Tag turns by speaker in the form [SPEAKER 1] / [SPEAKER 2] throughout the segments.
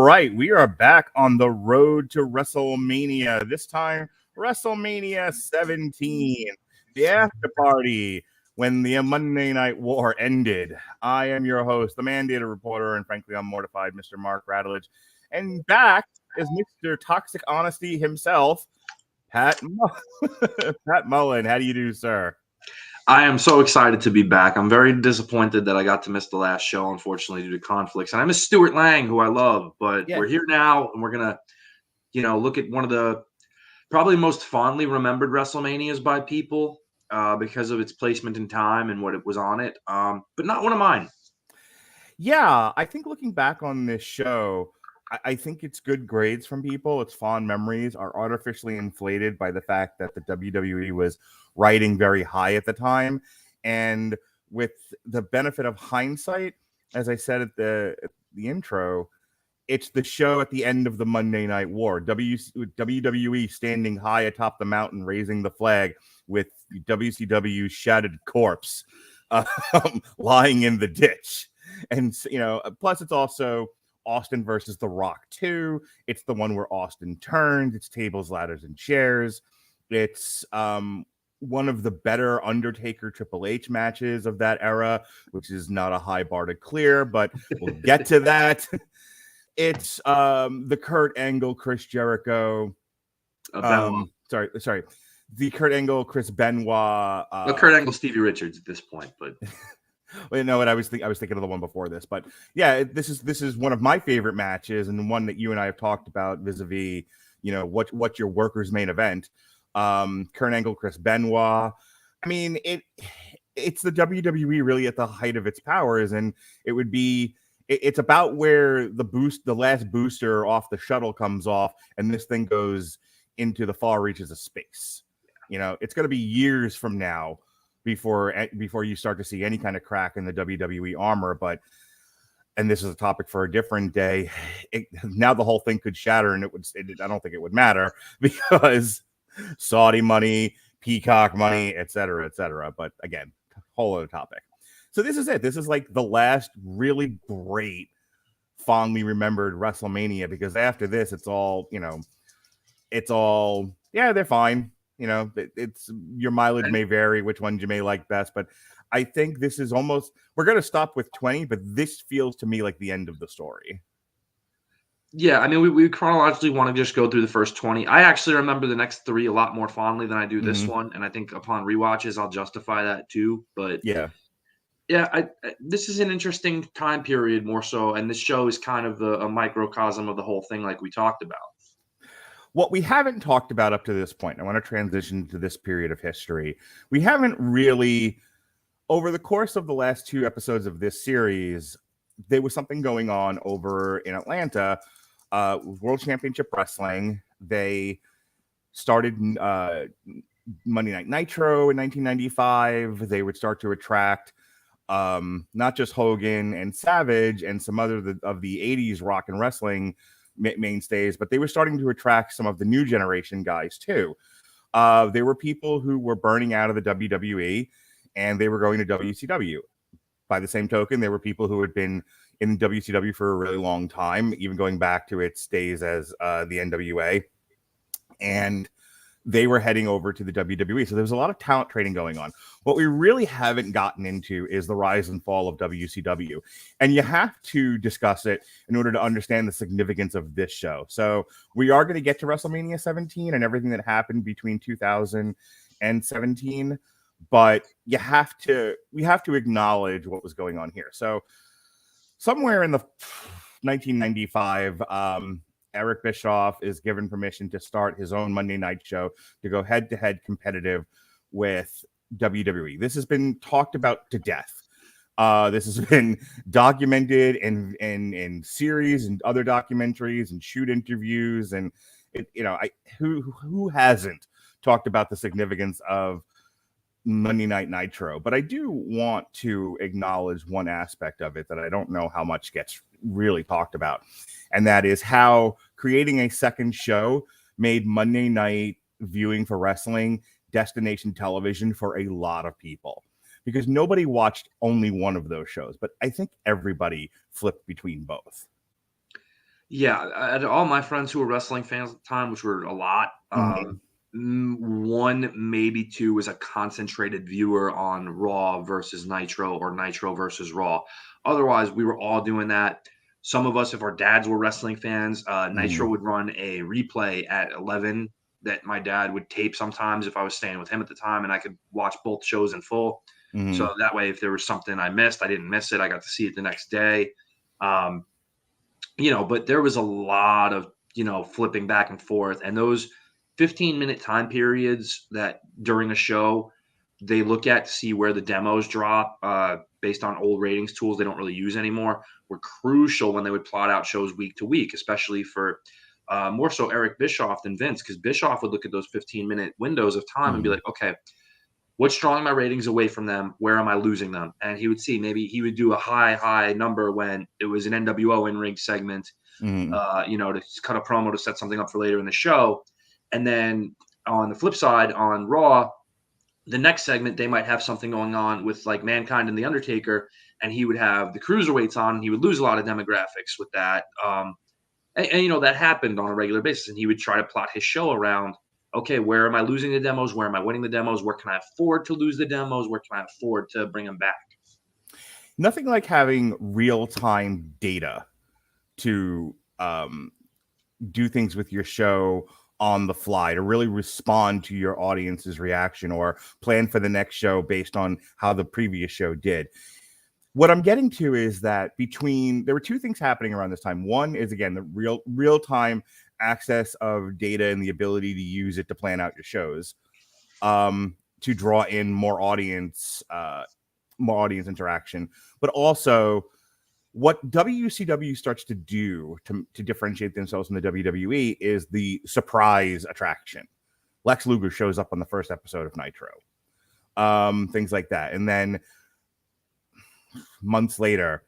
[SPEAKER 1] right, we are back on the road to WrestleMania. This time, WrestleMania 17, the after party when the Monday Night War ended. I am your host, the mandated reporter, and frankly, I'm mortified, Mr. Mark Radulich. And back is Mr. Toxic Honesty himself, Pat Mullin. How do you do, sir?
[SPEAKER 2] I am so excited to be back. I'm very disappointed that I got to miss the last show, unfortunately, due to conflicts. And I miss Stuart Lang, who I love, but we're here now, and we're going to, look at one of the probably most fondly remembered WrestleManias by people because of its placement in time and what it was on it, but not one of mine.
[SPEAKER 1] Yeah, I think looking back on this show, I think it's good grades from people. Its fond memories are artificially inflated by the fact that the WWE was riding very high at the time. And with the benefit of hindsight, as I said at the intro, it's the show at the end of the Monday Night War. WWE standing high atop the mountain, raising the flag with WCW's shattered corpse lying in the ditch. And, plus it's also Austin versus The Rock 2. It's the one where Austin turns. It's tables, ladders, and chairs. It's one of the better Undertaker Triple H matches of that era, which is not a high bar to clear, but we'll get to that. It's the Kurt Angle, Chris Jericho. Sorry. The Kurt Angle, Chris Benoit.
[SPEAKER 2] Kurt Angle, Stevie Richards at this point, but
[SPEAKER 1] well, you know what I was thinking of the one before this, but yeah, this is one of my favorite matches and one that you and I have talked about vis-a-vis, what's your workers' main event. Kurt Angle, Chris Benoit. I mean, it's the WWE really at the height of its powers, and it's about where the last booster off the shuttle comes off, and this thing goes into the far reaches of space. It's going to be years from now before you start to see any kind of crack in the WWE armor. And this is a topic for a different day. Now the whole thing could shatter, and I don't think it would matter because Saudi money, Peacock money, et cetera, et cetera. But again, whole other topic. So this is it. This is like the last really great, fondly remembered WrestleMania, because after this, it's all, they're fine. It's your mileage may vary, which ones you may like best, but I think this is we're going to stop with 20, but this feels to me like the end of the story.
[SPEAKER 2] Yeah, I mean, we chronologically want to just go through the first 20. I actually remember the next 3 a lot more fondly than I do this one, and I think upon rewatches, I'll justify that too. But yeah, this is an interesting time period more so, and this show is kind of a microcosm of the whole thing, like we talked about.
[SPEAKER 1] What we haven't talked about up to this point, I want to transition to this period of history. We haven't really, over the course of the last 2 episodes of this series, there was something going on over in Atlanta, World Championship Wrestling. They started Monday Night Nitro in 1995. They would start to attract not just Hogan and Savage and some other of the 80s rock and wrestling mainstays, but they were starting to attract some of the new generation guys too. There were people who were burning out of the WWE and they were going to WCW. By the same token, there were people who had been in WCW for a really long time, even going back to its days as the NWA, and they were heading over to the WWE. So there was a lot of talent trading going on. What we really haven't gotten into is the rise and fall of WCW. And you have to discuss it in order to understand the significance of this show. So we are going to get to WrestleMania 17 and everything that happened between 2017, but we have to acknowledge what was going on here. So somewhere in the 1995, Eric Bischoff is given permission to start his own Monday night show to go head-to-head competitive with WWE. This has been talked about to death. This has been documented in series and other documentaries and shoot interviews, and who hasn't talked about the significance of Monday Night Nitro? But I do want to acknowledge one aspect of it that I don't know how much gets really talked about, and that is how creating a second show made Monday night viewing for wrestling destination television for a lot of people, because nobody watched only one of those shows, but I think everybody flipped between both.
[SPEAKER 2] Yeah, all my friends who were wrestling fans at the time, which were a lot, one, maybe two, was a concentrated viewer on Raw versus Nitro or Nitro versus Raw. Otherwise, we were all doing that. Some of us, if our dads were wrestling fans, Nitro would run a replay at 11 that my dad would tape sometimes if I was staying with him at the time, and I could watch both shows in full. So that way, if there was something I missed, I didn't miss it. I got to see it the next day. But there was a lot of, flipping back and forth. And those 15-minute time periods that during a show, they look at to see where the demos drop based on old ratings tools they don't really use anymore, were crucial when they would plot out shows week to week, especially for more so Eric Bischoff than Vince, because Bischoff would look at those 15-minute windows of time and be like, okay, what's drawing my ratings away from them? Where am I losing them? And he would see, maybe he would do a high number when it was an NWO in-ring segment, to cut a promo to set something up for later in the show. And then on the flip side, on Raw, the next segment, they might have something going on with like Mankind and The Undertaker, and he would have the cruiserweights on, and he would lose a lot of demographics with that. And that happened on a regular basis, and he would try to plot his show around, okay, where am I losing the demos? Where am I winning the demos? Where can I afford to lose the demos? Where can I afford to bring them back?
[SPEAKER 1] Nothing like having real-time data to do things with your show on the fly, to really respond to your audience's reaction or plan for the next show based on how the previous show did. What I'm getting to is that there were two things happening around this time. One is, again, the real-time access of data and the ability to use it to plan out your shows, to draw in more audience interaction, but also what WCW starts to do to differentiate themselves from the WWE is the surprise attraction. Lex Luger shows up on the first episode of Nitro, things like that, and then months later,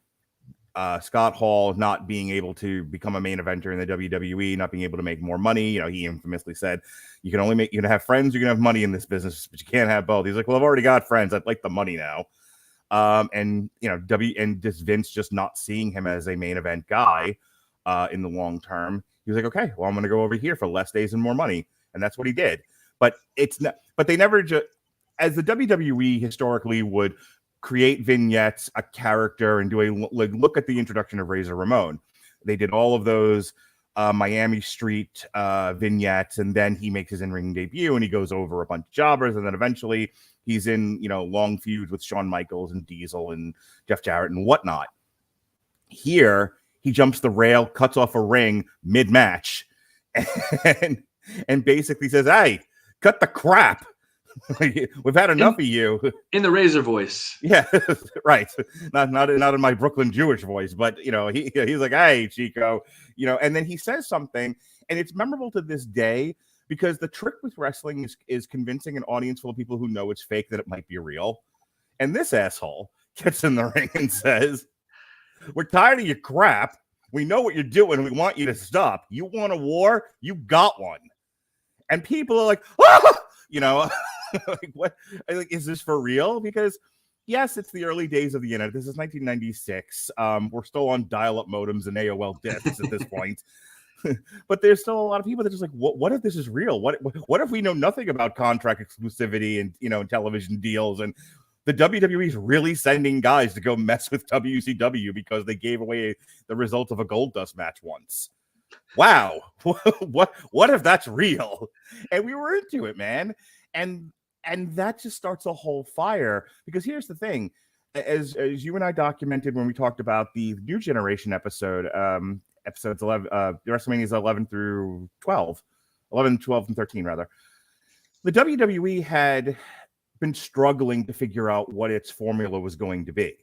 [SPEAKER 1] Scott Hall not being able to become a main eventer in the WWE, not being able to make more money. He infamously said, you can have friends, you can have money in this business, but you can't have both. He's like, well, I've already got friends. I'd like the money now. And just Vince just not seeing him as a main event guy in the long term. He was like, okay, well, I'm going to go over here for less days and more money. And that's what he did. But they never as the WWE historically would create vignettes, a character, and do a look at the introduction of Razor Ramon. They did all of those Miami Street vignettes, and then he makes his in-ring debut, and he goes over a bunch of jobbers, and then eventually he's in long feuds with Shawn Michaels and Diesel and Jeff Jarrett and whatnot. Here, he jumps the rail, cuts off a ring mid-match, and basically says, "Hey, cut the crap. We've had enough of you."
[SPEAKER 2] In the Razor voice.
[SPEAKER 1] Yeah, right. Not in my Brooklyn Jewish voice, but he's like, "Hey, Chico," and then he says something, and it's memorable to this day because the trick with wrestling is convincing an audience full of people who know it's fake that it might be real. And this asshole gets in the ring and says, "We're tired of your crap. We know what you're doing. We want you to stop. You want a war? You got one." And people are like, "Ah!" Like, what? Like, is this for real? Because yes, it's the early days of the internet. This is 1996. We're still on dial-up modems and AOL discs at this point. But there's still a lot of people that are just like, what if this is real? What if we know nothing about contract exclusivity and television deals, and the WWE is really sending guys to go mess with WCW because they gave away the result of a Goldust match once? Wow, what if that's real? And we were into it, man. And that just starts a whole fire, because here's the thing, as you and I documented when we talked about the New Generation episodes 11, WrestleManias 11 through 12, 11, 12, and 13 rather. The WWE had been struggling to figure out what its formula was going to be.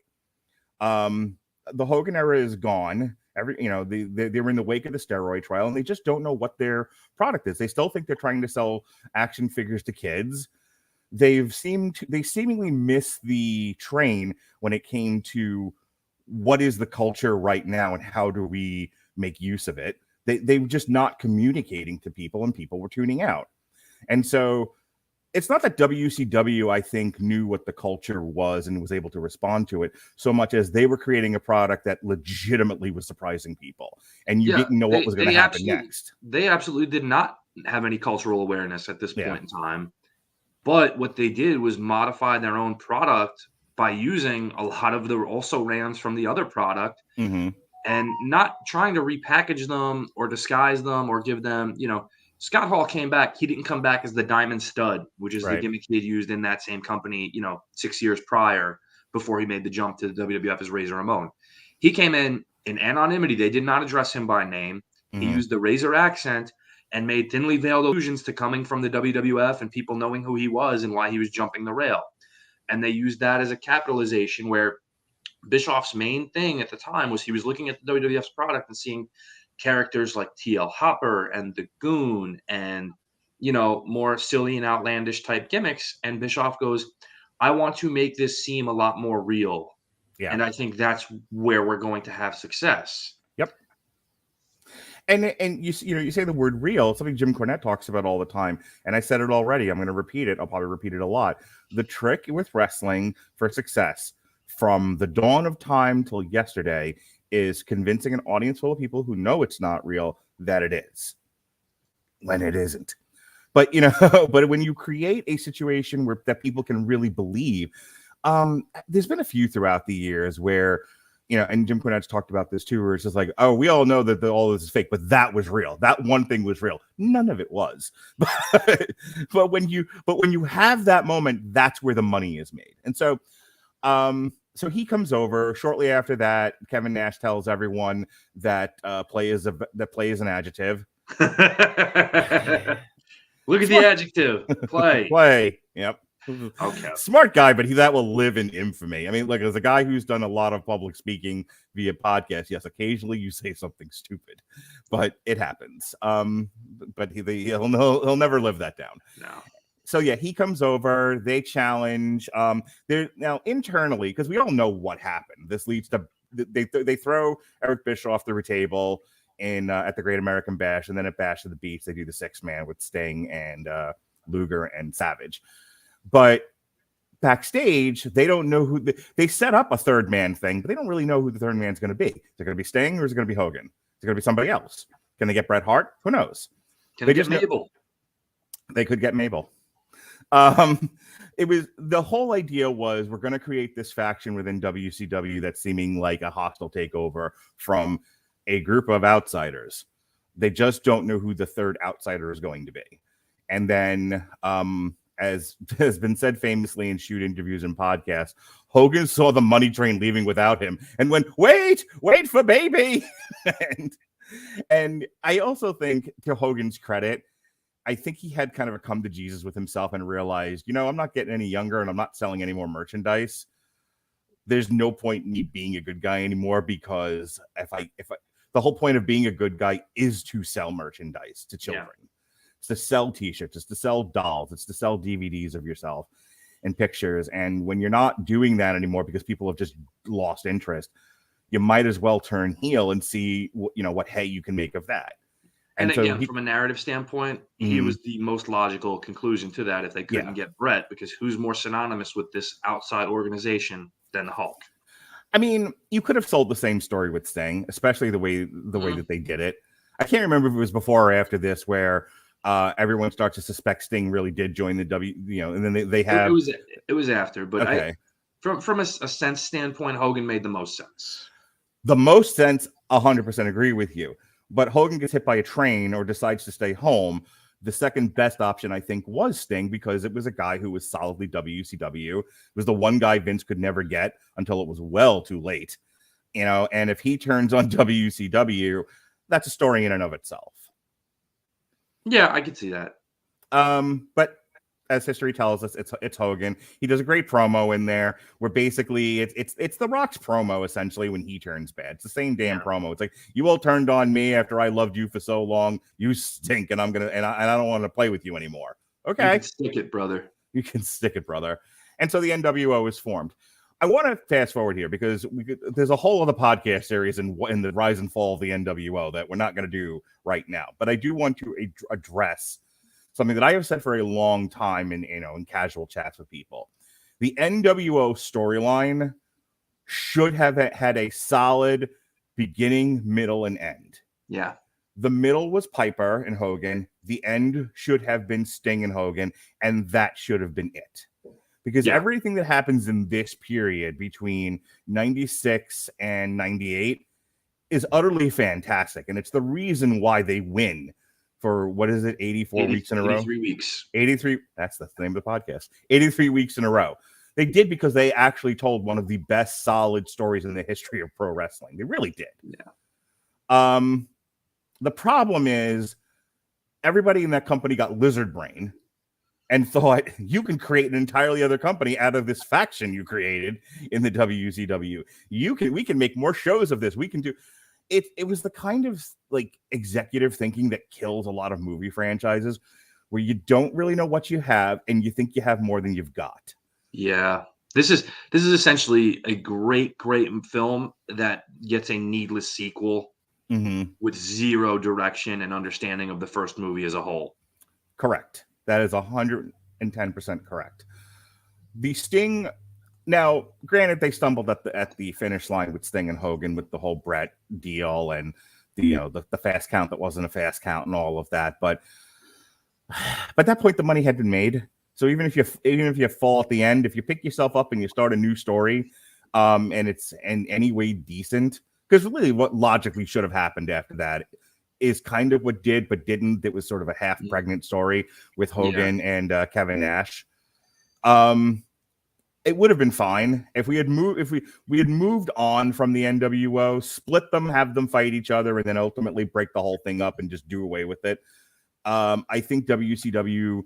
[SPEAKER 1] The Hogan era is gone. They were in the wake of the steroid trial, and they just don't know what their product is. They still think they're trying to sell action figures to kids. They seemingly missed the train when it came to what is the culture right now and how do we make use of it. They were just not communicating to people, and people were tuning out. And so it's not that WCW, I think, knew what the culture was and was able to respond to it so much as they were creating a product that legitimately was surprising people, and you didn't know what was going to happen next.
[SPEAKER 2] They absolutely did not have any cultural awareness at this point in time. But what they did was modify their own product by using a lot of the also rans from the other product and not trying to repackage them or disguise them or give them, Scott Hall came back. He didn't come back as the Diamond Stud, which is the gimmick he had used in that same company, 6 years prior before he made the jump to the WWF as Razor Ramon. He came in anonymity. They did not address him by name. He used the Razor accent and made thinly veiled allusions to coming from the WWF and people knowing who he was and why he was jumping the rail. And they used that as a capitalization where Bischoff's main thing at the time was he was looking at the WWF's product and seeing characters like TL Hopper and the Goon and, more silly and outlandish type gimmicks. And Bischoff goes, I want to make this seem a lot more real. Yeah. And I think that's where we're going to have success.
[SPEAKER 1] Yep. And you say the word real, something Jim Cornette talks about all the time. And I said it already. I'm going to repeat it. I'll probably repeat it a lot. The trick with wrestling for success from the dawn of time till yesterday is convincing an audience full of people who know it's not real that it is when it isn't. But, but when you create a situation that people can really believe, there's been a few throughout the years where, and Jim Cornette's talked about this too, where it's just like, oh, we all know that all this is fake, but that was real. That one thing was real. None of it was. But when you have that moment, that's where the money is made. And so, so he comes over. Shortly after that, Kevin Nash tells everyone that play is an adjective.
[SPEAKER 2] Look at the adjective. Play.
[SPEAKER 1] Play. Yep.
[SPEAKER 2] Okay.
[SPEAKER 1] Smart guy, but that will live in infamy. I mean, like, as a guy who's done a lot of public speaking via podcast, yes, occasionally you say something stupid, but it happens. But he'll never live that down.
[SPEAKER 2] No.
[SPEAKER 1] So yeah, he comes over. They challenge. They're now internally, because we all know what happened. This leads to they throw Eric Bischoff through a table in at the Great American Bash, and then at Bash of the Beach they do the 6-man with Sting and Luger and Savage. But backstage, they don't know who they set up a third man thing, but they don't really know who the third man's going to be. Is it going to be Sting or is it going to be Hogan? Is it going to be somebody else? Can they get Bret Hart? Who knows?
[SPEAKER 2] Can they get Mabel?
[SPEAKER 1] They could get Mabel. It was the whole idea was we're going to create this faction within WCW that's seeming like a hostile takeover from a group of outsiders. They just don't know who the third outsider is going to be. And then, as has been said famously in shoot interviews and podcasts, Hogan saw the money train leaving without him and went, wait for baby. and I also think, to Hogan's credit, I think he had kind of a come to Jesus with himself and realized, I'm not getting any younger and I'm not selling any more merchandise. There's no point in me being a good guy anymore, because if I the whole point of being a good guy is to sell merchandise to children. Yeah. It's to sell t-shirts, it's to sell dolls, it's to sell DVDs of yourself and pictures. And when you're not doing that anymore because people have just lost interest, you might as well turn heel and see what hay you can make of that.
[SPEAKER 2] And so again, from a narrative standpoint, he was the most logical conclusion to that if they couldn't get Bret, because who's more synonymous with this outside organization than the Hulk?
[SPEAKER 1] I mean, you could have sold the same story with Sting, especially the way that they did it. I can't remember if it was before or after this where everyone starts to suspect Sting really did join the and then they have
[SPEAKER 2] it was after, but okay. From a sense standpoint, Hogan made the most sense.
[SPEAKER 1] The most sense, 100% agree with you. But Hogan gets hit by a train or decides to stay home. The second best option, I think, was Sting, because it was a guy who was solidly WCW. It was the one guy Vince could never get until it was well too late. And if he turns on WCW, that's a story in and of itself.
[SPEAKER 2] Yeah, I could see that.
[SPEAKER 1] But as history tells us, it's Hogan. He does a great promo in there where basically it's The Rock's promo essentially when he turns bad. It's the same damn promo. It's like, you all turned on me after I loved you for so long. You stink, and I don't want to play with you anymore. Okay,
[SPEAKER 2] you can stick it, brother.
[SPEAKER 1] You can stick it, brother. And so the NWO is formed. I want to fast forward here because there's a whole other podcast series in the rise and fall of the NWO that we're not going to do right now. But I do want to address something that I have said for a long time in casual chats with people. The NWO storyline should have had a solid beginning, middle, and end.
[SPEAKER 2] Yeah.
[SPEAKER 1] The middle was Piper and Hogan. The end should have been Sting and Hogan, and that should have been it. Because everything that happens in this period between 96 and 98 is utterly fantastic. And it's the reason why they win for, 84 weeks in a row?
[SPEAKER 2] 83 weeks.
[SPEAKER 1] 83. That's the name of the podcast. 83 weeks in a row. They did because they actually told one of the best solid stories in the history of pro wrestling. They really did.
[SPEAKER 2] Yeah.
[SPEAKER 1] The problem is everybody in that company got lizard brain and thought you can create an entirely other company out of this faction you created in the WCW. We can make more shows of this. We can do it. It was the kind of like executive thinking that kills a lot of movie franchises, where you don't really know what you have and you think you have more than you've got.
[SPEAKER 2] Yeah. This is essentially a great film that gets a needless sequel with zero direction and understanding of the first movie as a whole.
[SPEAKER 1] Correct. That is 110% correct. The Sting, now, granted, they stumbled at the finish line with Sting and Hogan with the whole Brett deal and the fast count that wasn't a fast count and all of that. But at that point, the money had been made. So even if you fall at the end, if you pick yourself up and you start a new story, and it's in any way decent, because really what logically should have happened after that is kind of what did but didn't. It was sort of a half pregnant story with Hogan and Kevin Nash. It would have been fine if we had moved on from the NWO, split them, have them fight each other, and then ultimately break the whole thing up and just do away with it. I think WCW,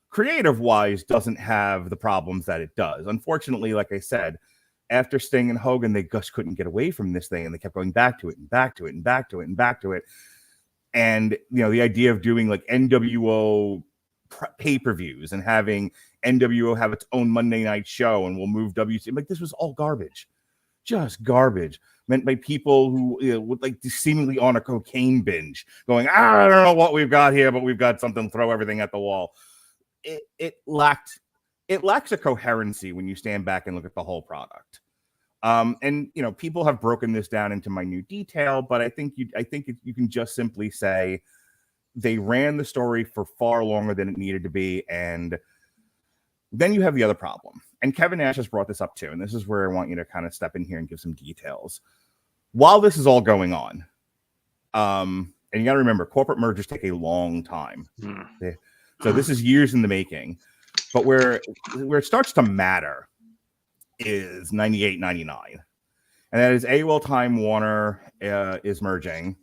[SPEAKER 1] creative wise, doesn't have the problems that it does. Unfortunately, like I said, after Sting and Hogan, they just couldn't get away from this thing, and they kept going back to it and back to it and back to it and back to it. And the idea of doing like NWO pay-per-views and having NWO have its own Monday night show, and we'll move WC, like, this was all garbage, just garbage, meant by people who would like seemingly on a cocaine binge, going, I don't know what we've got here, but we've got something. Throw everything at the wall. It lacks a coherency when you stand back and look at the whole product. And people have broken this down into minute detail, but I think you can just simply say they ran the story for far longer than it needed to be. And then you have the other problem. And Kevin Nash has brought this up too. And this is where I want you to kind of step in here and give some details. While this is all going on, and you got to remember, corporate mergers take a long time. So this is years in the making. But where it starts to matter is 98, 99. And that is AOL Time Warner is merging.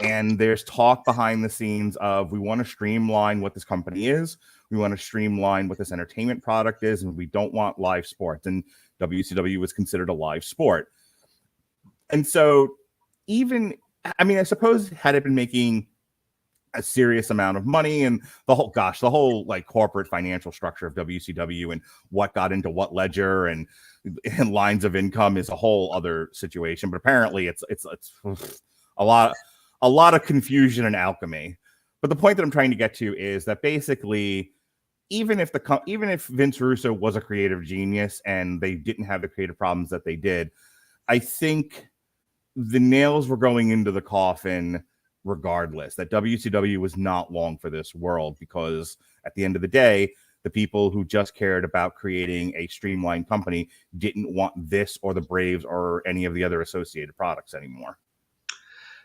[SPEAKER 1] And there's talk behind the scenes of, we want to streamline what this company is. We want to streamline what this entertainment product is. And we don't want live sports. And WCW was considered a live sport. And so I suppose had it been making a serious amount of money, and the whole like corporate financial structure of WCW and what got into what ledger and lines of income is a whole other situation. But apparently it's a lot of confusion and alchemy. But the point that I'm trying to get to is that basically, even if Vince Russo was a creative genius and they didn't have the creative problems that they did, I think the nails were going into the coffin regardless, that WCW was not long for this world, because at the end of the day, the people who just cared about creating a streamlined company didn't want this or the Braves or any of the other associated products anymore.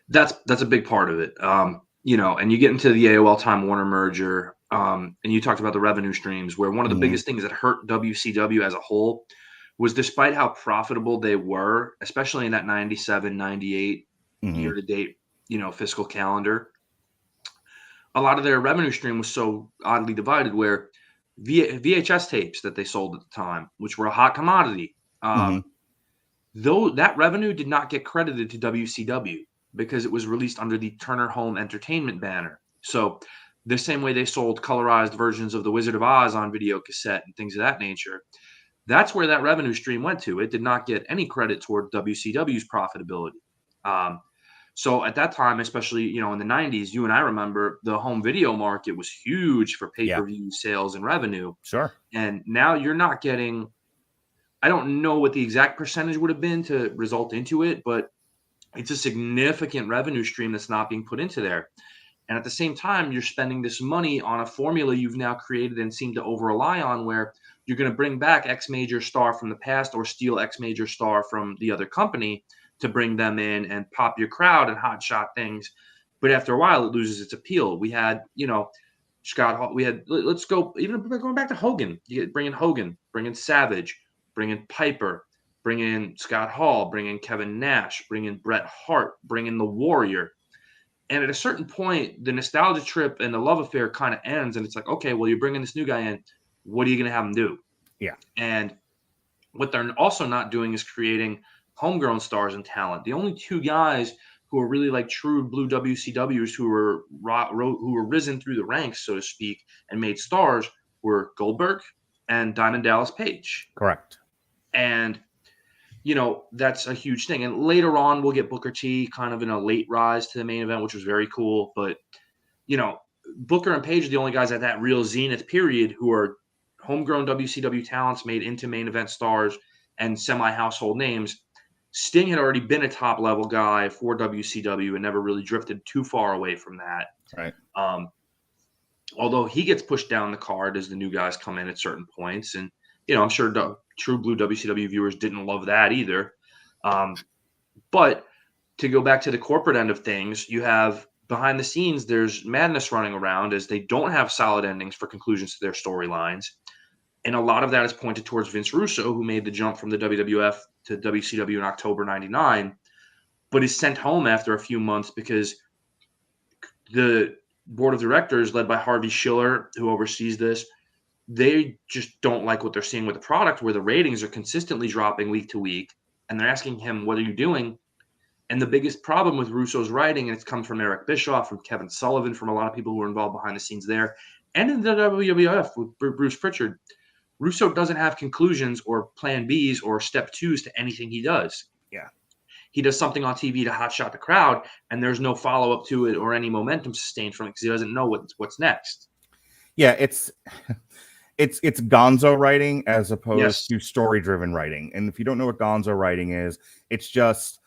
[SPEAKER 2] That's a big part of it. And you get into the AOL Time Warner merger, and you talked about the revenue streams, where one of the biggest things that hurt WCW as a whole was, despite how profitable they were, especially in that 97, 98 year-to-date fiscal calendar, a lot of their revenue stream was so oddly divided, where VHS tapes that they sold at the time, which were a hot commodity, though that revenue did not get credited to WCW because it was released under the Turner Home Entertainment banner. So the same way they sold colorized versions of The Wizard of Oz on video cassette and things of that nature, that's where that revenue stream went to. It did not get any credit toward WCW's profitability. So at that time, especially, in the 90s, you and I remember the home video market was huge for pay-per-view sales and revenue.
[SPEAKER 1] Sure.
[SPEAKER 2] And now you're not getting, I don't know what the exact percentage would have been to result into it, but it's a significant revenue stream that's not being put into there. And at the same time, you're spending this money on a formula you've now created and seem to over-rely on, where you're going to bring back X major star from the past or steal X major star from the other company to bring them in and pop your crowd and hotshot things. But after a while, it loses its appeal. We had, Scott Hall. Let's go, even going back to Hogan. You bring in Hogan, bring in Savage, bring in Piper, bring in Scott Hall, bring in Kevin Nash, bring in Bret Hart, bring in the Warrior. And at a certain point, the nostalgia trip and the love affair kind of ends. And it's like, okay, well, you're bringing this new guy in. What are you going to have him do?
[SPEAKER 1] Yeah.
[SPEAKER 2] And what they're also not doing is creating homegrown stars and talent. The only two guys who are really like true blue WCWs who were risen through the ranks, so to speak, and made stars were Goldberg and Diamond Dallas Page.
[SPEAKER 1] Correct.
[SPEAKER 2] And that's a huge thing. And later on, we'll get Booker T kind of in a late rise to the main event, which was very cool. But, Booker and Page are the only guys at that real zenith period who are homegrown WCW talents made into main event stars and semi-household names. Sting had already been a top-level guy for WCW and never really drifted too far away from that.
[SPEAKER 1] Right.
[SPEAKER 2] Although he gets pushed down the card as the new guys come in at certain points. And, I'm sure true blue WCW viewers didn't love that either. But to go back to the corporate end of things, you have behind the scenes, there's madness running around as they don't have solid endings for conclusions to their storylines. And a lot of that is pointed towards Vince Russo, who made the jump from the WWF to WCW in October 99, but is sent home after a few months because the board of directors, led by Harvey Schiller, who oversees this, they just don't like what they're seeing with the product, where the ratings are consistently dropping week to week. And they're asking him, what are you doing? And the biggest problem with Russo's writing, and it's come from Eric Bischoff, from Kevin Sullivan, from a lot of people who were involved behind the scenes there, and in the WWF with Bruce Pritchard, Russo doesn't have conclusions or plan Bs or step twos to anything he does.
[SPEAKER 1] Yeah.
[SPEAKER 2] He does something on TV to hotshot the crowd, and there's no follow-up to it or any momentum sustained from it because he doesn't know what's next.
[SPEAKER 1] Yeah, it's gonzo writing as opposed to story-driven writing. And if you don't know what gonzo writing is, it's just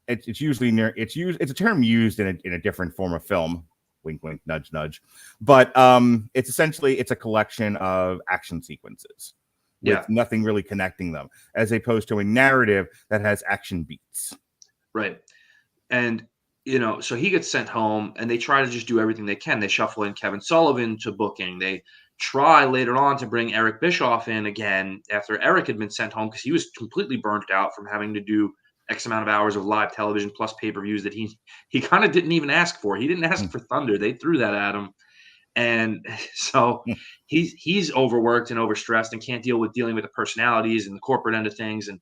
[SPEAKER 1] it's usually it's a term used in a different form of film. Wink, wink, nudge, nudge. But it's essentially a collection of action sequences with nothing really connecting them, as opposed to a narrative that has action beats.
[SPEAKER 2] Right. And, so he gets sent home and they try to just do everything they can. They shuffle in Kevin Sullivan to booking. They try later on to bring Eric Bischoff in again after Eric had been sent home because he was completely burnt out from having to do X amount of hours of live television plus pay-per-views that he kind of didn't even ask for. He didn't ask for Thunder. They threw that at him. And so he's overworked and overstressed and can't dealing with the personalities and the corporate end of things. And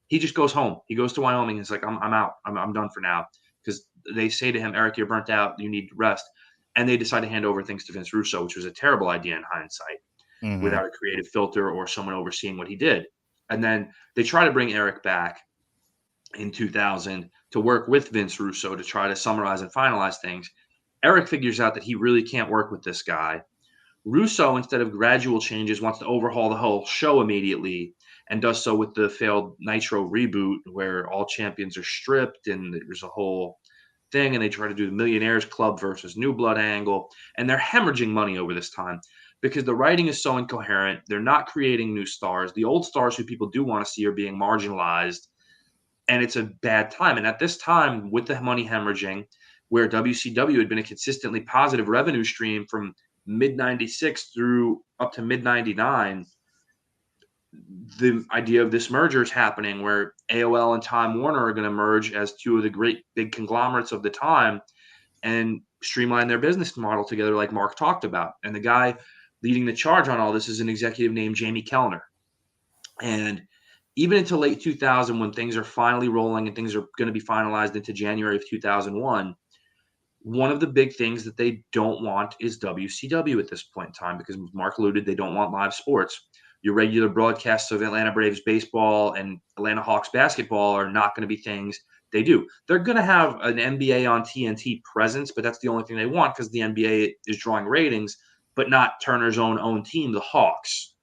[SPEAKER 2] he just goes home. He goes to Wyoming. He's like, I'm out. I'm done for now. Because they say to him, Eric, you're burnt out. You need rest. And they decide to hand over things to Vince Russo, which was a terrible idea in hindsight, without a creative filter or someone overseeing what he did. And then they try to bring Eric back in 2000 to work with Vince Russo to try to summarize and finalize things. Eric figures out that he really can't work with this guy. Russo, instead of gradual changes, wants to overhaul the whole show immediately and does so with the failed Nitro reboot where all champions are stripped and there's a whole thing, and they try to do the Millionaires Club versus New Blood angle, and they're hemorrhaging money over this time because the writing is so incoherent. They're not creating new stars. The old stars who people do want to see are being marginalized, and it's a bad time. And at this time, with the money hemorrhaging, where WCW had been a consistently positive revenue stream from mid-96 through up to mid-99, the idea of this merger is happening where AOL and Time Warner are going to merge as two of the great big conglomerates of the time and streamline their business model together like Mark talked about. And the guy leading the charge on all this is an executive named Jamie Kellner. And even into late 2000, when things are finally rolling and things are going to be finalized into January of 2001, one of the big things that they don't want is WCW at this point in time, because Mark alluded, they don't want live sports. Your regular broadcasts of Atlanta Braves baseball and Atlanta Hawks basketball are not going to be things They do. They're going to have an NBA on TNT presence, but that's the only thing they want because the NBA is drawing ratings, but not Turner's own team, the Hawks.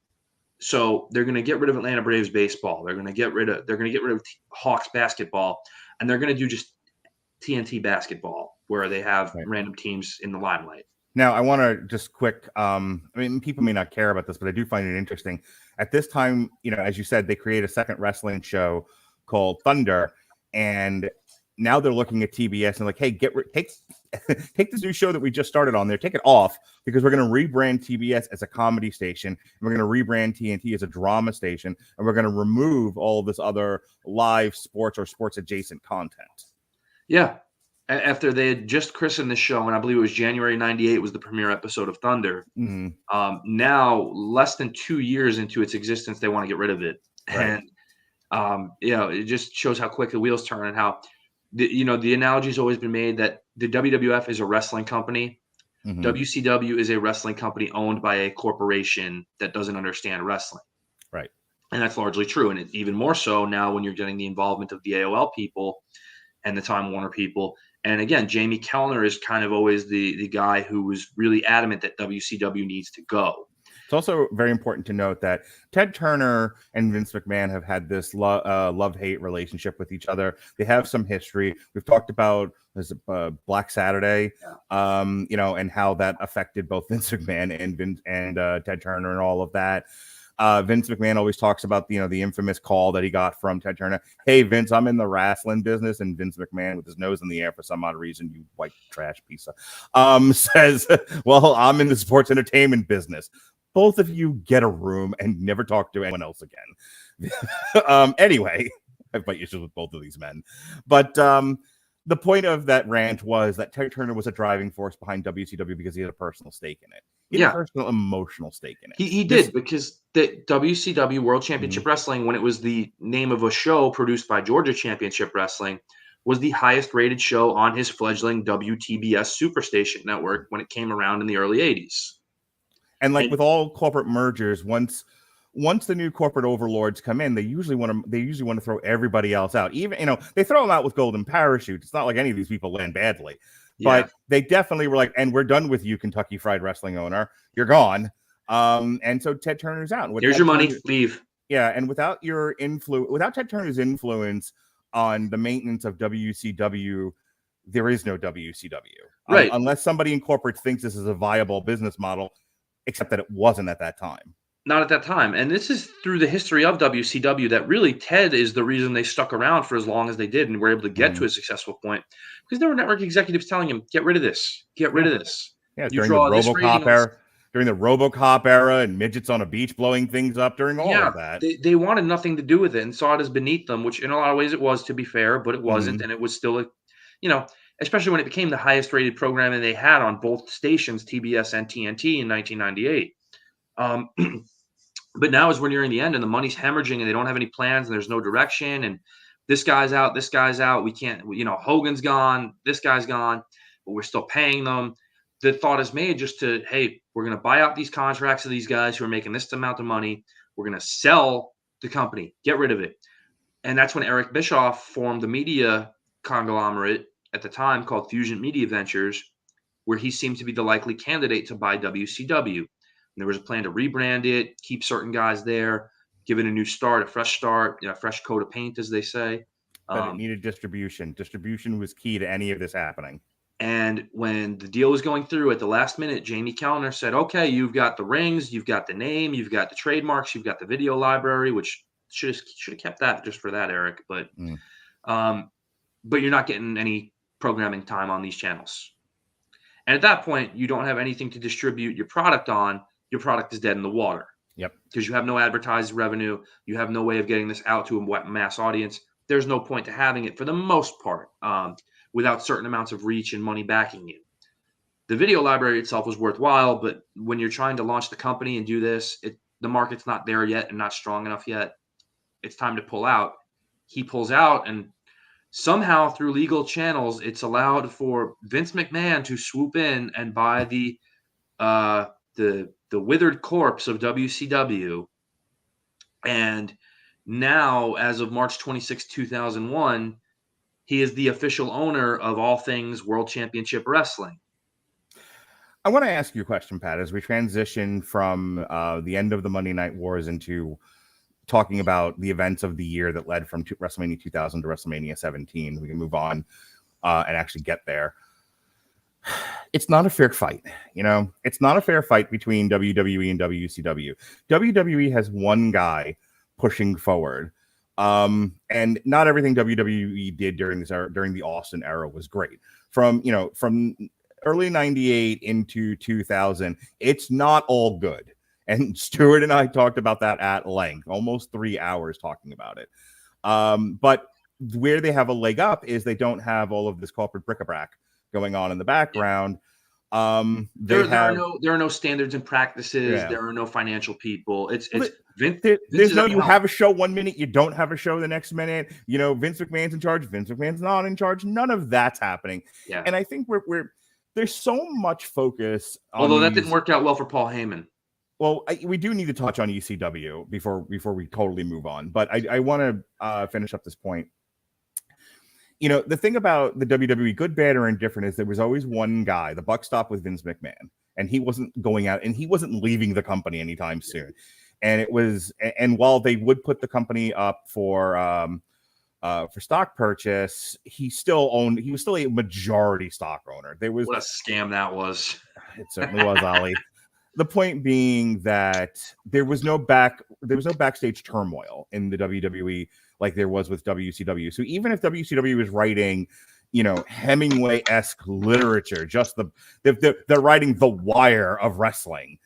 [SPEAKER 2] So they're going to get rid of Atlanta Braves baseball. They're going to get rid of Hawks basketball, and they're going to do just TNT basketball, where they have random teams in the limelight.
[SPEAKER 1] Now, I want to just quick. I mean, people may not care about this, but I do find it interesting. At this time, as you said, they create a second wrestling show called Thunder, and now they're looking at TBS and like, hey, take this new show that we just started on there, take it off, because we're going to rebrand TBS as a comedy station, and we're going to rebrand TNT as a drama station, and we're going to remove all of this other live sports or sports adjacent content.
[SPEAKER 2] Yeah. After they had just christened the show, and I believe it was January 98 was the premiere episode of Thunder.
[SPEAKER 1] Mm-hmm.
[SPEAKER 2] Now, less than 2 years into its existence, they want to get rid of it.
[SPEAKER 1] Right.
[SPEAKER 2] And, it just shows how quick the wheels turn and how, the analogy has always been made that the WWF is a wrestling company.
[SPEAKER 1] Mm-hmm.
[SPEAKER 2] WCW is a wrestling company owned by a corporation that doesn't understand wrestling.
[SPEAKER 1] Right.
[SPEAKER 2] And that's largely true. And it's even more so now when you're getting the involvement of the AOL people and the Time Warner people. And again, Jamie Kellner is kind of always the guy who was really adamant that WCW needs to go.
[SPEAKER 1] It's also very important to note that Ted Turner and Vince McMahon have had this love-hate relationship with each other. They have some history. We've talked about Black Saturday, and how that affected both Vince McMahon and Ted Turner and all of that. Vince McMahon always talks about the infamous call that he got from Ted Turner. Hey, Vince, I'm in the wrestling business, and Vince McMahon, with his nose in the air for some odd reason, you white trash piece of, says, "Well, I'm in the sports entertainment business. Both of you get a room and never talk to anyone else again." Anyway, I have issues with both of these men, but the point of that rant was that Ted Turner was a driving force behind WCW because he had a personal stake in it. He had a personal emotional stake in it.
[SPEAKER 2] He did, because the WCW World Championship Wrestling, when it was the name of a show produced by Georgia Championship Wrestling, was the highest rated show on his fledgling WTBS Superstation network when it came around in the early 80s.
[SPEAKER 1] And with all corporate mergers, once the new corporate overlords come in, they usually want to throw everybody else out. Even they throw them out with golden parachutes. It's not like any of these people land badly, but they definitely were like, "And we're done with you, Kentucky Fried Wrestling owner. You're gone." And so Ted Turner's out.
[SPEAKER 2] Here's your money. Leave.
[SPEAKER 1] Yeah, and without Ted Turner's influence on the maintenance of WCW, there is no WCW.
[SPEAKER 2] Right.
[SPEAKER 1] Unless somebody in corporate thinks this is a viable business model, except that it wasn't at that time.
[SPEAKER 2] Not at that time. And this is through the history of WCW that really Ted is the reason they stuck around for as long as they did and were able to get to a successful point. Because there were network executives telling him, get rid of this. Get rid of this.
[SPEAKER 1] Yeah, during the RoboCop era and midgets on a beach blowing things up during all of that.
[SPEAKER 2] They wanted nothing to do with it and saw it as beneath them, which in a lot of ways it was, to be fair, but it wasn't. And it was still, especially when it became the highest rated programming they had on both stations, TBS and TNT in 1998. But now as we're nearing the end and the money's hemorrhaging and they don't have any plans and there's no direction and this guy's out, we can't, Hogan's gone, this guy's gone, but we're still paying them. The thought is made just to, hey, we're going to buy out these contracts of these guys who are making this amount of money. We're going to sell the company, get rid of it. And that's when Eric Bischoff formed the media conglomerate at the time called Fusion Media Ventures, where he seemed to be the likely candidate to buy WCW. And there was a plan to rebrand it, keep certain guys there, give it a new start, a fresh start, a fresh coat of paint, as they say.
[SPEAKER 1] But it needed distribution. Distribution was key to any of this happening.
[SPEAKER 2] And when the deal was going through at the last minute, Jamie Kellner said, okay, you've got the rings, you've got the name, you've got the trademarks, you've got the video library, which should have kept that just for that, Eric. But you're not getting any programming time on these channels. And at that point, you don't have anything to distribute your product on. Your product is dead in the water.
[SPEAKER 1] Yep.
[SPEAKER 2] Because you have no advertised revenue. You have no way of getting this out to a mass audience. There's no point to having it for the most part without certain amounts of reach and money backing you. The video library itself was worthwhile, but when you're trying to launch the company and do this, the market's not there yet and not strong enough yet. It's time to pull out. He pulls out, and somehow through legal channels, it's allowed for Vince McMahon to swoop in and buy the withered corpse of WCW. And now, as of March 26, 2001, he is the official owner of all things World Championship Wrestling.
[SPEAKER 1] I want to ask you a question, Pat, as we transition from the end of the Monday Night Wars into talking about the events of the year that led from WrestleMania 2000 to WrestleMania 17. We can move on and actually get there. It's not a fair fight, It's not a fair fight between WWE and WCW. WWE has one guy pushing forward, and not everything WWE did during the Austin era was great. From early 98 into 2000, it's not all good. And Stuart and I talked about that at length, almost 3 hours talking about it. But where they have a leg up is they don't have all of this corporate bric-a-brac going on in the background.
[SPEAKER 2] There are no standards and practices. Yeah. There are no financial people.
[SPEAKER 1] There's no, you have a show 1 minute, you don't have a show the next minute. Vince McMahon's in charge. Vince McMahon's not in charge. None of that's happening.
[SPEAKER 2] Yeah.
[SPEAKER 1] And I think there's so much focus.
[SPEAKER 2] Although that didn't work out well for Paul Heyman.
[SPEAKER 1] Well, we do need to touch on ECW before we totally move on. But I want to finish up this point. The thing about the WWE, good, bad, or indifferent, is there was always one guy. The buck stopped with Vince McMahon, and he wasn't going out, and he wasn't leaving the company anytime soon. And while they would put the company up for stock purchase, he was still a majority stock owner.
[SPEAKER 2] What a scam that was.
[SPEAKER 1] It certainly was, Ollie. The point being that there was no backstage turmoil in the WWE like there was with WCW. So even if WCW was writing, Hemingway-esque literature, just they're writing The Wire of wrestling.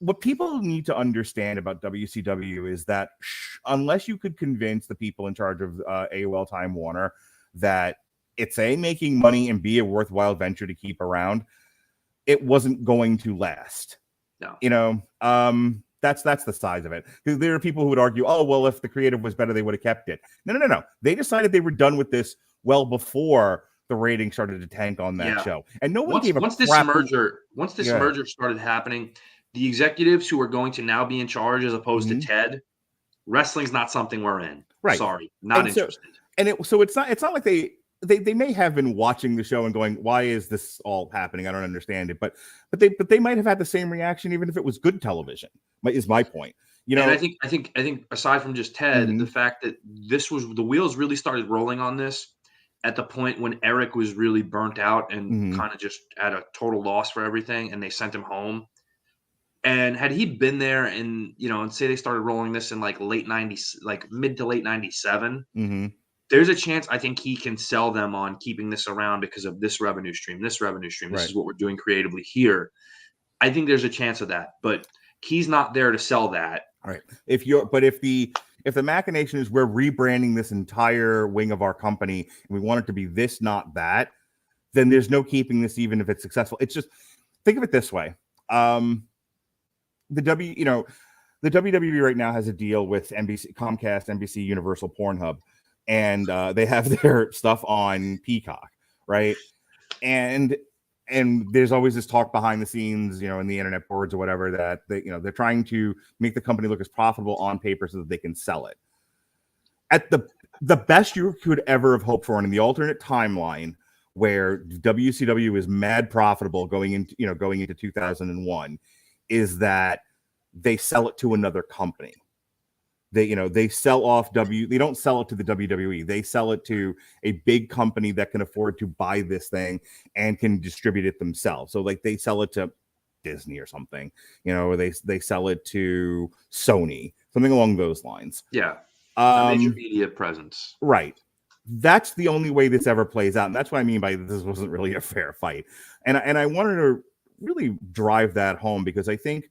[SPEAKER 1] What people need to understand about WCW is that unless you could convince the people in charge of AOL Time Warner that it's making money and be a worthwhile venture to keep around, it wasn't going to last.
[SPEAKER 2] No.
[SPEAKER 1] That's the size of it. There are people who would argue, oh, well, if the creative was better, they would have kept it. No. They decided they were done with this well before the ratings started to tank on that show. And no one gave a crap.
[SPEAKER 2] Once this merger started happening, the executives who are going to now be in charge as opposed to Ted, wrestling's not something we're in. Right. Sorry, not interested.
[SPEAKER 1] So it's not like they may have been watching the show and going, why is this all happening? I don't understand it. But they might have had the same reaction even if it was good television. Is my point.
[SPEAKER 2] And I think aside from just Ted, the fact that the wheels really started rolling on this at the point when Eric was really burnt out and kind of just at a total loss for everything, and they sent him home. And had he been there and say they started rolling this in like late 90s, like mid to late 97, there's a chance I think he can sell them on keeping this around because of this revenue stream. This is what we're doing creatively here. I think there's a chance of that, but he's not there to sell that.
[SPEAKER 1] All right. If the machination is we're rebranding this entire wing of our company and we want it to be this, not that, then there's no keeping this even if it's successful. It's just, think of it this way. The WWE right now has a deal with NBC, Comcast, NBC, Universal, Pornhub. And they have their stuff on Peacock, right? And there's always this talk behind the scenes, in the internet boards or whatever, that they're trying to make the company look as profitable on paper so that they can sell it. At the best you could ever have hoped for, and in the alternate timeline where WCW is mad profitable going into 2001, is that they sell it to another company. They sell off they don't sell it to the WWE. They sell it to a big company that can afford to buy this thing and can distribute it themselves. So like they sell it to Disney or something, or they sell it to Sony, something along those lines.
[SPEAKER 2] Yeah. A major media presence.
[SPEAKER 1] Right. That's the only way this ever plays out. And that's what I mean by this wasn't really a fair fight. And I wanted to really drive that home because I think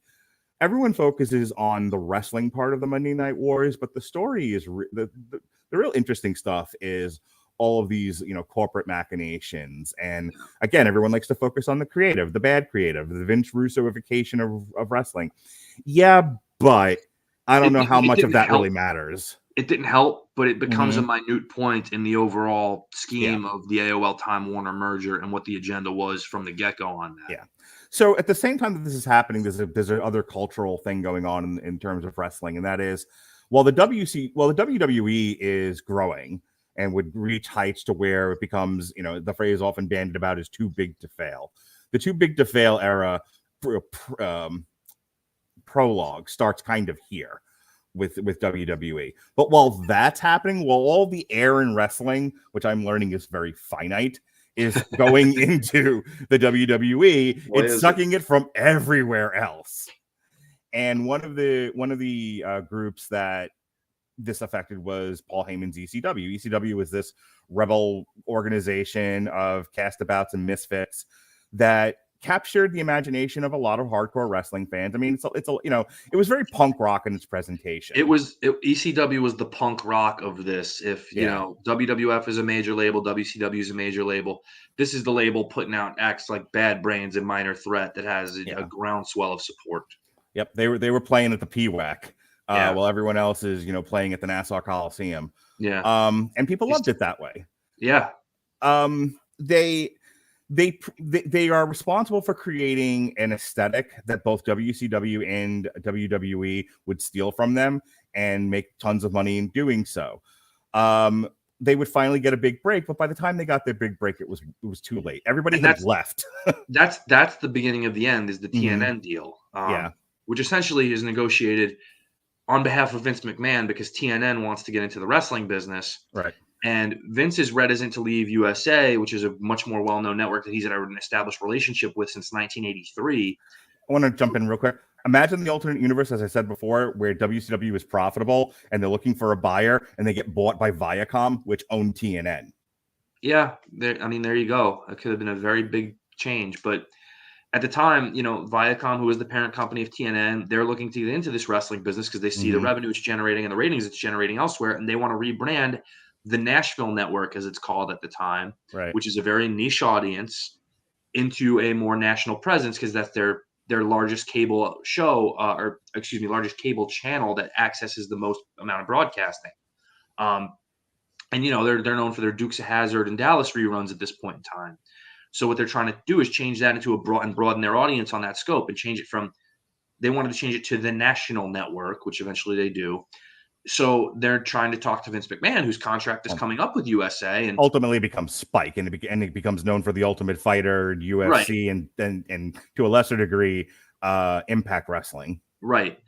[SPEAKER 1] everyone focuses on the wrestling part of the Monday Night Wars, but the story is the real interesting stuff is all of these, corporate machinations. And again, everyone likes to focus on the creative, the bad creative, the Vince Russo-ification of wrestling. Yeah, but I don't know how much of that really matters.
[SPEAKER 2] It didn't help, but it becomes a minute point in the overall scheme of the AOL Time Warner merger and what the agenda was from the get-go on that.
[SPEAKER 1] Yeah. So at the same time that this is happening, there's another cultural thing going on in terms of wrestling, and that is while the WWE is growing, and would reach heights to where it becomes, the phrase often bandied about is too big to fail. The too big to fail era prologue starts kind of here with WWE. But while that's happening, while all the air in wrestling, which I'm learning is very finite, is going into the WWE, it's sucking it from everywhere else. And one of the groups that this affected was Paul Heyman's ECW. ECW was this rebel organization of castabouts and misfits that captured the imagination of a lot of hardcore wrestling fans. I mean, it was very punk rock in its presentation.
[SPEAKER 2] ECW was the punk rock of this. If WWF is a major label, WCW is a major label. This is the label putting out acts like Bad Brains and Minor Threat that has a groundswell of support.
[SPEAKER 1] Yep, they were playing at the PWAC while everyone else is playing at the Nassau Coliseum.
[SPEAKER 2] Yeah,
[SPEAKER 1] and people loved it that way.
[SPEAKER 2] Yeah,
[SPEAKER 1] They are responsible for creating an aesthetic that both WCW and WWE would steal from them and make tons of money in doing so. They would finally get a big break, but by the time they got their big break, it was too late. Everybody had left.
[SPEAKER 2] that's the beginning of the end. Is the TNN deal? Which essentially is negotiated on behalf of Vince McMahon because TNN wants to get into the wrestling business,
[SPEAKER 1] right?
[SPEAKER 2] And Vince is reticent to leave USA, which is a much more well-known network that he's had an established relationship with since 1983.
[SPEAKER 1] I want to jump in real quick. Imagine the alternate universe, as I said before, where WCW is profitable and they're looking for a buyer and they get bought by Viacom, which owned TNN.
[SPEAKER 2] Yeah, there you go. It could have been a very big change. But at the time, Viacom, who was the parent company of TNN, they're looking to get into this wrestling business because they see the revenue it's generating and the ratings it's generating elsewhere, and they want to rebrand the Nashville Network, as it's called at the time,
[SPEAKER 1] right,
[SPEAKER 2] which is a very niche audience, into a more national presence because that's their largest cable show, largest cable channel that accesses the most amount of broadcasting. And they're known for their Dukes of Hazzard and Dallas reruns at this point in time. So what they're trying to do is change that into broaden their audience on that scope and change it from. They wanted to change it to the national network, which eventually they do. So they're trying to talk to Vince McMahon, whose contract is coming up with USA, and
[SPEAKER 1] ultimately becomes Spike, and it becomes known for the Ultimate Fighter, UFC, right, and to a lesser degree, Impact Wrestling.
[SPEAKER 2] Right.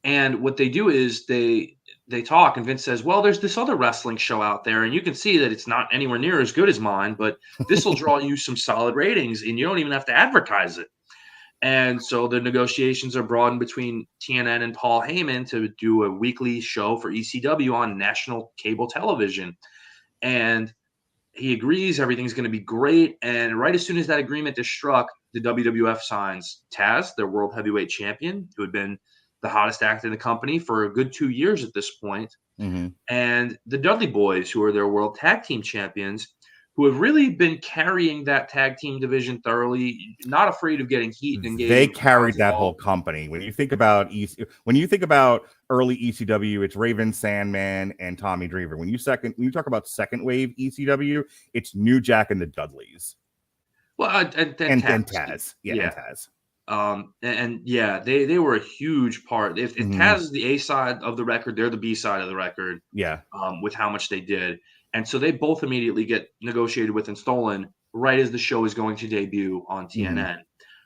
[SPEAKER 2] And what they do is they talk, and Vince says, "Well, there's this other wrestling show out there, and you can see that it's not anywhere near as good as mine, but this will draw you some solid ratings, and you don't even have to advertise it." And so the negotiations are broadened between TNN and Paul Heyman to do a weekly show for ECW on national cable television. And he agrees everything's going to be great. And right as soon as that agreement is struck, the WWF signs Taz, their world heavyweight champion, who had been the hottest act in the company for a good 2 years at this point, and the Dudley Boys, who are their world tag team champions, who have really been carrying that tag team division thoroughly, not afraid of getting heat and engaged.
[SPEAKER 1] They carried that whole company. When you think about early ECW, it's Raven, Sandman, and Tommy Dreamer. When you talk about second wave ECW, it's New Jack and the Dudleys.
[SPEAKER 2] Well, and
[SPEAKER 1] Taz. And
[SPEAKER 2] Taz. They were a huge part. If Taz is the A side of the record, they're the B side of the record.
[SPEAKER 1] Yeah.
[SPEAKER 2] With how much they did. And so they both immediately get negotiated with and stolen right as the show is going to debut on TNN.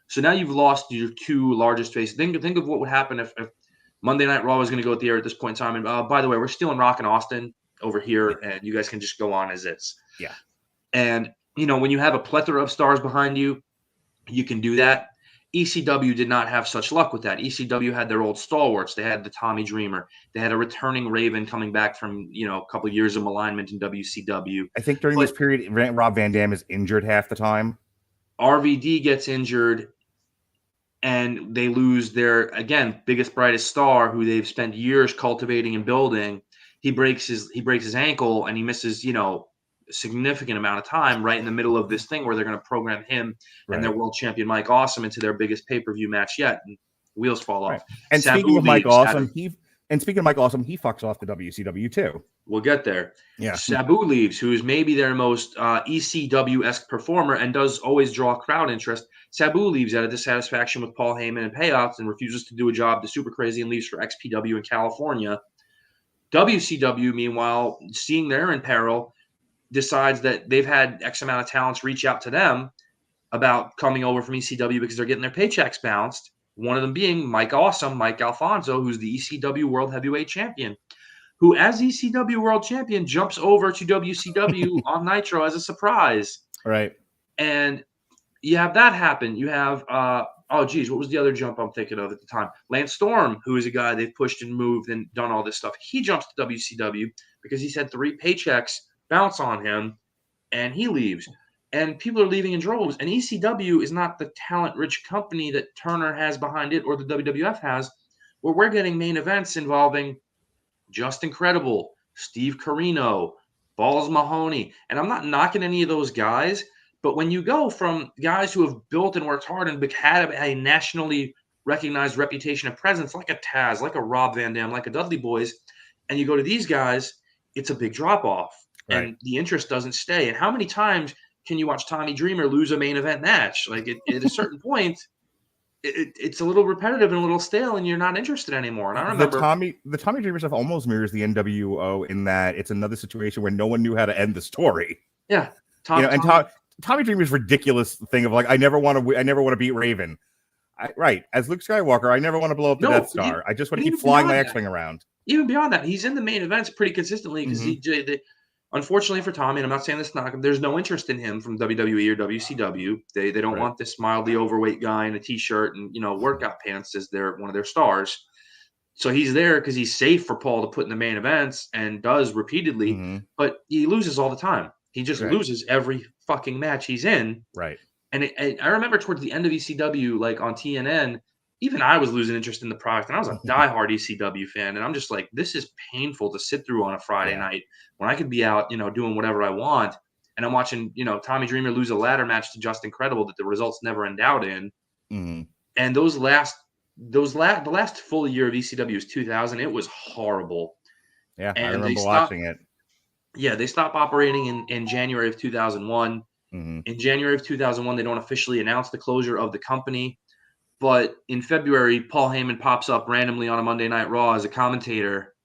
[SPEAKER 2] So now you've lost your two largest faces. Think of what would happen if Monday Night Raw was going to go at the air at this point in time. And by the way, we're still in Rock and Austin over here, and you guys can just go on as is.
[SPEAKER 1] Yeah.
[SPEAKER 2] And, when you have a plethora of stars behind you, you can do that. ECW did not have such luck with that. ECW had their old stalwarts. They had the Tommy Dreamer. They had a returning Raven coming back from, a couple of years of malignment in WCW.
[SPEAKER 1] I think during this period, Rob Van Dam is injured half the time.
[SPEAKER 2] RVD gets injured, and they lose their, again, biggest, brightest star, who they've spent years cultivating and building. He breaks his ankle, and he misses, significant amount of time right in the middle of this thing where they're going to program him and their world champion Mike Awesome into their biggest pay-per-view match yet, and wheels fall off.
[SPEAKER 1] And speaking of Mike Awesome, he fucks off the WCW too.
[SPEAKER 2] We'll get there.
[SPEAKER 1] Yeah.
[SPEAKER 2] Sabu leaves, who is maybe their most ECW-esque performer and does always draw crowd interest. Sabu leaves out of dissatisfaction with Paul Heyman and payouts and refuses to do a job to Super Crazy and leaves for XPW in California. WCW, meanwhile, seeing they're in peril, decides that they've had X amount of talents reach out to them about coming over from ECW because they're getting their paychecks bounced. One of them being Mike Alfonso, who's the ECW World Heavyweight Champion, who, as ECW World Champion, jumps over to WCW on Nitro as a surprise.
[SPEAKER 1] Right.
[SPEAKER 2] And you have that happen. You have, what was the other jump I'm thinking of at the time? Lance Storm, who is a guy they've pushed and moved and done all this stuff. He jumps to WCW because he's had 3 paychecks bounce on him, and he leaves. And people are leaving in droves. And ECW is not the talent-rich company that Turner has behind it or the WWF has, where we're getting main events involving Just Incredible, Steve Corino, Balls Mahoney. And I'm not knocking any of those guys, but when you go from guys who have built and worked hard and had a nationally recognized reputation and presence like a Taz, like a Rob Van Dam, like a Dudley Boys, and you go to these guys, it's a big drop-off. Right. And the interest doesn't stay. And how many times can you watch Tommy Dreamer lose a main event match? Like at a certain point, it's a little repetitive and a little stale, and you're not interested anymore. And I remember
[SPEAKER 1] the Tommy Dreamer stuff almost mirrors the NWO in that it's another situation where no one knew how to end the story.
[SPEAKER 2] Yeah,
[SPEAKER 1] Tommy Dreamer's ridiculous thing of like, I never want to beat Raven. Right, as Luke Skywalker, I never want to blow up the Death Star. I just want to keep flying my X-wing around.
[SPEAKER 2] Even beyond that, he's in the main events pretty consistently because unfortunately for Tommy, and I'm not saying this knock him, there's no interest in him from WWE or WCW. They don't want this mildly overweight guy in a t-shirt and workout pants as one of their stars. So he's there because he's safe for Paul to put in the main events and does repeatedly, but he loses all the time. He just loses every fucking match he's in.
[SPEAKER 1] Right.
[SPEAKER 2] And I remember towards the end of ECW, like on TNN, even I was losing interest in the product, and I was a diehard ECW fan, and I'm just like, this is painful to sit through on a Friday night when I could be out, doing whatever I want, and I'm watching, Tommy Dreamer lose a ladder match to Just Incredible that the results never end out in, and the last full year of ECW was 2000. It was horrible.
[SPEAKER 1] Yeah, and I remember watching it.
[SPEAKER 2] Yeah, they stopped operating in January of 2001. In January of 2001, they don't officially announce the closure of the company. But in February, Paul Heyman pops up randomly on a Monday Night Raw as a commentator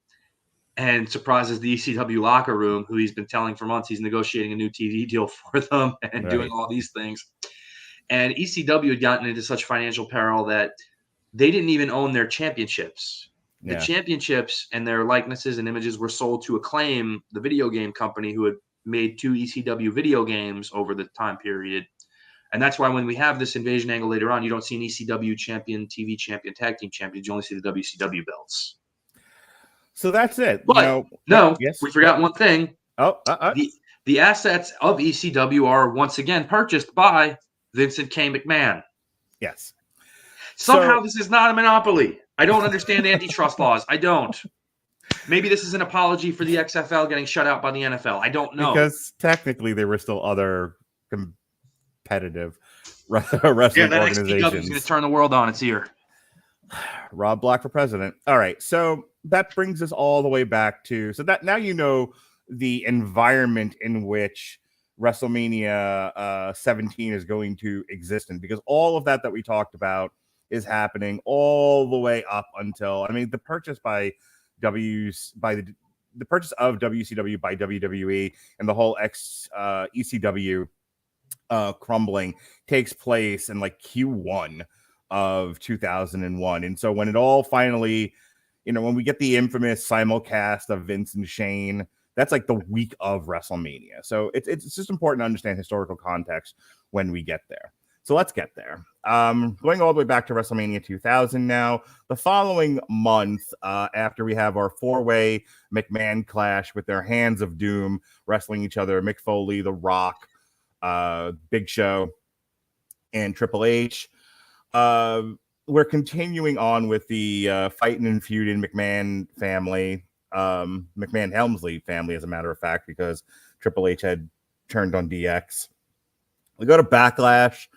[SPEAKER 2] and surprises the ECW locker room, who he's been telling for months he's negotiating a new TV deal for them and doing all these things. And ECW had gotten into such financial peril that they didn't even own their championships. The championships and their likenesses and images were sold to Acclaim, the video game company, who had made 2 ECW video games over the time period. And that's why when we have this invasion angle later on, you don't see an ECW champion, TV champion, tag team champion. You only see the WCW belts.
[SPEAKER 1] So that's it.
[SPEAKER 2] But we forgot one thing. The assets of ECW are once again purchased by Vincent K. McMahon.
[SPEAKER 1] Yes.
[SPEAKER 2] Somehow this is not a monopoly. I don't understand antitrust laws. I don't. Maybe this is an apology for the XFL getting shut out by the NFL. I don't know.
[SPEAKER 1] Because technically there were still other competitive wrestling organizations.
[SPEAKER 2] XPW is going to turn the world on its ear.
[SPEAKER 1] Rob Black for president. All right. So that brings us all the way back to, that now the environment in which WrestleMania 17 is going to exist in, because all of that we talked about is happening all the way up until, the purchase the purchase of WCW by WWE and the whole ECW crumbling takes place in like Q1 of 2001. And so when it all finally, when we get the infamous simulcast of Vince and Shane, that's like the week of WrestleMania. So it's just important to understand historical context when we get there. So let's get there. Going all the way back to WrestleMania 2000 now, the following month, after we have our 4-way McMahon clash with their Hands of Doom wrestling each other, Mick Foley, The Rock, Big Show, and Triple H, we're continuing on with the fighting and feuding McMahon family, McMahon-Helmsley family, as a matter of fact, because Triple H had turned on DX. We go to Backlash,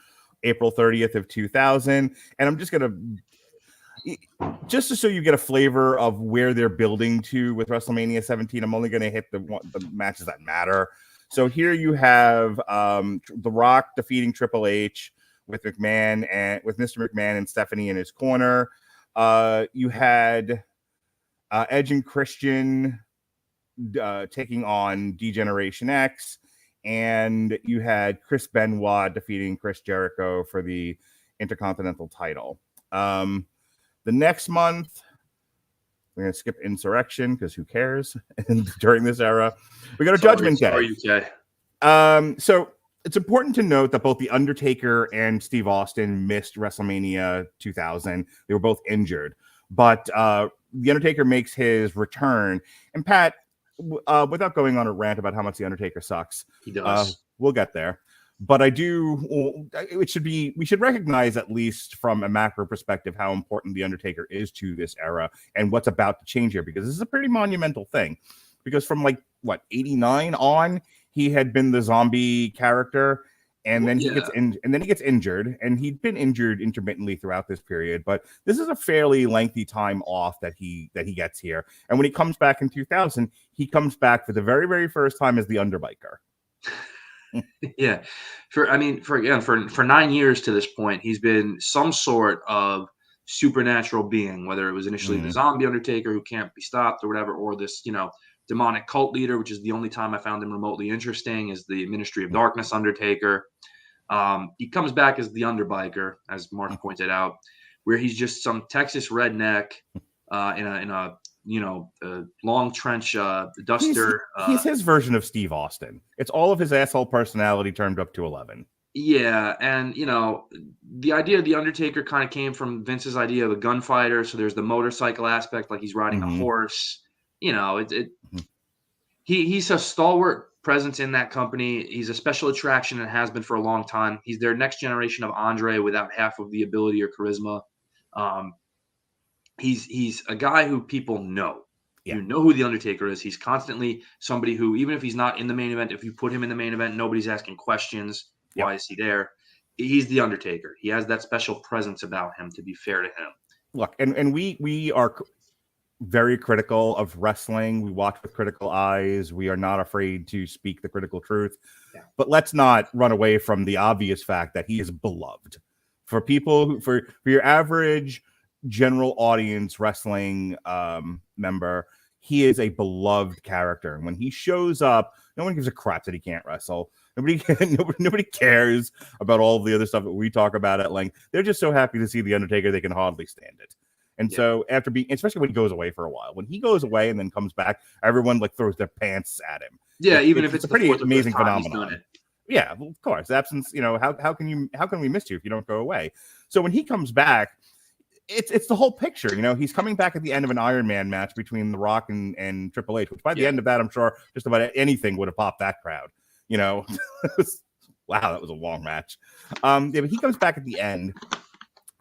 [SPEAKER 1] April 30th of 2000, and I'm just so you get a flavor of where they're building to with WrestleMania 17, I'm only going to hit the matches that matter. So here you have The Rock defeating Triple H with McMahon and with Mr. McMahon and Stephanie in his corner. You had Edge and Christian taking on D-Generation X, and you had Chris Benoit defeating Chris Jericho for the Intercontinental title. The next month, we're going to skip Insurrection because who cares? During this era, we got a Judgment Day. So it's important to note that both The Undertaker and Steve Austin missed WrestleMania 2000. They were both injured. But The Undertaker makes his return. And Pat, without going on a rant about how much The Undertaker sucks,
[SPEAKER 2] he does.
[SPEAKER 1] We'll get there. But we should recognize, at least from a macro perspective, how important The Undertaker is to this era and what's about to change here, because this is a pretty monumental thing. Because from 89 on, he had been the zombie character, and then he gets injured, and he'd been injured intermittently throughout this period. But this is a fairly lengthy time off that he gets here. And when he comes back in 2000, he comes back for the very, very first time as the Underbiker.
[SPEAKER 2] Yeah, for 9 years to this point, he's been some sort of supernatural being, whether it was initially the zombie Undertaker who can't be stopped or whatever, or this, demonic cult leader, which is the only time I found him remotely interesting, is the Ministry of Darkness Undertaker. He comes back as the Underbiker, as Mark pointed out, where he's just some Texas redneck in a long trench duster.
[SPEAKER 1] He's his version of Steve Austin. It's all of his asshole personality turned up to 11.
[SPEAKER 2] Yeah, and the idea of the Undertaker kind of came from Vince's idea of a gunfighter. So there's the motorcycle aspect, like he's riding a horse. He's a stalwart presence in that company. He's a special attraction and has been for a long time. He's their next generation of Andre without half of the ability or charisma. He's a guy who people know. Yeah. You know who the Undertaker is. He's constantly somebody who, even if he's not in the main event, if you put him in the main event, nobody's asking questions. Yep. Why is he there? He's the Undertaker. He has that special presence about him, to be fair to him.
[SPEAKER 1] Look, and we are very critical of wrestling. We watch with critical eyes. We are not afraid to speak the critical truth. Yeah. But let's not run away from the obvious fact that he is beloved. For people, for your average general audience wrestling member, he is a beloved character. And when he shows up, no one gives a crap that he can't wrestle. Nobody cares about all the other stuff that we talk about at length. They're just so happy to see the Undertaker they can hardly stand it. And so after being, especially when he goes away for a while, when he goes away and then comes back, everyone throws their pants at him.
[SPEAKER 2] Yeah, even if it's
[SPEAKER 1] a pretty amazing phenomenon. Yeah, well, of course. Absence, how can we miss you if you don't go away? So when he comes back, it's the whole picture. He's coming back at the end of an Iron Man match between The Rock and Triple H, which by the end of that, I'm sure just about anything would have popped that crowd. Wow, that was a long match. But he comes back at the end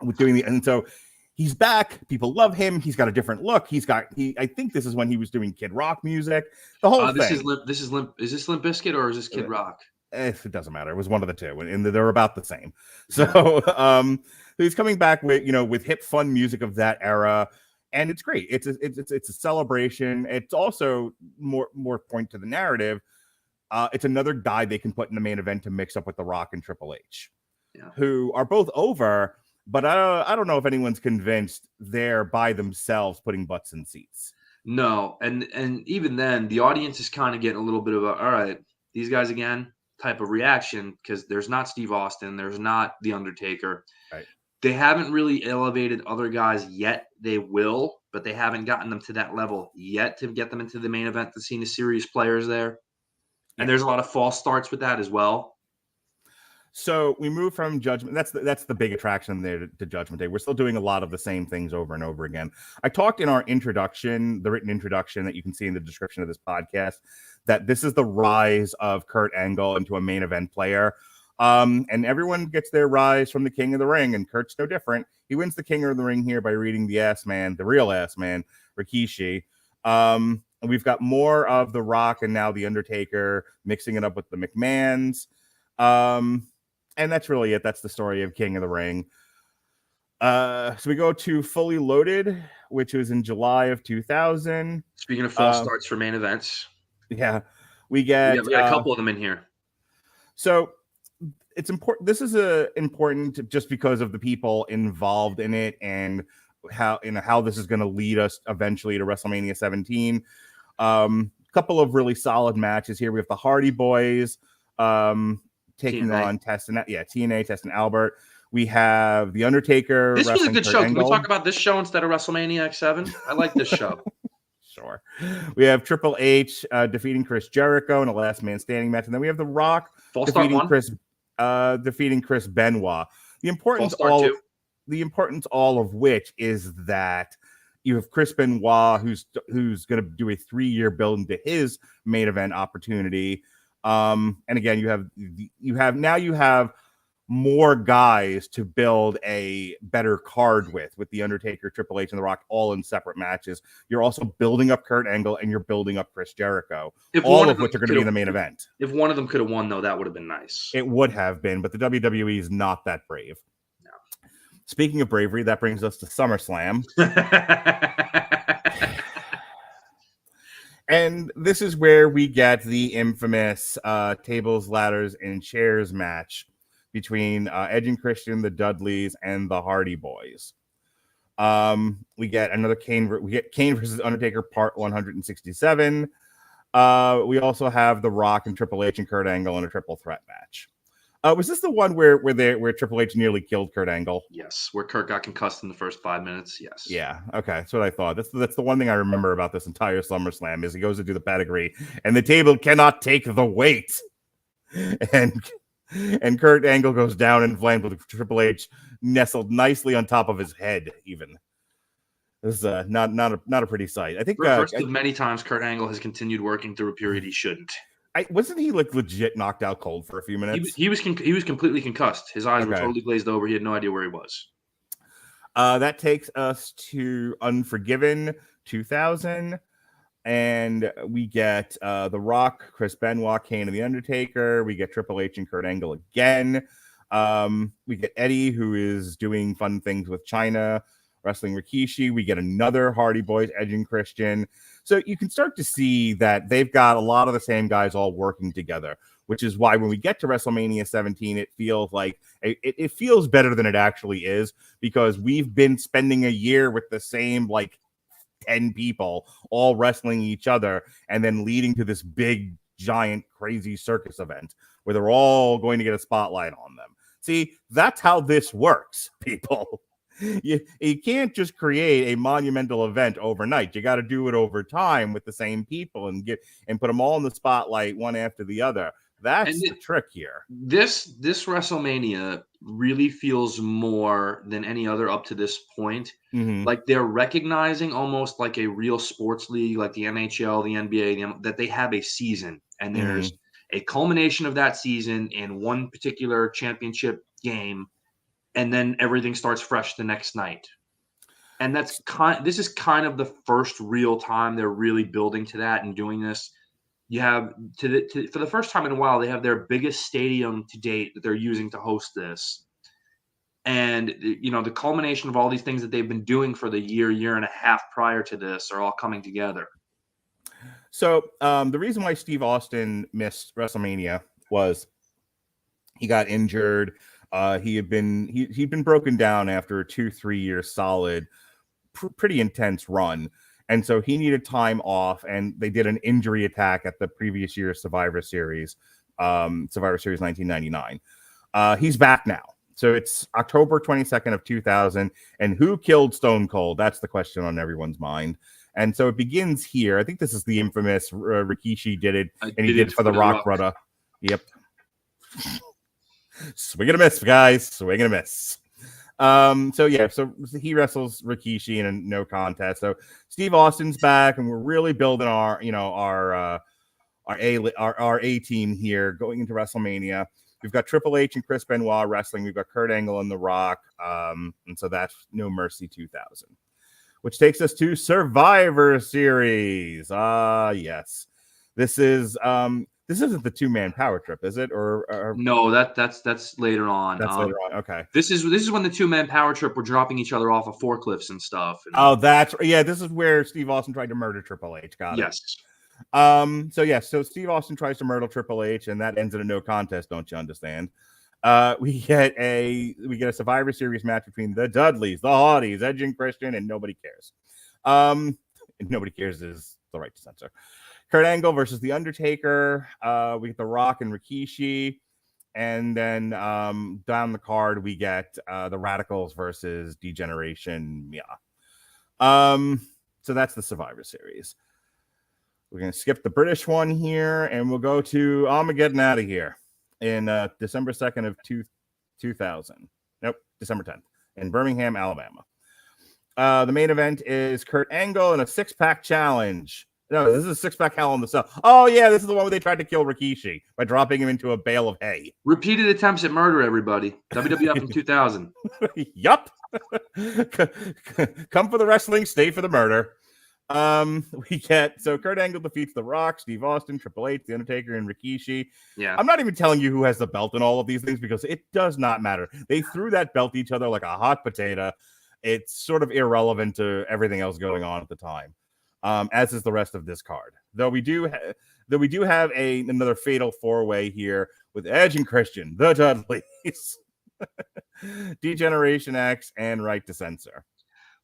[SPEAKER 1] with doing and so he's back. People love him. He's got a different look. I think this is when he was doing Kid Rock music. The whole thing.
[SPEAKER 2] Is this Limp Bizkit or is this Kid Rock?
[SPEAKER 1] It doesn't matter. It was one of the two, and they're about the same. So he's coming back with hip, fun music of that era, and it's great. It's a celebration. It's also more point to the narrative. It's another guy they can put in the main event to mix up with The Rock and Triple H, who are both over. But I don't know if anyone's convinced they're by themselves putting butts in seats.
[SPEAKER 2] No, and even then, the audience is kind of getting a little bit of a, all right, these guys again type of reaction, because there's not Steve Austin, there's not The Undertaker. Right. They haven't really elevated other guys yet. They will, but they haven't gotten them to that level yet to get them into the main event to see the serious players there. And there's a lot of false starts with that as well.
[SPEAKER 1] So we move from Judgment. That's the big attraction there to Judgment Day. We're still doing a lot of the same things over and over again. I talked in our introduction, the written introduction that you can see in the description of this podcast, that this is the rise of Kurt Angle into a main event player. And everyone gets their rise from the King of the Ring, and Kurt's no different. He wins the King of the Ring here by reading the real ass man, Rikishi. We've got more of The Rock and now the Undertaker mixing it up with the McMahons. And that's really it. That's the story of King of the Ring. So we go to Fully Loaded, which was in July of 2000.
[SPEAKER 2] Speaking of false starts for main events.
[SPEAKER 1] Yeah. We got
[SPEAKER 2] a couple of them in here.
[SPEAKER 1] So it's important. This is important just because of the people involved in it and how this is going to lead us eventually to WrestleMania 17. couple of really solid matches here. We have the Hardy Boys taking
[SPEAKER 2] TNA.
[SPEAKER 1] on TNA, Test and Albert. We have the Undertaker.
[SPEAKER 2] This was a good
[SPEAKER 1] Kurt
[SPEAKER 2] show.
[SPEAKER 1] Angle.
[SPEAKER 2] Can we talk about this show instead of WrestleMania X7? I like this show.
[SPEAKER 1] Sure. We have Triple H defeating Chris Jericho in a last man standing match, and then we have The Rock defeating Chris Benoit. The importance all of which is that you have Chris Benoit, who's going to do a 3-year build into his main event opportunity. And again, you have more guys to build a better card with the Undertaker, Triple H, and The Rock all in separate matches. You're also building up Kurt Angle and you're building up Chris Jericho, all of which are going to be in the main event.
[SPEAKER 2] If one of them could have won, though, that would have been nice.
[SPEAKER 1] It would have been, but the WWE is not that brave.
[SPEAKER 2] No.
[SPEAKER 1] Speaking of bravery, that brings us to SummerSlam. And this is where we get the infamous tables, ladders, and chairs match between Edge and Christian, the Dudleys, and the Hardy Boys. We get another Kane versus Undertaker Part 167. We also have The Rock and Triple H and Kurt Angle in a triple threat match. Was this the one where Triple H nearly killed Kurt Angle?
[SPEAKER 2] Yes, where Kurt got concussed in the first 5 minutes. Yes.
[SPEAKER 1] Yeah. Okay. That's what I thought. That's the one thing I remember about this entire SummerSlam is he goes to do the pedigree and the table cannot take the weight, and Kurt Angle goes down in flames with Triple H nestled nicely on top of his head. Even this is not a pretty sight. I think
[SPEAKER 2] first of many times Kurt Angle has continued working through a period he shouldn't.
[SPEAKER 1] Wasn't he like legit knocked out cold for a few minutes?
[SPEAKER 2] He was completely concussed. His eyes were totally glazed over. He had no idea where he was.
[SPEAKER 1] That takes us to Unforgiven 2000. And we get The Rock, Chris Benoit, Kane, and The Undertaker. We get Triple H and Kurt Angle again. We get Eddie, who is doing fun things with China, wrestling Rikishi. We get another Hardy Boys, Edge and Christian. So you can start to see that they've got a lot of the same guys all working together, which is why when we get to WrestleMania 17, it feels like it feels better than it actually is, because we've been spending a year with the same 10 people all wrestling each other and then leading to this big, giant, crazy circus event where they're all going to get a spotlight on them. See, that's how this works, people. You can't just create a monumental event overnight. You got to do it over time with the same people and put them all in the spotlight one after the other. That's the trick here.
[SPEAKER 2] This WrestleMania really feels more than any other up to this point.
[SPEAKER 1] Mm-hmm.
[SPEAKER 2] Like they're recognizing almost like a real sports league, like the NHL, the NBA, that they have a season, and there's a culmination of that season in one particular championship game, and then everything starts fresh the next night. And this is kind of the first real time they're really building to that and doing this. You have for the first time in a while, they have their biggest stadium to date that they're using to host this. And, the culmination of all these things that they've been doing for the year and a half prior to this are all coming together.
[SPEAKER 1] So the reason why Steve Austin missed WrestleMania was he got injured. He'd been broken down after a 2-3 year solid, pretty intense run. And so he needed time off, and they did an injury attack at the previous year's Survivor Series 1999. He's back now. So it's October 22nd of 2000. And who killed Stone Cold? That's the question on everyone's mind. And so it begins here. I think this is the infamous Rikishi did it, and he did it for the Rock brother. Yep. Swing and a miss, guys. Swing and a miss. So he wrestles Rikishi in a no contest. So Steve Austin's back, and we're really building our A team here going into WrestleMania. We've got Triple H and Chris Benoit wrestling. We've got Kurt Angle and The Rock. And so that's No Mercy 2000, which takes us to Survivor Series. Yes, this isn't the 2-man power trip, is it? Or
[SPEAKER 2] no, that's later on.
[SPEAKER 1] That's later on. Okay.
[SPEAKER 2] This is when the 2-man power trip were dropping each other off of forklifts and stuff.
[SPEAKER 1] This is where Steve Austin tried to murder Triple H. Got it.
[SPEAKER 2] Yes.
[SPEAKER 1] So Steve Austin tries to murder Triple H, and that ends in a no contest. Don't you understand? We get a Survivor Series match between the Dudleys, the Hardys, Edge and Christian, and nobody cares. And nobody cares is the right to censor. Kurt Angle versus The Undertaker. We get The Rock and Rikishi. And then down the card, we get the Radicalz versus Degeneration. So that's the Survivor Series. We're going to skip the British one here, and we'll go to Armageddon out of here in December 2nd of 2000. Nope, December 10th in Birmingham, Alabama. The main event is Kurt Angle in a six-pack challenge. No, this is a six-pack Hell in the Cell. Oh, yeah, this is the one where they tried to kill Rikishi by dropping him into a bale of hay.
[SPEAKER 2] Repeated attempts at murder, everybody. WWF in 2000.
[SPEAKER 1] Yup. Come for the wrestling, stay for the murder. We get Kurt Angle defeats The Rock, Steve Austin, Triple H, The Undertaker, and Rikishi.
[SPEAKER 2] Yeah.
[SPEAKER 1] I'm not even telling you who has the belt in all of these things because it does not matter. They threw that belt at each other like a hot potato. It's sort of irrelevant to everything else going on at the time, as is the rest of this card. Though we do have another fatal four-way here with Edge and Christian, the Dudleys, Degeneration X, and Right to Censor.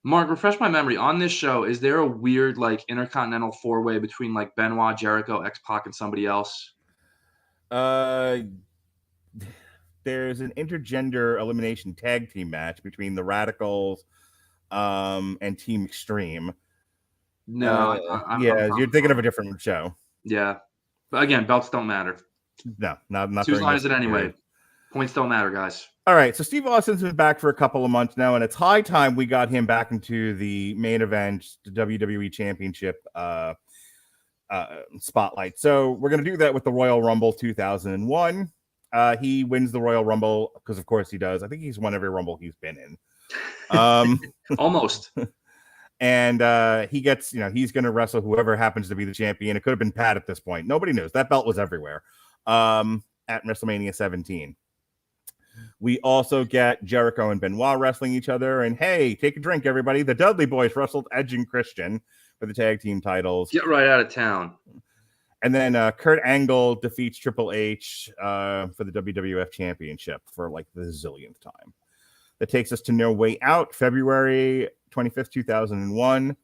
[SPEAKER 2] Mark, refresh my memory. On this show, is there a weird intercontinental four-way between Benoit, Jericho, X-Pac, and somebody else?
[SPEAKER 1] There's an intergender elimination tag team match between the Radicalz and Team Extreme.
[SPEAKER 2] No,
[SPEAKER 1] you're thinking of a different show.
[SPEAKER 2] Yeah, but again, belts don't matter.
[SPEAKER 1] No, not.
[SPEAKER 2] Whose line is it anyway? Points don't matter, guys.
[SPEAKER 1] All right, so Steve Austin's been back for a couple of months now, and it's high time we got him back into the main event, the WWE Championship spotlight. So we're going to do that with the Royal Rumble 2001. He wins the Royal Rumble because, of course, he does. I think he's won every Rumble he's been in.
[SPEAKER 2] Almost.
[SPEAKER 1] And he gets, he's going to wrestle whoever happens to be the champion. It could have been Pat at this point. Nobody knows. That belt was everywhere at WrestleMania 17. We also get Jericho and Benoit wrestling each other. And hey, take a drink, everybody. The Dudley Boys wrestled Edge and Christian for the tag team titles.
[SPEAKER 2] Get right out of town.
[SPEAKER 1] And then Kurt Angle defeats Triple H for the WWF Championship for the zillionth time. That takes us to No Way Out, February 25th, 2001.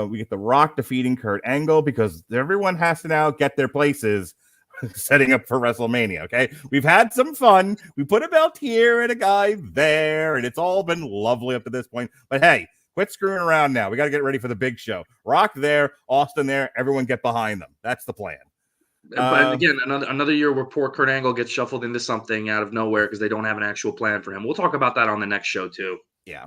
[SPEAKER 1] We get The Rock defeating Kurt Angle because everyone has to now get their places setting up for WrestleMania, okay? We've had some fun. We put a belt here and a guy there, and it's all been lovely up to this point. But hey, quit screwing around now. We got to get ready for the big show. Rock there, Austin there, everyone get behind them. That's the plan.
[SPEAKER 2] But again, another year where poor Kurt Angle gets shuffled into something out of nowhere because they don't have an actual plan for him. We'll talk about that on the next show, too.
[SPEAKER 1] Yeah.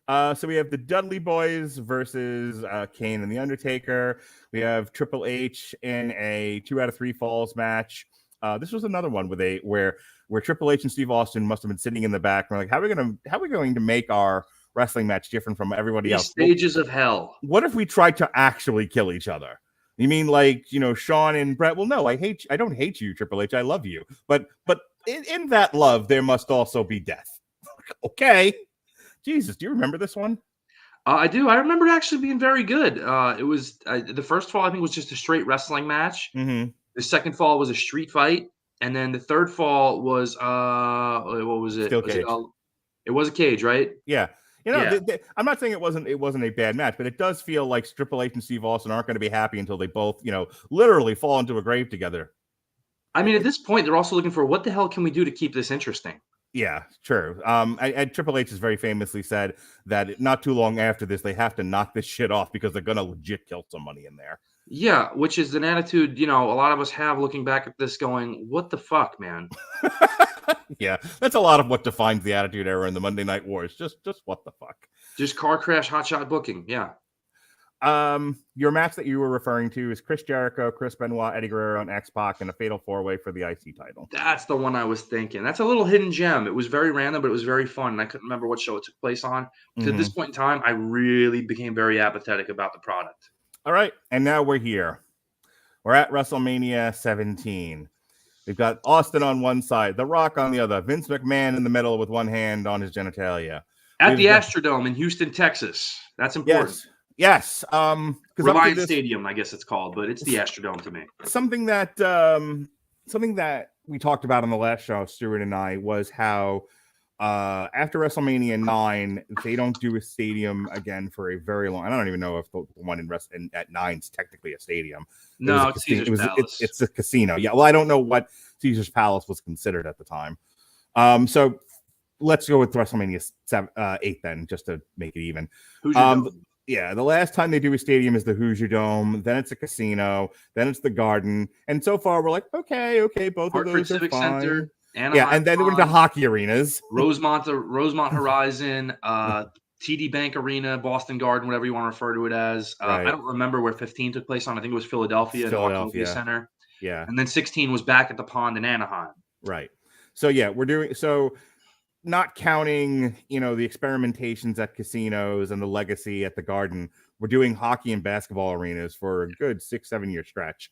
[SPEAKER 1] So we have the Dudley Boys versus Kane and The Undertaker. We have Triple H in a 2 out of 3 falls match. This was another one where Triple H and Steve Austin must have been sitting in the back. We're like, how are we going to make our wrestling match different from everybody else?
[SPEAKER 2] Stages of hell.
[SPEAKER 1] What if we tried to actually kill each other? You mean Sean and Brett? Well, no, I don't hate you, Triple H. I love you. But in that love, there must also be death. Okay. Jesus, do you remember this one?
[SPEAKER 2] I do. I remember it actually being very good. It was the first fall, I think, was just a straight wrestling match.
[SPEAKER 1] Mm-hmm.
[SPEAKER 2] The second fall was a street fight. And then the third fall was, what was it?
[SPEAKER 1] Steel cage.
[SPEAKER 2] It was a cage, right?
[SPEAKER 1] Yeah. I'm not saying it wasn't a bad match, but it does feel like Triple H and Steve Austin aren't going to be happy until they both, literally fall into a grave together.
[SPEAKER 2] I mean, at this point, they're also looking for what the hell can we do to keep this interesting?
[SPEAKER 1] Yeah, true. And Triple H has very famously said that not too long after this, they have to knock this shit off because they're going to legit kill somebody in there.
[SPEAKER 2] Yeah, which is an attitude, a lot of us have looking back at this going, what the fuck, man?
[SPEAKER 1] Yeah, that's a lot of what defines the Attitude Era in the Monday Night Wars. Just what the fuck?
[SPEAKER 2] Just car crash, hotshot booking. Yeah.
[SPEAKER 1] Your match that you were referring to is Chris Jericho, Chris Benoit, Eddie Guerrero, and X-Pac in a fatal four-way for the IC title.
[SPEAKER 2] That's the one I was thinking. That's a little hidden gem. It was very random, but it was very fun. And I couldn't remember what show it took place on. So at this point in time, I really became very apathetic about the product.
[SPEAKER 1] All right. And now we're here. We're at WrestleMania 17. We've got Austin on one side, The Rock on the other, Vince McMahon in the middle with one hand on his genitalia.
[SPEAKER 2] At the Astrodome in Houston, Texas. That's important.
[SPEAKER 1] Yes.
[SPEAKER 2] Reliance Stadium, I guess it's called, but it's the Astrodome to me.
[SPEAKER 1] Something that we talked about on the last show, Stuart and I, was how after WrestleMania 9, they don't do a stadium again for a very long. I don't even know if the one at 9 is technically a stadium.
[SPEAKER 2] No, it's Caesar's Palace.
[SPEAKER 1] It's a casino. Yeah, well, I don't know what Caesar's Palace was considered at the time. So let's go with WrestleMania 8 then, just to make it even. Yeah, the last time they do a stadium is the Hoosier Dome. Then it's a casino. Then it's the Garden. And so far, we're like, okay, both of those
[SPEAKER 2] Civic
[SPEAKER 1] are fine.
[SPEAKER 2] Center,
[SPEAKER 1] yeah, and then we went to hockey arenas.
[SPEAKER 2] Rosemont Horizon, TD Bank Arena, Boston Garden, whatever you want to refer to it as.
[SPEAKER 1] Right.
[SPEAKER 2] I don't remember where 15 took place on. I think it was Philadelphia. The Center.
[SPEAKER 1] Yeah.
[SPEAKER 2] And then 16 was back at the Pond in Anaheim.
[SPEAKER 1] Right. So, yeah, not counting, the experimentations at casinos and the legacy at the Garden, we're doing hockey and basketball arenas for a good 6-7 year stretch.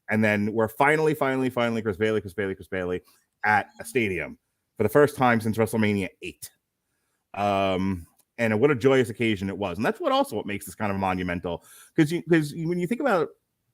[SPEAKER 1] And then we're finally, Chris Bailey at a stadium for the first time since WrestleMania 8. And what a joyous occasion it was. And that's what makes this kind of monumental. Because when you think about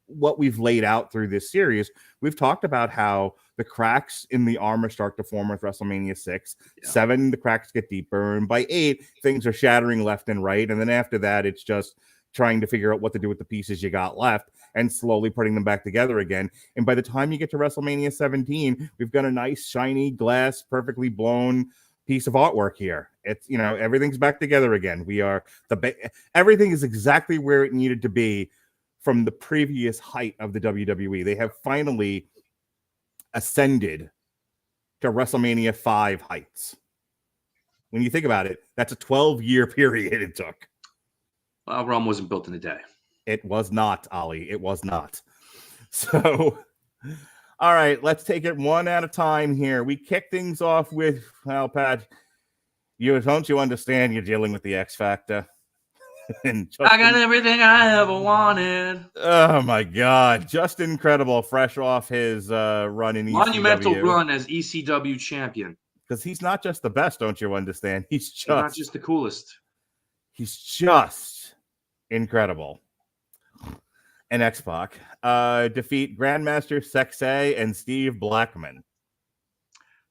[SPEAKER 1] what we've laid out through this series, we've talked about how the cracks in the armor start to form with WrestleMania 6. 7, the cracks get deeper. And by 8, things are shattering left and right. And then after that, it's just trying to figure out what to do with the pieces you got left and slowly putting them back together again. And by the time you get to WrestleMania 17, we've got a nice, shiny, glass, perfectly blown piece of artwork here. It's, everything's back together again. We are everything is exactly where it needed to be from the previous height of the WWE. They have finally ascended to WrestleMania 5 heights. When you think about it, that's a 12-year period it took.
[SPEAKER 2] Well, Rome wasn't built in a day.
[SPEAKER 1] It was not, Ollie. It was not. So, all right, let's take it one at a time here. We kick things off with, well, Pat, don't you understand you're dealing with the X Factor? And
[SPEAKER 2] I got everything I ever wanted.
[SPEAKER 1] Oh, my God. Just incredible. Fresh off his run in
[SPEAKER 2] monumental
[SPEAKER 1] ECW.
[SPEAKER 2] Run as ECW champion.
[SPEAKER 1] Because he's not just the best, don't you understand? He's
[SPEAKER 2] not just the coolest.
[SPEAKER 1] He's just incredible. And X-Pac defeat Grandmaster Sexay and Steve Blackman.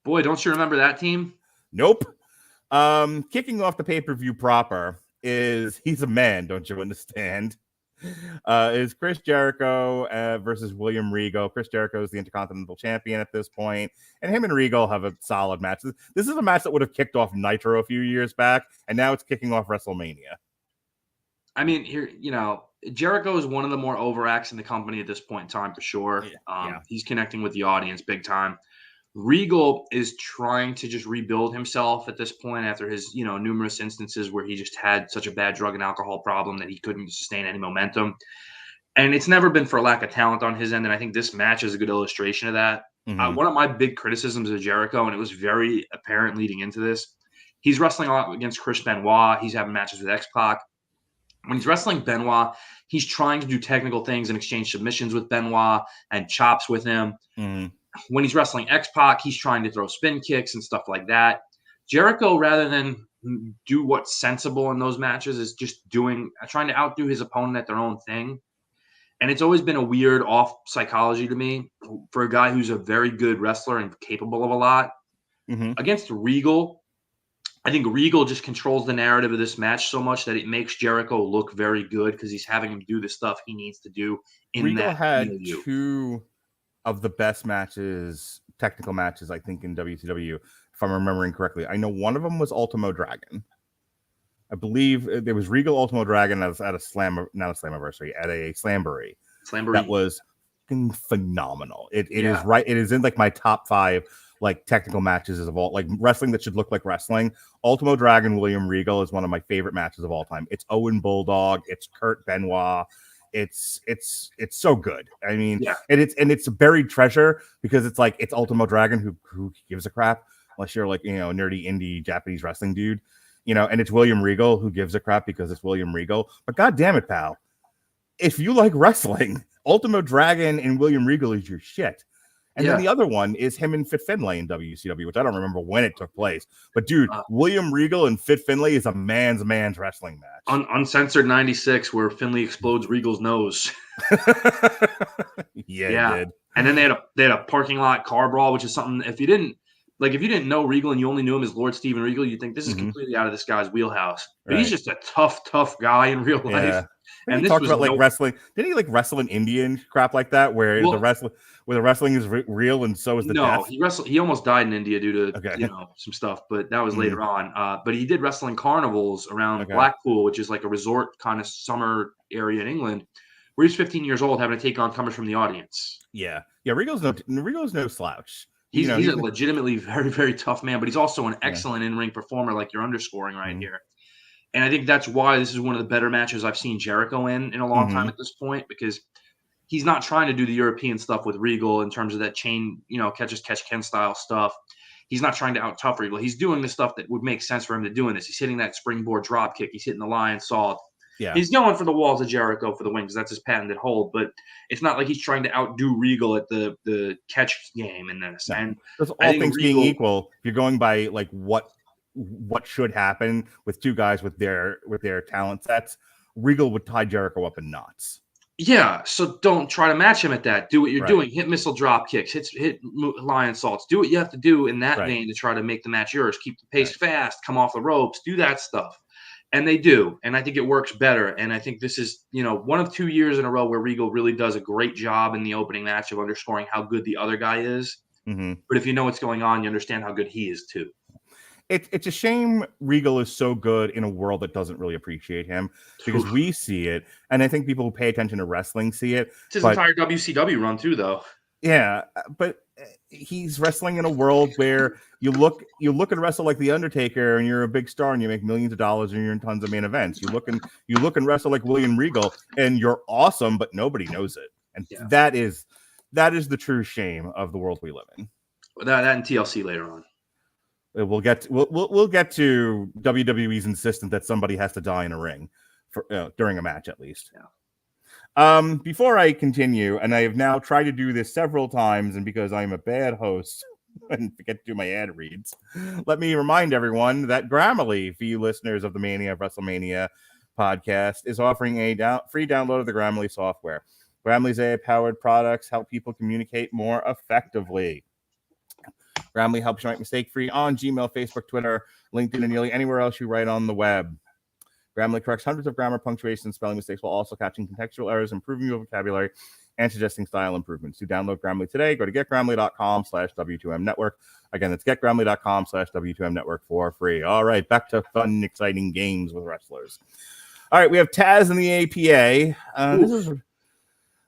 [SPEAKER 2] Boy, don't you remember that team?
[SPEAKER 1] Nope. Kicking off the pay-per-view proper is he's a man, don't you understand? Is Chris Jericho versus William Regal. Chris Jericho is the Intercontinental Champion at this point, and him and Regal have a solid match. This is a match that would have kicked off Nitro a few years back, and now it's kicking off WrestleMania.
[SPEAKER 2] I mean, here, Jericho is one of the more over acts in the company at this point in time, for sure. He's connecting with the audience big time. Regal is trying to just rebuild himself at this point after his, numerous instances where he just had such a bad drug and alcohol problem that he couldn't sustain any momentum. And it's never been for lack of talent on his end. And I think this match is a good illustration of that.
[SPEAKER 1] Mm-hmm.
[SPEAKER 2] One of my big criticisms of Jericho, and it was very apparent leading into this, he's wrestling a lot against Chris Benoit. He's having matches with X-Pac. When he's wrestling Benoit, he's trying to do technical things and exchange submissions with Benoit and chops with him.
[SPEAKER 1] Mm-hmm.
[SPEAKER 2] When he's wrestling X-Pac, he's trying to throw spin kicks and stuff like that. Jericho, rather than do what's sensible in those matches, is just trying to outdo his opponent at their own thing. And it's always been a weird off psychology to me for a guy who's a very good wrestler and capable of a lot.
[SPEAKER 1] Mm-hmm.
[SPEAKER 2] Against Regal, I think Regal just controls the narrative of this match so much that it makes Jericho look very good because he's having him do the stuff he needs to do in
[SPEAKER 1] Regal
[SPEAKER 2] that
[SPEAKER 1] had
[SPEAKER 2] interview.
[SPEAKER 1] 2 of the best matches, technical matches, I think, in WCW, if I'm remembering correctly. I know one of them was Ultimo Dragon. I believe there was Regal Ultimo Dragon at a Slammiversary, at a Slamboree. That was phenomenal. It is right. It is in like my top 5 like technical matches of all, like wrestling that should look like wrestling. Ultimo Dragon William Regal is one of my favorite matches of all time. It's Owen Bulldog. It's Kurt Benoit. It's so good. I mean, and it's a buried treasure because it's like it's Ultimo Dragon who gives a crap unless you're like nerdy indie Japanese wrestling dude, and it's William Regal who gives a crap because it's William Regal. But god damn it, pal, if you like wrestling, Ultimo Dragon and William Regal is your shit. And then the other one is him and Fit Finlay in WCW, which I don't remember when it took place. But, dude, William Regal and Fit Finlay is a man's wrestling match.
[SPEAKER 2] Uncensored 96, where Finlay explodes Regal's nose.
[SPEAKER 1] He did.
[SPEAKER 2] And then they had a parking lot car brawl, which is something, if you didn't Like, if you didn't know Regal and you only knew him as Lord Steven Regal, you'd think this is
[SPEAKER 1] Mhm.
[SPEAKER 2] completely out of this guy's wheelhouse. But
[SPEAKER 1] Right.
[SPEAKER 2] he's just a tough guy in real life.
[SPEAKER 1] Yeah.
[SPEAKER 2] And
[SPEAKER 1] he
[SPEAKER 2] this
[SPEAKER 1] talked
[SPEAKER 2] was
[SPEAKER 1] about like wrestling. Didn't he like wrestle in Indian crap like that, where the wrestling is real and so is the death?
[SPEAKER 2] He almost died in India due to
[SPEAKER 1] Okay.
[SPEAKER 2] some stuff, but that was later on. But he did wrestling carnivals around Blackpool, which is like a resort kind of summer area in England, where he's 15 years old having to take on comers from the audience.
[SPEAKER 1] Yeah. Regal's no slouch.
[SPEAKER 2] He's a legitimately very, very tough man, but he's also an excellent in-ring performer, like you're underscoring right here. And I think that's why this is one of the better matches I've seen Jericho in a long time at this point, because he's not trying to do the European stuff with Regal in terms of that chain, catch Ken style stuff. He's not trying to out-tough Regal. He's doing the stuff that would make sense for him to do in this. He's hitting that springboard drop kick. He's hitting the lion salt.
[SPEAKER 1] Yeah.
[SPEAKER 2] He's going for the walls of Jericho for the win because that's his patented hold, but it's not like he's trying to outdo Regal at the catch game in this. No. And
[SPEAKER 1] all things being equal, if you're going by like what should happen with two guys with their talent sets, Regal would tie Jericho up in knots.
[SPEAKER 2] Yeah, so don't try to match him at that. Do what you're doing. Hit missile drop kicks. Hit lion salts. Do what you have to do in that vein to try to make the match yours. Keep the pace fast. Come off the ropes. Do that stuff. And they do. And I think it works better. And I think this is, one of 2 years in a row where Regal really does a great job in the opening match of underscoring how good the other guy is.
[SPEAKER 1] Mm-hmm.
[SPEAKER 2] But if you know what's going on, you understand how good he is too.
[SPEAKER 1] It's a shame Regal is so good in a world that doesn't really appreciate him, because we see it. And I think people who pay attention to wrestling see it.
[SPEAKER 2] It's his entire WCW run too, though.
[SPEAKER 1] Yeah, but he's wrestling in a world where you look and wrestle like the Undertaker, and you're a big star, and you make millions of dollars, and you're in tons of main events. You look and wrestle like William Regal, and you're awesome, but nobody knows it. And that is the true shame of the world we live in.
[SPEAKER 2] That and TLC later on.
[SPEAKER 1] We'll get to WWE's insistence that somebody has to die in a ring during a match, at least.
[SPEAKER 2] Yeah.
[SPEAKER 1] Before I continue, and I have now tried to do this several times, and because I'm a bad host and forget to do my ad reads, let me remind everyone that Grammarly, for you listeners of the Mania of WrestleMania podcast, is offering a free download of the Grammarly software. Grammarly's AI-powered products help people communicate more effectively. Grammarly helps you write mistake-free on Gmail, Facebook, Twitter, LinkedIn, and nearly anywhere else you write on the web. Grammarly corrects hundreds of grammar, punctuation, and spelling mistakes while also catching contextual errors, improving your vocabulary, and suggesting style improvements. To download Grammarly today, go to getgrammarly.com/W2M Network. Again, that's getgrammarly.com/W2M Network for free. All right, back to fun, exciting games with wrestlers. All right, we have Taz and the APA.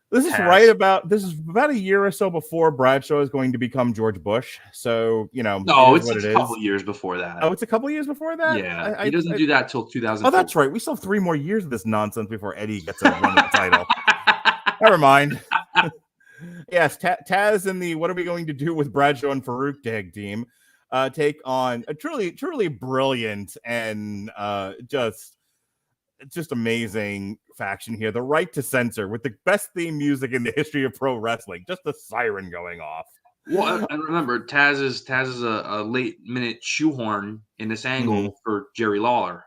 [SPEAKER 1] This is about a year or so before Bradshaw is going to become George Bush. So,
[SPEAKER 2] no, it's a couple years before that.
[SPEAKER 1] Oh, it's a couple years before that?
[SPEAKER 2] Yeah, he doesn't do that till 2000.
[SPEAKER 1] Oh, that's right. We still have 3 more years of this nonsense before Eddie gets a run of the title. Never mind. Yes, Taz and the What Are We Going to Do with Bradshaw and Farouk tag team take on a truly brilliant and just amazing faction here. The Right to Censor, with the best theme music in the history of pro wrestling. Just a siren going off.
[SPEAKER 2] Well, and remember, Taz is a late minute shoehorn in this angle for Jerry Lawler.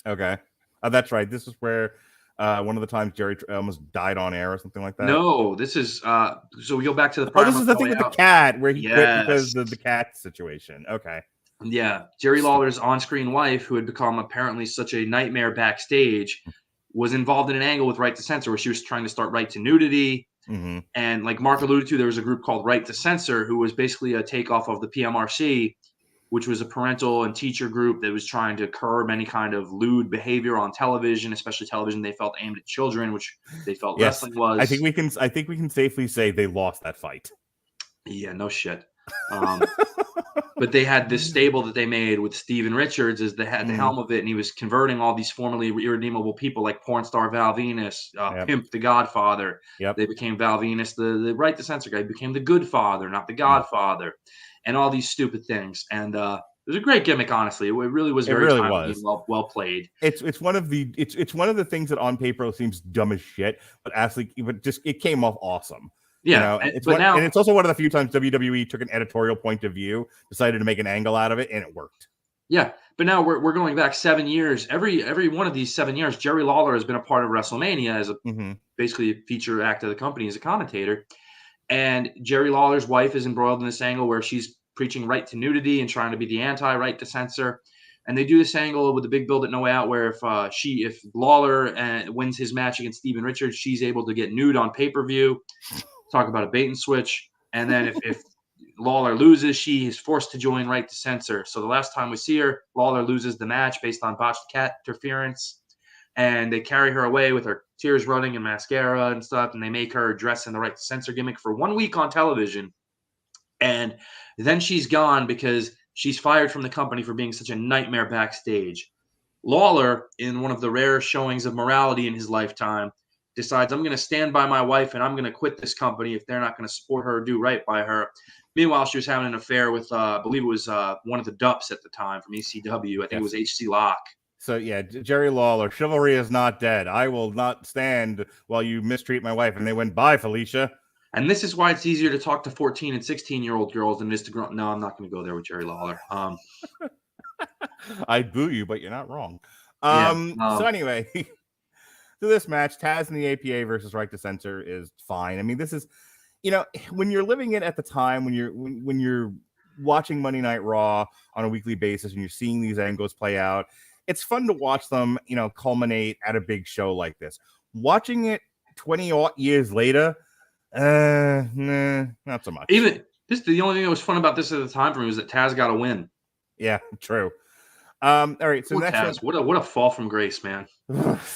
[SPEAKER 1] Okay. That's right. This is where one of the times Jerry almost died on air or something like that.
[SPEAKER 2] No, this is so we go back to the
[SPEAKER 1] this is the thing with the cat where he quit because of the cat situation. Okay.
[SPEAKER 2] Yeah, Jerry Lawler's on-screen wife, who had become apparently such a nightmare backstage, was involved in an angle with Right to Censor where she was trying to start Right to Nudity.
[SPEAKER 1] Mm-hmm.
[SPEAKER 2] And like Mark alluded to, there was a group called Right to Censor, who was basically a takeoff of the PMRC, which was a parental and teacher group that was trying to curb any kind of lewd behavior on television, especially television they felt aimed at children, which they felt wrestling was.
[SPEAKER 1] I think we can safely say they lost that fight.
[SPEAKER 2] Yeah, no shit. But they had this stable that they made with Steven Richards as the helm of it, and he was converting all these formerly irredeemable people like porn star Val Venus, Pimp the Godfather. They became Val Venus, the Right to Censor guy, became the Good Father, not the Godfather, and all these stupid things. And it was a great gimmick, honestly. It really was well played.
[SPEAKER 1] It's one of the things that on paper seems dumb as shit, but actually, it came off awesome.
[SPEAKER 2] Yeah,
[SPEAKER 1] and it's also one of the few times WWE took an editorial point of view, decided to make an angle out of it, and it worked.
[SPEAKER 2] Yeah, but now we're going back 7 years. Every one of these 7 years, Jerry Lawler has been a part of WrestleMania as basically a feature act of the company as a commentator. And Jerry Lawler's wife is embroiled in this angle where she's preaching right to nudity and trying to be the anti-right to censor. And they do this angle with the big build at No Way Out, where if Lawler wins his match against Steven Richards, she's able to get nude on pay-per-view. Talk about a bait and switch. And then if Lawler loses, she is forced to join right to censor. So the last time we see her, Lawler loses the match based on botched cat interference. And they carry her away with her tears running and mascara and stuff. And they make her dress in the right to censor gimmick for 1 week on television. And then she's gone because she's fired from the company for being such a nightmare backstage. Lawler, in one of the rare showings of morality in his lifetime, decides, I'm going to stand by my wife and I'm going to quit this company if they're not going to support her or do right by her. Meanwhile, she was having an affair with, I believe it was one of the Dupps at the time from ECW. I think it was HC Locke.
[SPEAKER 1] So, yeah, Jerry Lawler, chivalry is not dead. I will not stand while you mistreat my wife. And they went, bye, Felicia.
[SPEAKER 2] And this is why it's easier to talk to 14 and 16-year-old girls than it is to grow. No, I'm not going to go there with Jerry Lawler.
[SPEAKER 1] I'd boo you, but you're not wrong. So anyway, so this match, Taz and the APA versus Right to Censor, is fine. I mean, this is, when you're living it at the time, when you're watching Monday Night Raw on a weekly basis and you're seeing these angles play out, it's fun to watch them, culminate at a big show like this. Watching it 20 years later, nah, not so much.
[SPEAKER 2] Even this, the only thing that was fun about this at the time for me was that Taz got a win.
[SPEAKER 1] Yeah, true. All right, so
[SPEAKER 2] next Taz, what a fall from grace, man.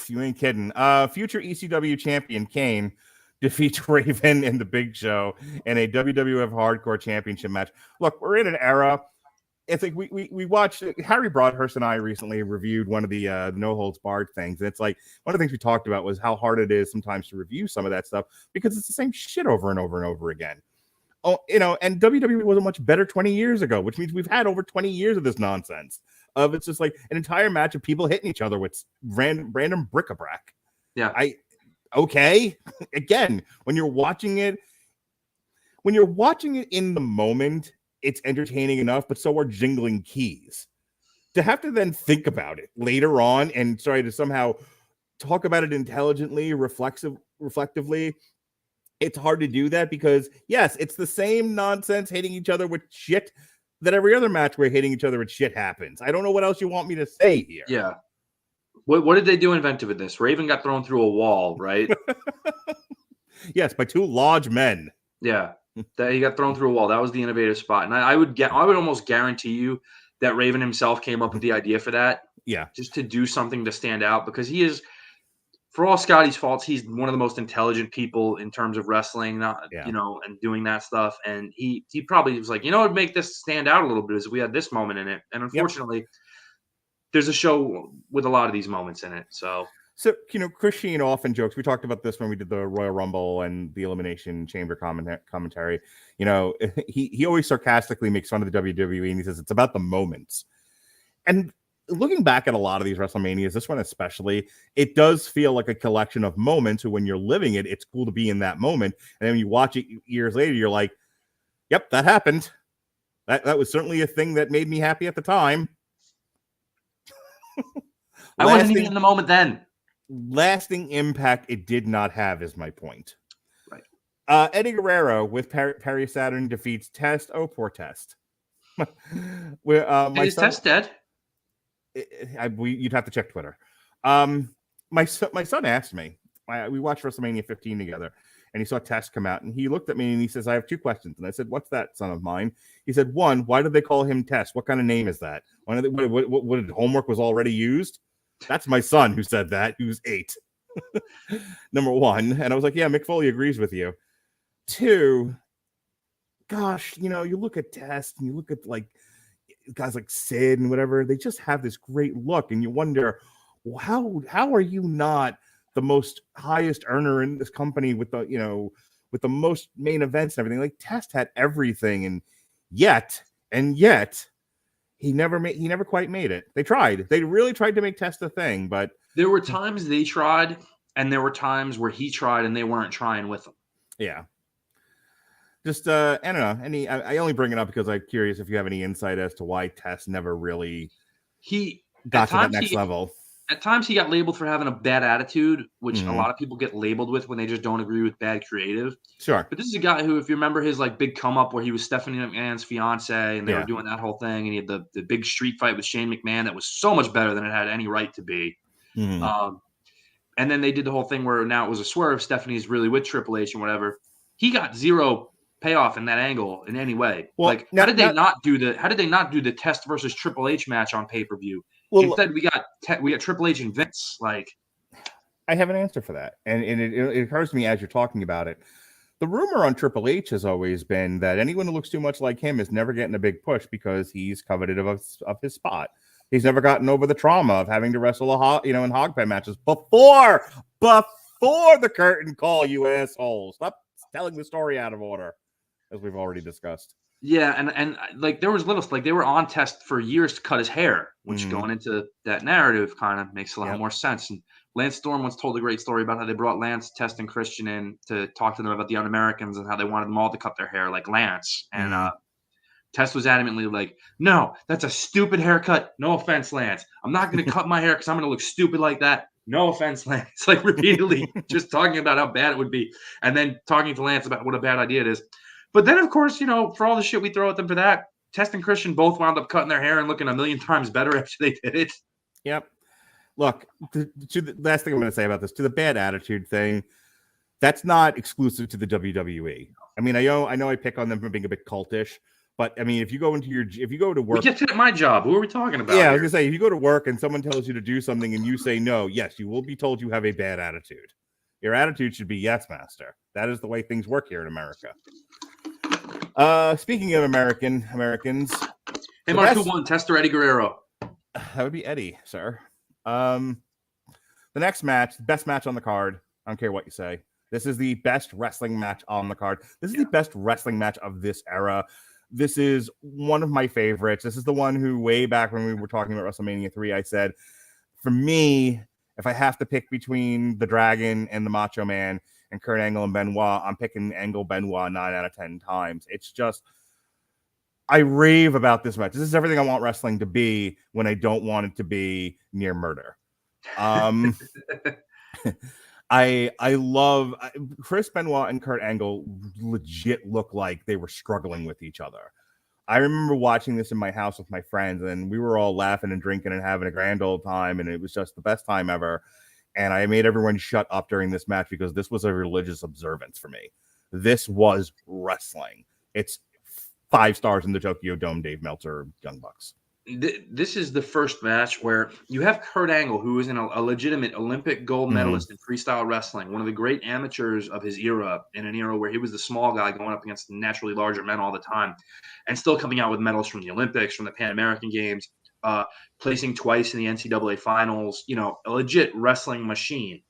[SPEAKER 1] You ain't kidding. Future ECW champion Kane defeats Raven in the Big Show in a WWF Hardcore Championship match. Look, we're in an era. It's like we watched. Harry Broadhurst and I recently reviewed one of the No Holds Barred things, and it's like one of the things we talked about was how hard it is sometimes to review some of that stuff because it's the same shit over and over and over again. Oh, and WWE wasn't much better 20 years ago, which means we've had over 20 years of this nonsense. It's just like an entire match of people hitting each other with random bric-a-brac.
[SPEAKER 2] Yeah.
[SPEAKER 1] Okay. Again, when you're watching it in the moment, it's entertaining enough, but so are jingling keys. To have to then think about it later on and try to somehow talk about it intelligently, reflectively, it's hard to do that because, yes, it's the same nonsense hitting each other with shit that every other match where hitting each other with shit happens. I don't know what else you want me to say here.
[SPEAKER 2] Yeah. What did they do inventive in this? Raven got thrown through a wall, right?
[SPEAKER 1] Yes, by two large men.
[SPEAKER 2] Yeah. He got thrown through a wall. That was the innovative spot. And I would almost guarantee you that Raven himself came up with the idea for that.
[SPEAKER 1] Yeah.
[SPEAKER 2] Just to do something to stand out because he is, for all Scotty's faults, he's one of the most intelligent people in terms of wrestling, and doing that stuff. And he probably was like, what would make this stand out a little bit is we had this moment in it. And unfortunately, there's a show with a lot of these moments in it. So,
[SPEAKER 1] Chris Sheen often jokes. We talked about this when we did the Royal Rumble and the Elimination Chamber commentary. He always sarcastically makes fun of the WWE and he says it's about the moments. And looking back at a lot of these WrestleManias, this one especially, it does feel like a collection of moments. So when you're living it, it's cool to be in that moment. And then when you watch it years later, you're like, yep, that happened. That was certainly a thing that made me happy at the time.
[SPEAKER 2] I wasn't even in the moment then.
[SPEAKER 1] Lasting impact it did not have is my point.
[SPEAKER 2] Right.
[SPEAKER 1] Eddie Guerrero with Perry Saturn defeats Test. Oh, poor Test.
[SPEAKER 2] Is Test dead?
[SPEAKER 1] You'd have to check Twitter. My son asked me. We watched WrestleMania 15 together, and he saw Test come out, and he looked at me and he says, "I have two questions." And I said, "What's that, son of mine?" He said, "One, why did they call him Test? What kind of name is that? What homework was already used?" That's my son who said that. He was 8. Number one, and I was like, "Yeah, Mick Foley agrees with you." 2, gosh, you look at Test and you look at like guys like Sid and whatever, they just have this great look, and you wonder, well, how are you not the most highest earner in this company with the with the most main events and everything? Like Test had everything, and yet he never quite made it. They really tried to make Test a thing, but
[SPEAKER 2] there were times they tried, and there were times where he tried and they weren't trying with him.
[SPEAKER 1] Yeah. Just I don't know. I only bring it up because I'm curious if you have any insight as to why Test never really got to that next level.
[SPEAKER 2] At times he got labeled for having a bad attitude, which a
[SPEAKER 1] Mhm.
[SPEAKER 2] lot of people get labeled with when they just don't agree with bad creative.
[SPEAKER 1] Sure.
[SPEAKER 2] But this is a guy who, if you remember his like big come up where he was Stephanie McMahon's fiance and they were
[SPEAKER 1] Yeah.
[SPEAKER 2] doing that whole thing, and he had the big street fight with Shane McMahon that was so much better than it had any right to be.
[SPEAKER 1] Mhm.
[SPEAKER 2] And then they did the whole thing where now it was a swerve. Stephanie's really with Triple H and whatever. He got zero payoff in that angle in any way.
[SPEAKER 1] Well,
[SPEAKER 2] like, how did they not do the Test versus Triple H match on pay-per-view?
[SPEAKER 1] Well,
[SPEAKER 2] Instead, we got Triple H and Vince. Like,
[SPEAKER 1] I have an answer for that, and it occurs to me as you're talking about it. The rumor on Triple H has always been that anyone who looks too much like him is never getting a big push because he's coveted of his spot. He's never gotten over the trauma of having to wrestle in hog pen matches before the curtain call, you assholes. Stop telling the story out of order, as we've already discussed.
[SPEAKER 2] Yeah, and like there was little like they were on Test for years to cut his hair, which going into that narrative kind of makes a lot more sense. And Lance Storm once told a great story about how they brought Lance, Test, and Christian in to talk to them about the Un-Americans and how they wanted them all to cut their hair like Lance. And Test was adamantly like, no, that's a stupid haircut. No offense, Lance. I'm not going to cut my hair because I'm going to look stupid like that. No offense, Lance. Like repeatedly just talking about how bad it would be. And then talking to Lance about what a bad idea it is. But then, of course, for all the shit we throw at them for that, Test and Christian both wound up cutting their hair and looking a million times better after they did it.
[SPEAKER 1] Yep. Look, to the last thing I'm going to say about this, to the bad attitude thing, that's not exclusive to the WWE. I mean, I know I pick on them for being a bit cultish, but I mean, if you go to work,
[SPEAKER 2] we get to my job. Who are we talking about?
[SPEAKER 1] Yeah, I was gonna say, if you go to work and someone tells you to do something and you say no, yes, you will be told you have a bad attitude. Your attitude should be yes, master. That is the way things work here in America. Speaking of Americans,
[SPEAKER 2] hey, Mark, who won? Test or Eddie Guerrero?
[SPEAKER 1] That would be Eddie, sir. The next match, best match on the card. I don't care what you say. This is the best wrestling match on the card. This is the best wrestling match of this era. This is one of my favorites. This is the one who, way back when we were talking about WrestleMania 3, I said, for me, if I have to pick between the Dragon and the Macho Man and Kurt Angle and Benoit, I'm picking Angle Benoit 9 out of 10 times. It's just, I rave about this match. This is everything I want wrestling to be when I don't want it to be near murder. I love Chris Benoit and Kurt Angle legit look like they were struggling with each other. I remember watching this in my house with my friends, and we were all laughing and drinking and having a grand old time, and it was just the best time ever. And I made everyone shut up during this match because this was a religious observance for me. This was wrestling. It's 5 stars in the Tokyo Dome, Dave Meltzer, Young Bucks.
[SPEAKER 2] This is the first match where you have Kurt Angle, who is a legitimate Olympic gold medalist in freestyle wrestling, one of the great amateurs of his era, in an era where he was the small guy going up against naturally larger men all the time, and still coming out with medals from the Olympics, from the Pan American Games, placing twice in the NCAA finals, a legit wrestling machine.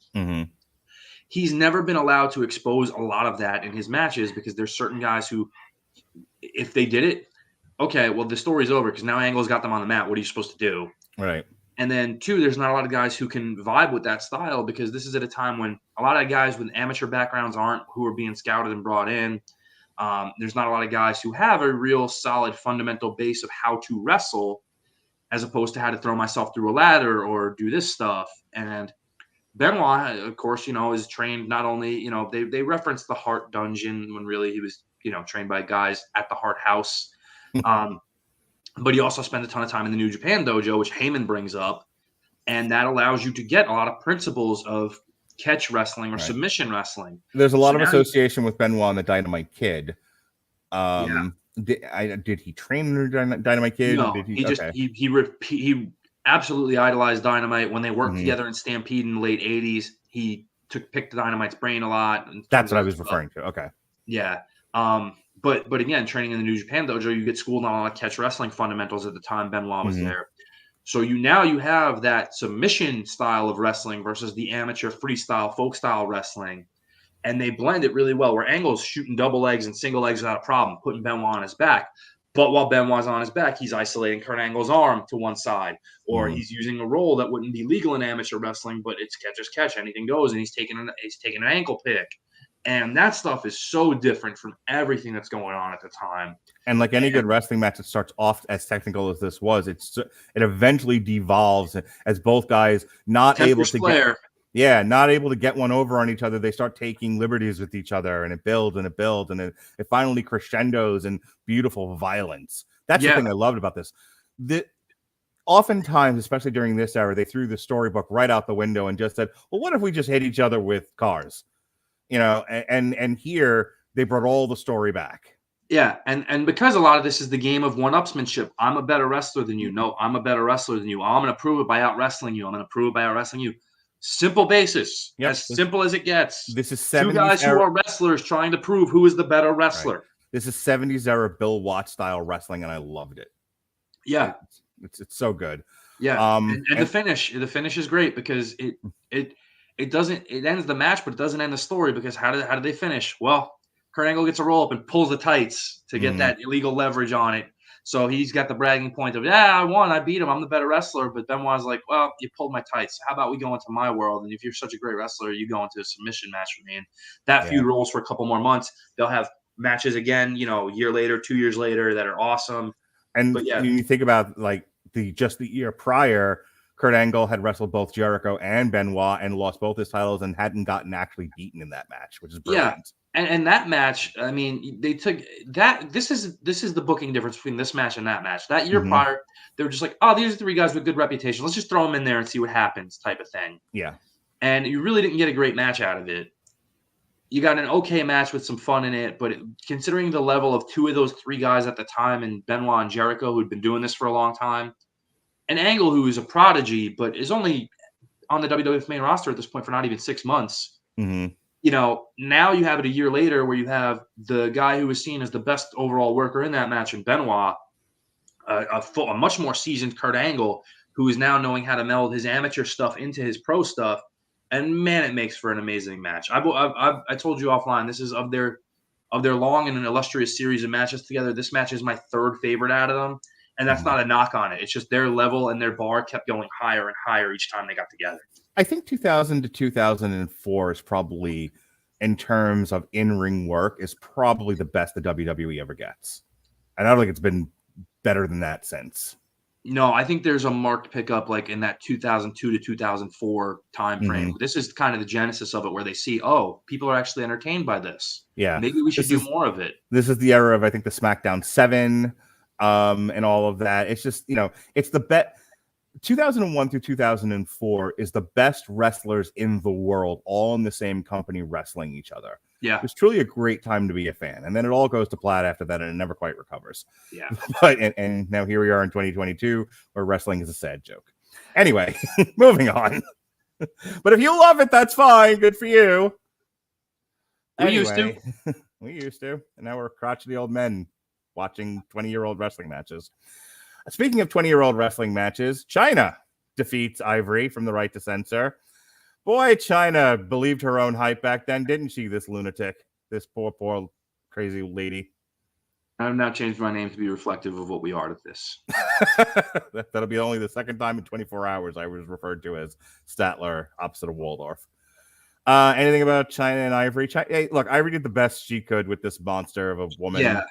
[SPEAKER 2] He's never been allowed to expose a lot of that in his matches because there's certain guys who, if they did it, okay, well, the story's over because now Angle's got them on the mat. What are you supposed to do?
[SPEAKER 1] Right.
[SPEAKER 2] And then, 2, there's not a lot of guys who can vibe with that style because this is at a time when a lot of guys with amateur backgrounds who are being scouted and brought in. There's not a lot of guys who have a real solid fundamental base of how to wrestle as opposed to how to throw myself through a ladder or do this stuff. And Benoit, of course, is trained not only, they reference the Hart Dungeon when really he was, trained by guys at the Hart House. But he also spent a ton of time in the New Japan dojo, which Heyman brings up, and that allows you to get a lot of principles of catch wrestling or submission wrestling.
[SPEAKER 1] There's a lot of association with Benoit and the Dynamite Kid. Did he train under Dynamite Kid?
[SPEAKER 2] No, he absolutely idolized Dynamite when they worked together in Stampede in the late 80s. He picked Dynamite's brain a lot.
[SPEAKER 1] That's what I was referring to. Okay.
[SPEAKER 2] Yeah. But again, training in the New Japan dojo, you get schooled on a lot of catch wrestling fundamentals at the time Benoit was there. So you have that submission style of wrestling versus the amateur freestyle, folk style wrestling. And they blend it really well, where Angle's shooting double legs and single legs without a problem, putting Benoit on his back. But while Benoit's on his back, he's isolating Kurt Angle's arm to one side, or he's using a roll that wouldn't be legal in amateur wrestling, but it's catcher's catch. Anything goes, and he's taking an ankle pick. And that stuff is so different from everything that's going on at the time.
[SPEAKER 1] And like any good wrestling match, it starts off as technical as this was. It eventually devolves as both guys not able to get one over on each other. They start taking liberties with each other, and it builds and it builds, and it finally crescendos in beautiful violence. That's the thing I loved about this. Oftentimes, especially during this era, they threw the storybook right out the window and just said, well, what if we just hit each other with cars? And here they brought all the story back.
[SPEAKER 2] Yeah, and because a lot of this is the game of one-upsmanship. I'm a better wrestler than you. No, I'm a better wrestler than you. I'm going to prove it by out-wrestling you. I'm going to prove it by out-wrestling you. Simple basis.
[SPEAKER 1] Yep.
[SPEAKER 2] As simple as it gets.
[SPEAKER 1] This is
[SPEAKER 2] 2 guys who are wrestlers trying to prove who is the better wrestler.
[SPEAKER 1] Right. This is 70s era Bill Watts style wrestling, and I loved it.
[SPEAKER 2] Yeah.
[SPEAKER 1] It's so good.
[SPEAKER 2] Yeah. And the finish is great because it ends the match, but it doesn't end the story because how did they finish? Well, Kurt Angle gets a roll up and pulls the tights to get that illegal leverage on it. So he's got the bragging point of, I won, I beat him, I'm the better wrestler. But Benoit's like, well, you pulled my tights. How about we go into my world? And if you're such a great wrestler, you go into a submission match with me. And that feud rolls for a couple more months. They'll have matches again, a year later, 2 years later that are awesome.
[SPEAKER 1] And you think about like the year prior, Kurt Angle had wrestled both Jericho and Benoit and lost both his titles and hadn't gotten actually beaten in that match, which is brilliant.
[SPEAKER 2] Yeah. And that match, I mean, they took that. This is the booking difference between this match and that match. That year prior, they were just like, oh, these are 3 guys with good reputation. Let's just throw them in there and see what happens, type of thing.
[SPEAKER 1] Yeah.
[SPEAKER 2] And you really didn't get a great match out of it. You got an okay match with some fun in it, but considering the level of 2 of those 3 guys at the time, and Benoit and Jericho, who'd been doing this for a long time, and Angle, who is a prodigy, but is only on the WWF main roster at this point for not even 6 months.
[SPEAKER 1] Mm-hmm.
[SPEAKER 2] Now you have it a year later where you have the guy who was seen as the best overall worker in that match in Benoit, a much more seasoned Kurt Angle, who is now knowing how to meld his amateur stuff into his pro stuff. And man, it makes for an amazing match. I told you offline, this is of their long and an illustrious series of matches together. This match is my 3rd favorite out of them. And that's not a knock on it. It's just their level and their bar kept going higher and higher each time they got together.
[SPEAKER 1] I think 2000 to 2004 is probably, in terms of in-ring work, is probably the best the WWE ever gets. And I don't think it's been better than that since.
[SPEAKER 2] No, I think there's a marked pickup like in that 2002 to 2004 time frame. This is kind of the genesis of it where they see, people are actually entertained by this.
[SPEAKER 1] Yeah.
[SPEAKER 2] Maybe we should do more of it.
[SPEAKER 1] This is the era of, I think, the SmackDown 7 and all of that. It's just, it's the bet. 2001 through 2004 is the best wrestlers in the world, all in the same company wrestling each other.
[SPEAKER 2] Yeah.
[SPEAKER 1] It's truly a great time to be a fan. And then it all goes to plat after that, and it never quite recovers.
[SPEAKER 2] Yeah.
[SPEAKER 1] But and now here we are in 2022 where wrestling is a sad joke. Anyway, moving on. But if you love it, that's fine. Good for you.
[SPEAKER 2] We used to.
[SPEAKER 1] We used to. And now we're crotchety old men watching 20-year-old wrestling matches. Speaking of 20-year-old wrestling matches, Chyna defeats Ivory from the Right to Censor. Boy, Chyna believed her own hype back then, didn't she, this lunatic? This poor, crazy lady.
[SPEAKER 2] I've now changed my name to be reflective of what we are to this.
[SPEAKER 1] That'll be only the second time in 24 hours I was referred to as Statler, opposite of Waldorf. Anything about Chyna and Ivory? Hey, look, Ivory did the best she could with this monster of a woman.
[SPEAKER 2] Yeah.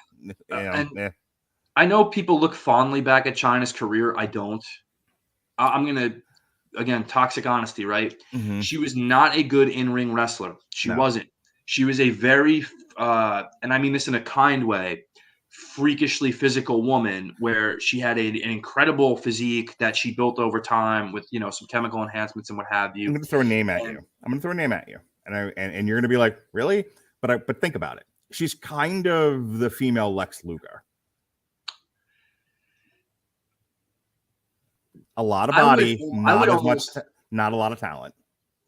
[SPEAKER 2] I know people look fondly back at Chyna's career. I don't. I'm going to, again, toxic honesty, right?
[SPEAKER 1] Mm-hmm.
[SPEAKER 2] She was not a good in-ring wrestler. She wasn't. She was a very, and I mean this in a kind way, freakishly physical woman where she had an incredible physique that she built over time with, some chemical enhancements and what have you.
[SPEAKER 1] I'm going to throw a name at you. And you're going to be like, really? But think about it. She's kind of the female Lex Luger. A lot of body, not a lot of talent.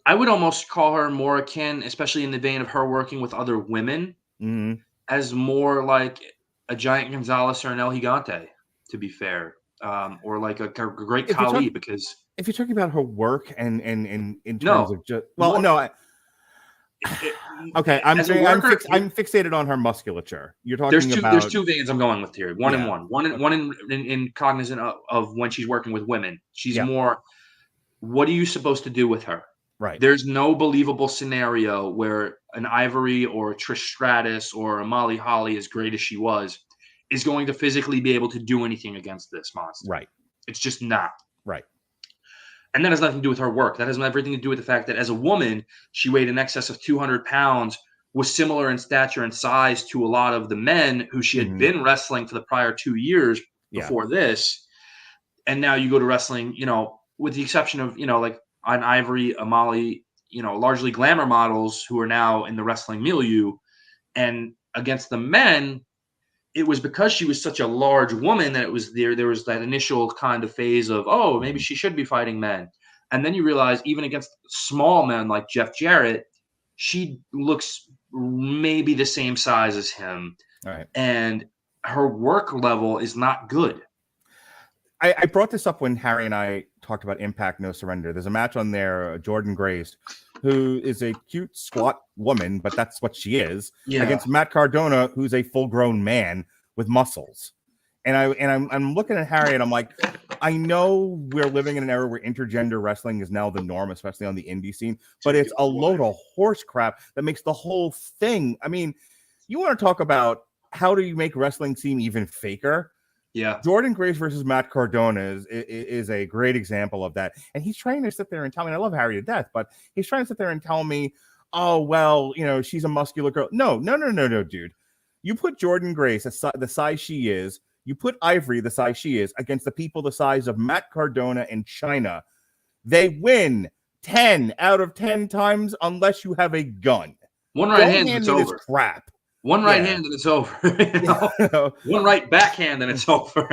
[SPEAKER 2] I would almost call her more akin, especially in the vein of her working with other women, as more like a Giant Gonzalez or an El Gigante, to be fair, or like a great Khali. Because
[SPEAKER 1] if you're talking about her work and in terms of just okay, I'm fixated on her musculature. You're talking
[SPEAKER 2] there's 2 veins I'm going with here. One in cognizant of when she's working with women. She's more, what are you supposed to do with her?
[SPEAKER 1] Right.
[SPEAKER 2] There's no believable scenario where an Ivory or a Trish Stratus or a Molly Holly, as great as she was, is going to physically be able to do anything against this monster.
[SPEAKER 1] Right.
[SPEAKER 2] It's just not.
[SPEAKER 1] Right.
[SPEAKER 2] And that has nothing to do with her work. That has everything to do with the fact that as a woman, she weighed in excess of 200 pounds, was similar in stature and size to a lot of the men who she had been wrestling for the prior 2 years before this. And now you go to wrestling, with the exception of, like an Ivory, a Molly, largely glamour models who are now in the wrestling milieu. And against the men, it was because she was such a large woman that it was there was that initial kind of phase of, oh, maybe she should be fighting men. And then you realize even against small men like Jeff Jarrett, she looks maybe the same size as him.
[SPEAKER 1] Right.
[SPEAKER 2] And her work level is not good.
[SPEAKER 1] I brought this up when Harry and I talked about Impact No Surrender. There's a match on there, Jordan Grace, who is a cute, squat woman, but that's what she is, against Matt Cardona, who's a full-grown man with muscles. And I'm looking at Harry, and I'm like, I know we're living in an era where intergender wrestling is now the norm, especially on the indie scene, but it's a load of horse crap that makes the whole thing. I mean, you want to talk about how do you make wrestling seem even faker?
[SPEAKER 2] Yeah.
[SPEAKER 1] Jordan Grace versus Matt Cardona is a great example of that. And he's trying to sit there and tell me, and I love Harry to death, but he's trying to sit there and tell me, oh, well, she's a muscular girl. No, dude. You put Jordan Grace the size she is, you put Ivory the size she is against the people the size of Matt Cardona and China. They win 10 out of 10 times unless you have a gun.
[SPEAKER 2] One right hand and it's over.
[SPEAKER 1] Crap.
[SPEAKER 2] One right hand and it's over. One right backhand and it's over.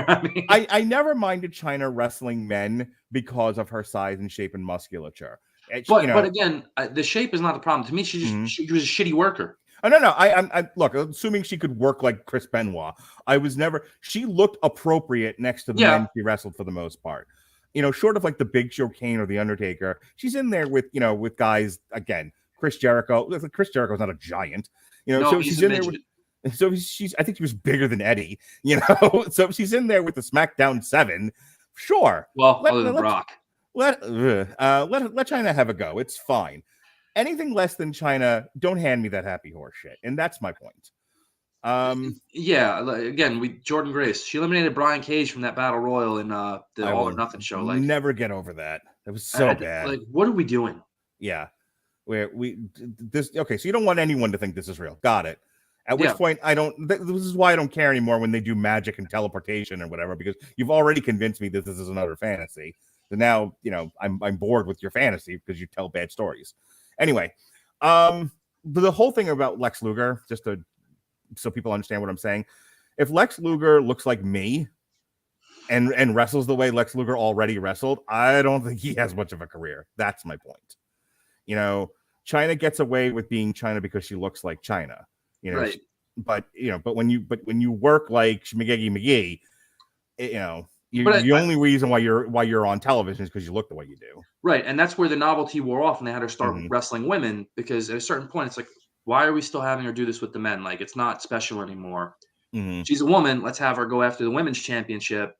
[SPEAKER 1] I never minded China wrestling men because of her size and shape and musculature.
[SPEAKER 2] But again, the shape is not the problem. To me, she was a shitty worker.
[SPEAKER 1] Oh, no. I look, assuming she could work like Chris Benoit, she looked appropriate next to the men she wrestled for the most part. Short of like the Big Show Kane or the Undertaker, she's in there with guys, again, Chris Jericho. Chris Jericho's not a giant. So she's in there with, I think she was bigger than Eddie, so she's in there with the SmackDown 7. Sure.
[SPEAKER 2] Well, other than Brock.
[SPEAKER 1] Let China have a go. It's fine. Anything less than China, don't hand me that happy horse shit. And that's my point.
[SPEAKER 2] Again, Jordan Grace, she eliminated Brian Cage from that Battle Royal in the All or Nothing show. Like,
[SPEAKER 1] never get over that. That was so bad.
[SPEAKER 2] Like, what are we doing?
[SPEAKER 1] Yeah. Okay, so you don't want anyone to think this is real. Got it. At which point this is why I don't care anymore when they do magic and teleportation or whatever, because you've already convinced me that this is another fantasy. So now, I'm bored with your fantasy because you tell bad stories. Anyway, the whole thing about Lex Luger, just so people understand what I'm saying, if Lex Luger looks like me and wrestles the way Lex Luger already wrestled, I don't think he has much of a career. That's my point. China gets away with being China because she looks like China,
[SPEAKER 2] right.
[SPEAKER 1] But when you work like McGee, the only reason why you're on television is because you look the way you do.
[SPEAKER 2] Right. And that's where the novelty wore off and they had her start wrestling women, because at a certain point, it's like, why are we still having her do this with the men? Like, it's not special anymore. She's a woman. Let's have her go after the women's championship.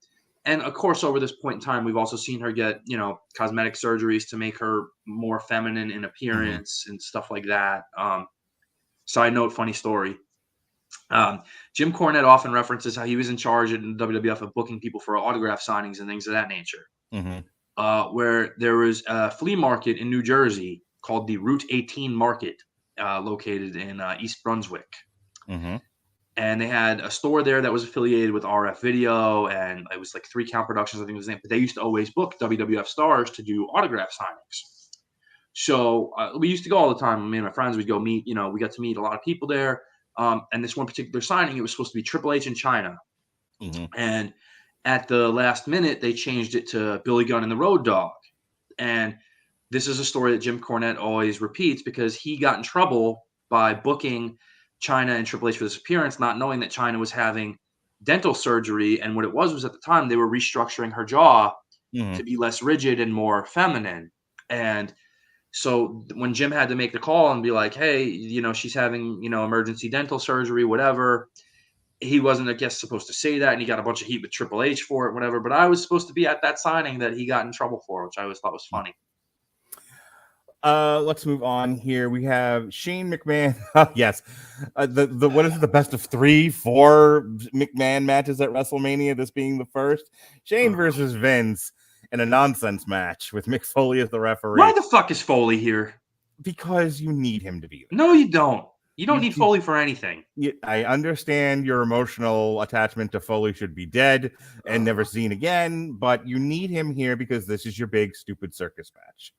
[SPEAKER 2] And of course, over this point in time, we've also seen her get, cosmetic surgeries to make her more feminine in appearance and stuff like that. Side note, funny story. Jim Cornette often references how he was in charge in WWF of booking people for autograph signings and things of that nature. Where there was a flea market in New Jersey called the Route 18 Market, located in East Brunswick. And they had a store there that was affiliated with RF Video, and it was like 3 Count Productions, I think it was the name. But they used to always book WWF stars to do autograph signings. So we used to go all the time. Me and my friends would go meet. We got to meet a lot of people there. And this one particular signing, it was supposed to be Triple H in China. And at the last minute, they changed it to Billy Gunn and the Road Dogg. And this is a story that Jim Cornette always repeats because he got in trouble by booking China and Triple H for this appearance, not knowing that China was having dental surgery. And what it was at the time, they were restructuring her jaw to be less rigid and more feminine. And so when Jim had to make the call and be like, hey, she's having, emergency dental surgery, whatever, he wasn't, I guess, supposed to say that. And he got a bunch of heat with Triple H for it, whatever. But I was supposed to be at that signing that he got in trouble for, which I always thought was funny.
[SPEAKER 1] Let's move on here. We have Shane McMahon. Yes. The what is it? The best of 4 McMahon matches at WrestleMania, this being the first. Shane versus Vince in a nonsense match with Mick Foley as the referee.
[SPEAKER 2] Why the fuck is Foley here?
[SPEAKER 1] Because you need him to be there.
[SPEAKER 2] No, you don't. You don't need Foley for anything.
[SPEAKER 1] I understand your emotional attachment to Foley should be dead and never seen again, but you need him here because this is your big, stupid circus match.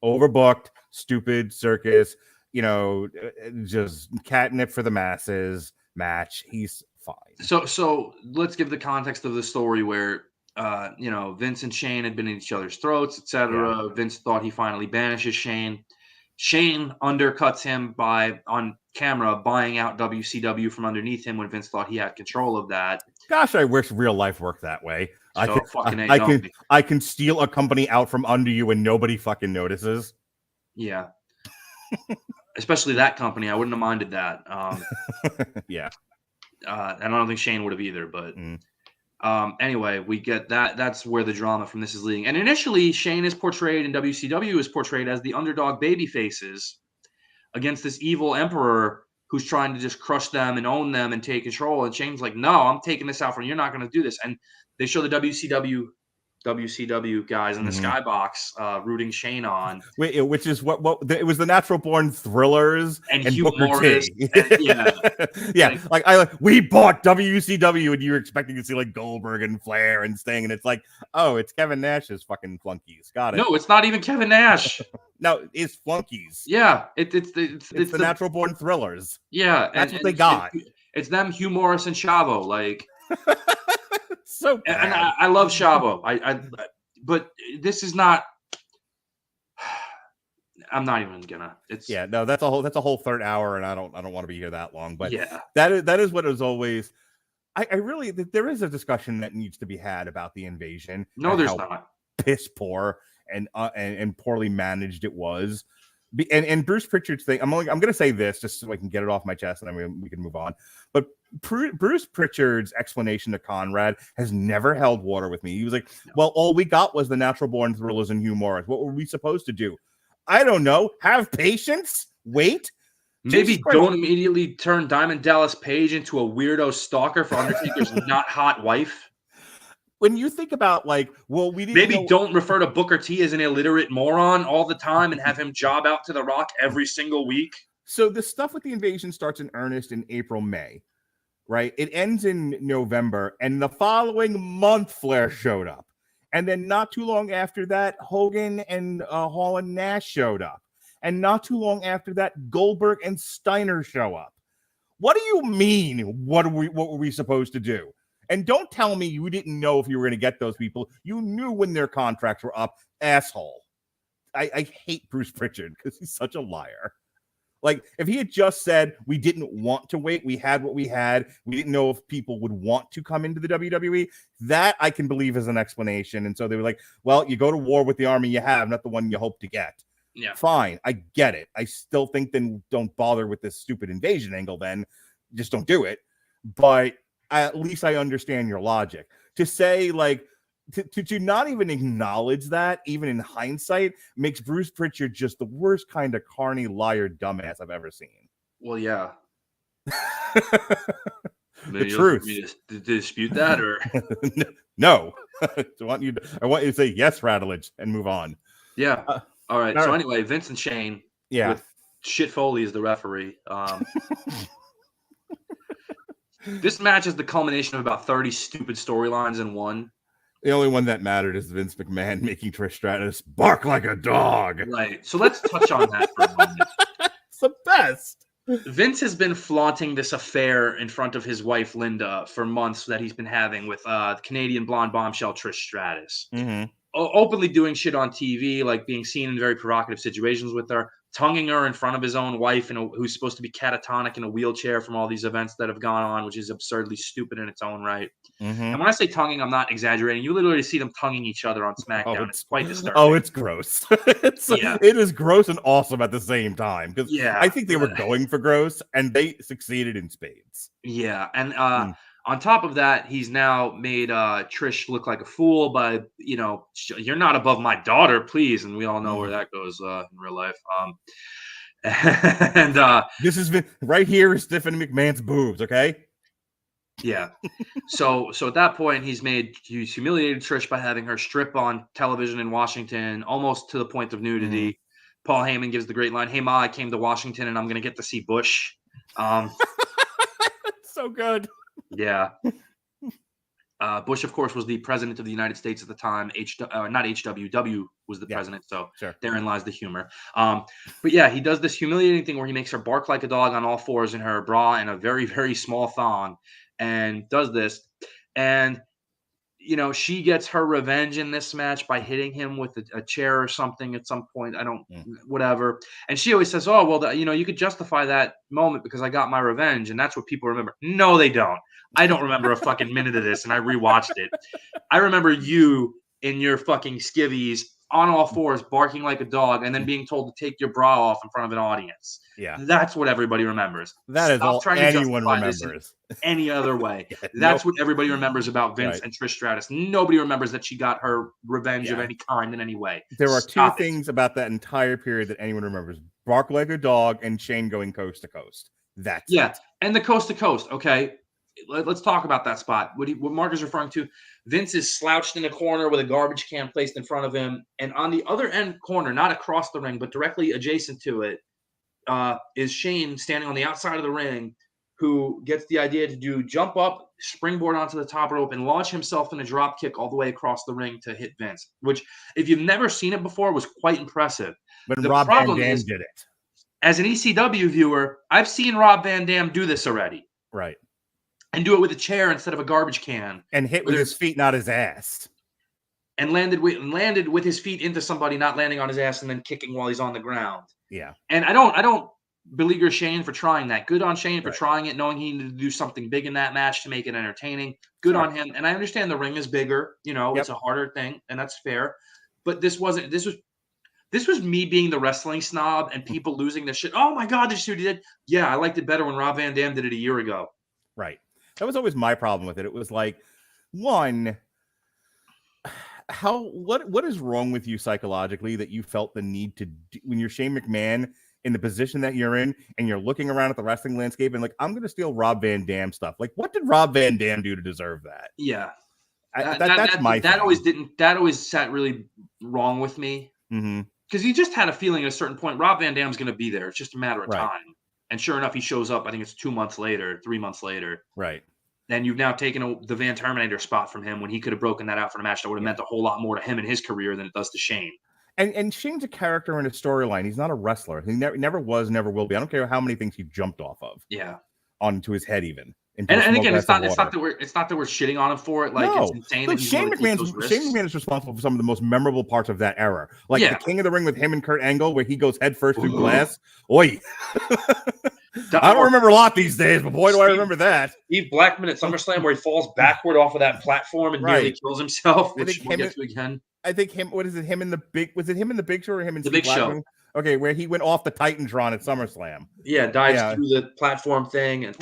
[SPEAKER 1] Overbooked, stupid circus, just catnip for the masses match. He's fine.
[SPEAKER 2] So let's give the context of the story where, Vince and Shane had been in each other's throats, etc. Yeah. Vince thought he finally banishes Shane. Shane undercuts him by, on camera, buying out WCW from underneath him when Vince thought he had control of that.
[SPEAKER 1] Gosh, I wish real life worked that way.
[SPEAKER 2] So
[SPEAKER 1] I can steal a company out from under you and nobody fucking notices.
[SPEAKER 2] Yeah. Especially that company. I wouldn't have minded that.
[SPEAKER 1] Yeah.
[SPEAKER 2] I don't think Shane would have either, but anyway, we get that. That's where the drama from this is leading. And initially, Shane is portrayed in WCW is portrayed as the underdog baby faces against this evil emperor who's trying to just crush them and own them and take control. And Shane's like, no, I'm taking this out from you. You're not going to do this. And they show the WCW guys in the skybox rooting Shane on.
[SPEAKER 1] Which is what it was, the Natural Born Thrillers and Booker T. Yeah. We bought WCW and you were expecting to see like Goldberg and Flair and Sting, and it's like, oh, it's Kevin Nash's fucking flunkies. Got it.
[SPEAKER 2] No, it's not even Kevin Nash.
[SPEAKER 1] No, it's flunkies.
[SPEAKER 2] Yeah, it's
[SPEAKER 1] the Natural Born Thrillers.
[SPEAKER 2] Yeah,
[SPEAKER 1] that's what they got.
[SPEAKER 2] It's them, Hugh Morris and Chavo, like.
[SPEAKER 1] So bad.
[SPEAKER 2] And I love Chavo. But this is not. I'm not even gonna. It's
[SPEAKER 1] that's a whole third hour, and I don't want to be here that long. But
[SPEAKER 2] yeah,
[SPEAKER 1] that is what is always. I really, there is a discussion that needs to be had about the invasion.
[SPEAKER 2] No, there's not.
[SPEAKER 1] Piss poor and poorly managed it was. And Bruce Pritchard's thing, I'm going to say this just so I can get it off my chest, and then we can move on. But Bruce Pritchard's explanation to Conrad has never held water with me. He was like, well, all we got was the Natural Born Thrillers and Hugh Morris. What were we supposed to do? I don't know. Have patience? Wait?
[SPEAKER 2] Maybe don't immediately turn Diamond Dallas Page into a weirdo stalker for Undertaker's not hot wife.
[SPEAKER 1] When you think about
[SPEAKER 2] don't refer to Booker T as an illiterate moron all the time and have him job out to The Rock every single week.
[SPEAKER 1] So the stuff with the invasion starts in earnest in April, May, right? It ends in November, and the following month Flair showed up. And then not too long after that, Hogan and Hall and Nash showed up. And not too long after that, Goldberg and Steiner show up. What do you mean? What were we supposed to do? And don't tell me you didn't know if you were going to get those people. You knew when their contracts were up, asshole. I hate Bruce Pritchard because he's such a liar. Like, if he had just said, we didn't want to wait, we had what we had, we didn't know if people would want to come into the WWE, that I can believe is an explanation. And so they were like, well, you go to war with the army you have, not the one you hope to get.
[SPEAKER 2] Yeah.
[SPEAKER 1] Fine, I get it. I still think then don't bother with this stupid invasion angle then. Just don't do it. But at least I understand your logic. To say, like, to not even acknowledge that, even in hindsight, makes Bruce Pritchard just the worst kind of carny liar dumbass I've ever seen.
[SPEAKER 2] Well, yeah.
[SPEAKER 1] The truth.
[SPEAKER 2] To dispute that, or
[SPEAKER 1] no? I want you to say yes, Radulich, and move on.
[SPEAKER 2] Yeah. All right. So anyway, Vince and Shane.
[SPEAKER 1] Yeah.
[SPEAKER 2] With Shit Foley as the referee. This match is the culmination of about 30 stupid storylines in one.
[SPEAKER 1] The only one that mattered is Vince McMahon making Trish Stratus bark like a dog.
[SPEAKER 2] Right. So let's touch on that for a moment.
[SPEAKER 1] It's the best.
[SPEAKER 2] Vince has been flaunting this affair in front of his wife, Linda, for months that he's been having with Canadian blonde bombshell Trish Stratus.
[SPEAKER 1] Mm-hmm.
[SPEAKER 2] Openly doing shit on TV, like being seen in very provocative situations with her, tonguing her in front of his own wife, who's supposed to be catatonic in a wheelchair from all these events that have gone on, which is absurdly stupid in its own right.
[SPEAKER 1] Mm-hmm.
[SPEAKER 2] And when I say tonguing, I'm not exaggerating. You literally see them tonguing each other on SmackDown. It's quite disturbing.
[SPEAKER 1] Oh, it's gross. It is gross and awesome at the same time. Because I think they were going for gross, and they succeeded in spades.
[SPEAKER 2] Yeah, and On top of that, he's now made Trish look like a fool by, you're not above my daughter, please. And we all know where that goes in real life. And
[SPEAKER 1] this has been right here is Stephanie McMahon's boobs, okay?
[SPEAKER 2] Yeah. So at that point, he's humiliated Trish by having her strip on television in Washington, almost to the point of nudity. Paul Heyman gives the great line, "Hey Ma, I came to Washington and I'm going to get to see Bush."
[SPEAKER 1] So good.
[SPEAKER 2] Yeah. Bush, of course, was the president of the United States at the time. Not HWW was the president. So therein lies the humor. But yeah, he does this humiliating thing where he makes her bark like a dog on all fours in her bra and a very, very small thong, and does this. And, she gets her revenge in this match by hitting him with a chair or something at some point. Whatever. And she always says, "Oh, well, you could justify that moment because I got my revenge." And that's what people remember. No, they don't. I don't remember a fucking minute of this, and I rewatched it. I remember you in your fucking skivvies on all fours, barking like a dog, and then being told to take your bra off in front of an audience.
[SPEAKER 1] Yeah.
[SPEAKER 2] That's what everybody remembers.
[SPEAKER 1] That is all anyone remembers.
[SPEAKER 2] Any other way. That's what everybody remembers about Vince and Trish Stratus. Nobody remembers that she got her revenge of any kind in any way.
[SPEAKER 1] There are two things about that entire period that anyone remembers. Bark like a dog and Shane going coast to coast. That's it.
[SPEAKER 2] And the coast to coast, okay? Let's talk about that spot. What Mark is referring to, Vince is slouched in a corner with a garbage can placed in front of him. And on the other end corner, not across the ring, but directly adjacent to it, is Shane standing on the outside of the ring, who gets the idea to jump up, springboard onto the top rope, and launch himself in a drop kick all the way across the ring to hit Vince, which, if you've never seen it before, was quite impressive.
[SPEAKER 1] But Rob Van Dam did it.
[SPEAKER 2] As an ECW viewer, I've seen Rob Van Dam do this already.
[SPEAKER 1] Right.
[SPEAKER 2] And do it with a chair instead of a garbage can.
[SPEAKER 1] And hit with his feet, not his ass.
[SPEAKER 2] And landed with his feet into somebody, not landing on his ass, and then kicking while he's on the ground.
[SPEAKER 1] Yeah.
[SPEAKER 2] And I don't beleaguer Shane for trying that. Good on Shane for trying it, knowing he needed to do something big in that match to make it entertaining. Good on him. And I understand the ring is bigger. It's a harder thing, and that's fair. But this was me being the wrestling snob and people losing their shit. Oh my God, this is what he did. Yeah, I liked it better when Rob Van Dam did it a year ago.
[SPEAKER 1] Right. That was always my problem with it. It was like, one, what is wrong with you psychologically that you felt the need to do, when you're Shane McMahon in the position that you're in and you're looking around at the wrestling landscape and like, I'm going to steal Rob Van Dam stuff. Like, what did Rob Van Dam do to deserve that?
[SPEAKER 2] Yeah.
[SPEAKER 1] That
[SPEAKER 2] always sat really wrong with me. Because you just had a feeling at a certain point, Rob Van Dam's going to be there. It's just a matter of time. And sure enough, he shows up. I think it's 3 months later.
[SPEAKER 1] Right.
[SPEAKER 2] And you've now taken the Van Terminator spot from him when he could have broken that out for the match. That would have meant a whole lot more to him and his career than it does to Shane.
[SPEAKER 1] And Shane's a character in a storyline. He's not a wrestler. He never was, never will be. I don't care how many things he jumped off of.
[SPEAKER 2] Yeah.
[SPEAKER 1] Onto his head even.
[SPEAKER 2] And again, it's not that we're shitting on him for it. Like, no. It's insane.
[SPEAKER 1] Look, Shane McMahon is responsible for some of the most memorable parts of that era. Like the King of the Ring with him and Kurt Angle, where he goes head first through glass. Oi. I don't remember a lot these days, but boy, do I remember that.
[SPEAKER 2] Steve Blackman at SummerSlam, where he falls backward off of that platform and nearly kills himself, which we'll get to again.
[SPEAKER 1] I think him. What is it? Him in the big? Was it him in the Big Show or him in
[SPEAKER 2] the Big Show?
[SPEAKER 1] Okay, where he went off the Titantron at SummerSlam.
[SPEAKER 2] Yeah, dives through the platform thing and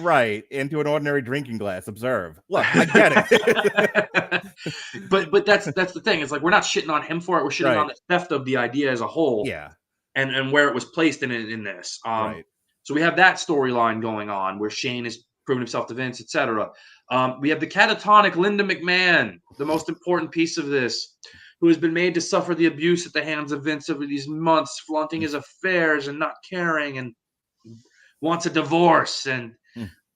[SPEAKER 1] into an ordinary drinking glass. Observe. Look, I get it.
[SPEAKER 2] but that's the thing. It's like we're not shitting on him for it. We're shitting on the theft of the idea as a whole.
[SPEAKER 1] Yeah,
[SPEAKER 2] and where it was placed in this. So we have that storyline going on where Shane is proving himself to Vince, etc. We have the catatonic Linda McMahon, the most important piece of this, who has been made to suffer the abuse at the hands of Vince over these months, flaunting his affairs and not caring, and wants a divorce. And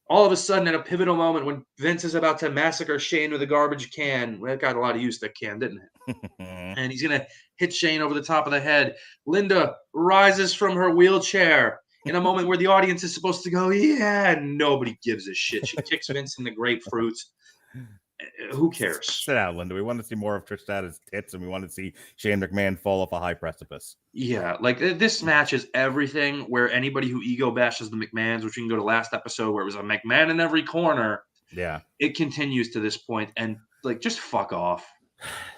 [SPEAKER 2] all of a sudden, at a pivotal moment when Vince is about to massacre Shane with a garbage can, well, it got a lot of use, that can, didn't it? And he's going to hit Shane over the top of the head. Linda rises from her wheelchair in a moment where the audience is supposed to go, yeah, nobody gives a shit. She kicks Vince in the grapefruits. Who cares?
[SPEAKER 1] Sit down, Linda. We want to see more of Trish Stratus' tits, and we want to see Shane McMahon fall off a high precipice.
[SPEAKER 2] Yeah, like this match is everything where anybody who ego bashes the McMahons, which we can go to last episode where it was a McMahon in every corner.
[SPEAKER 1] Yeah.
[SPEAKER 2] It continues to this point, and like, just fuck off.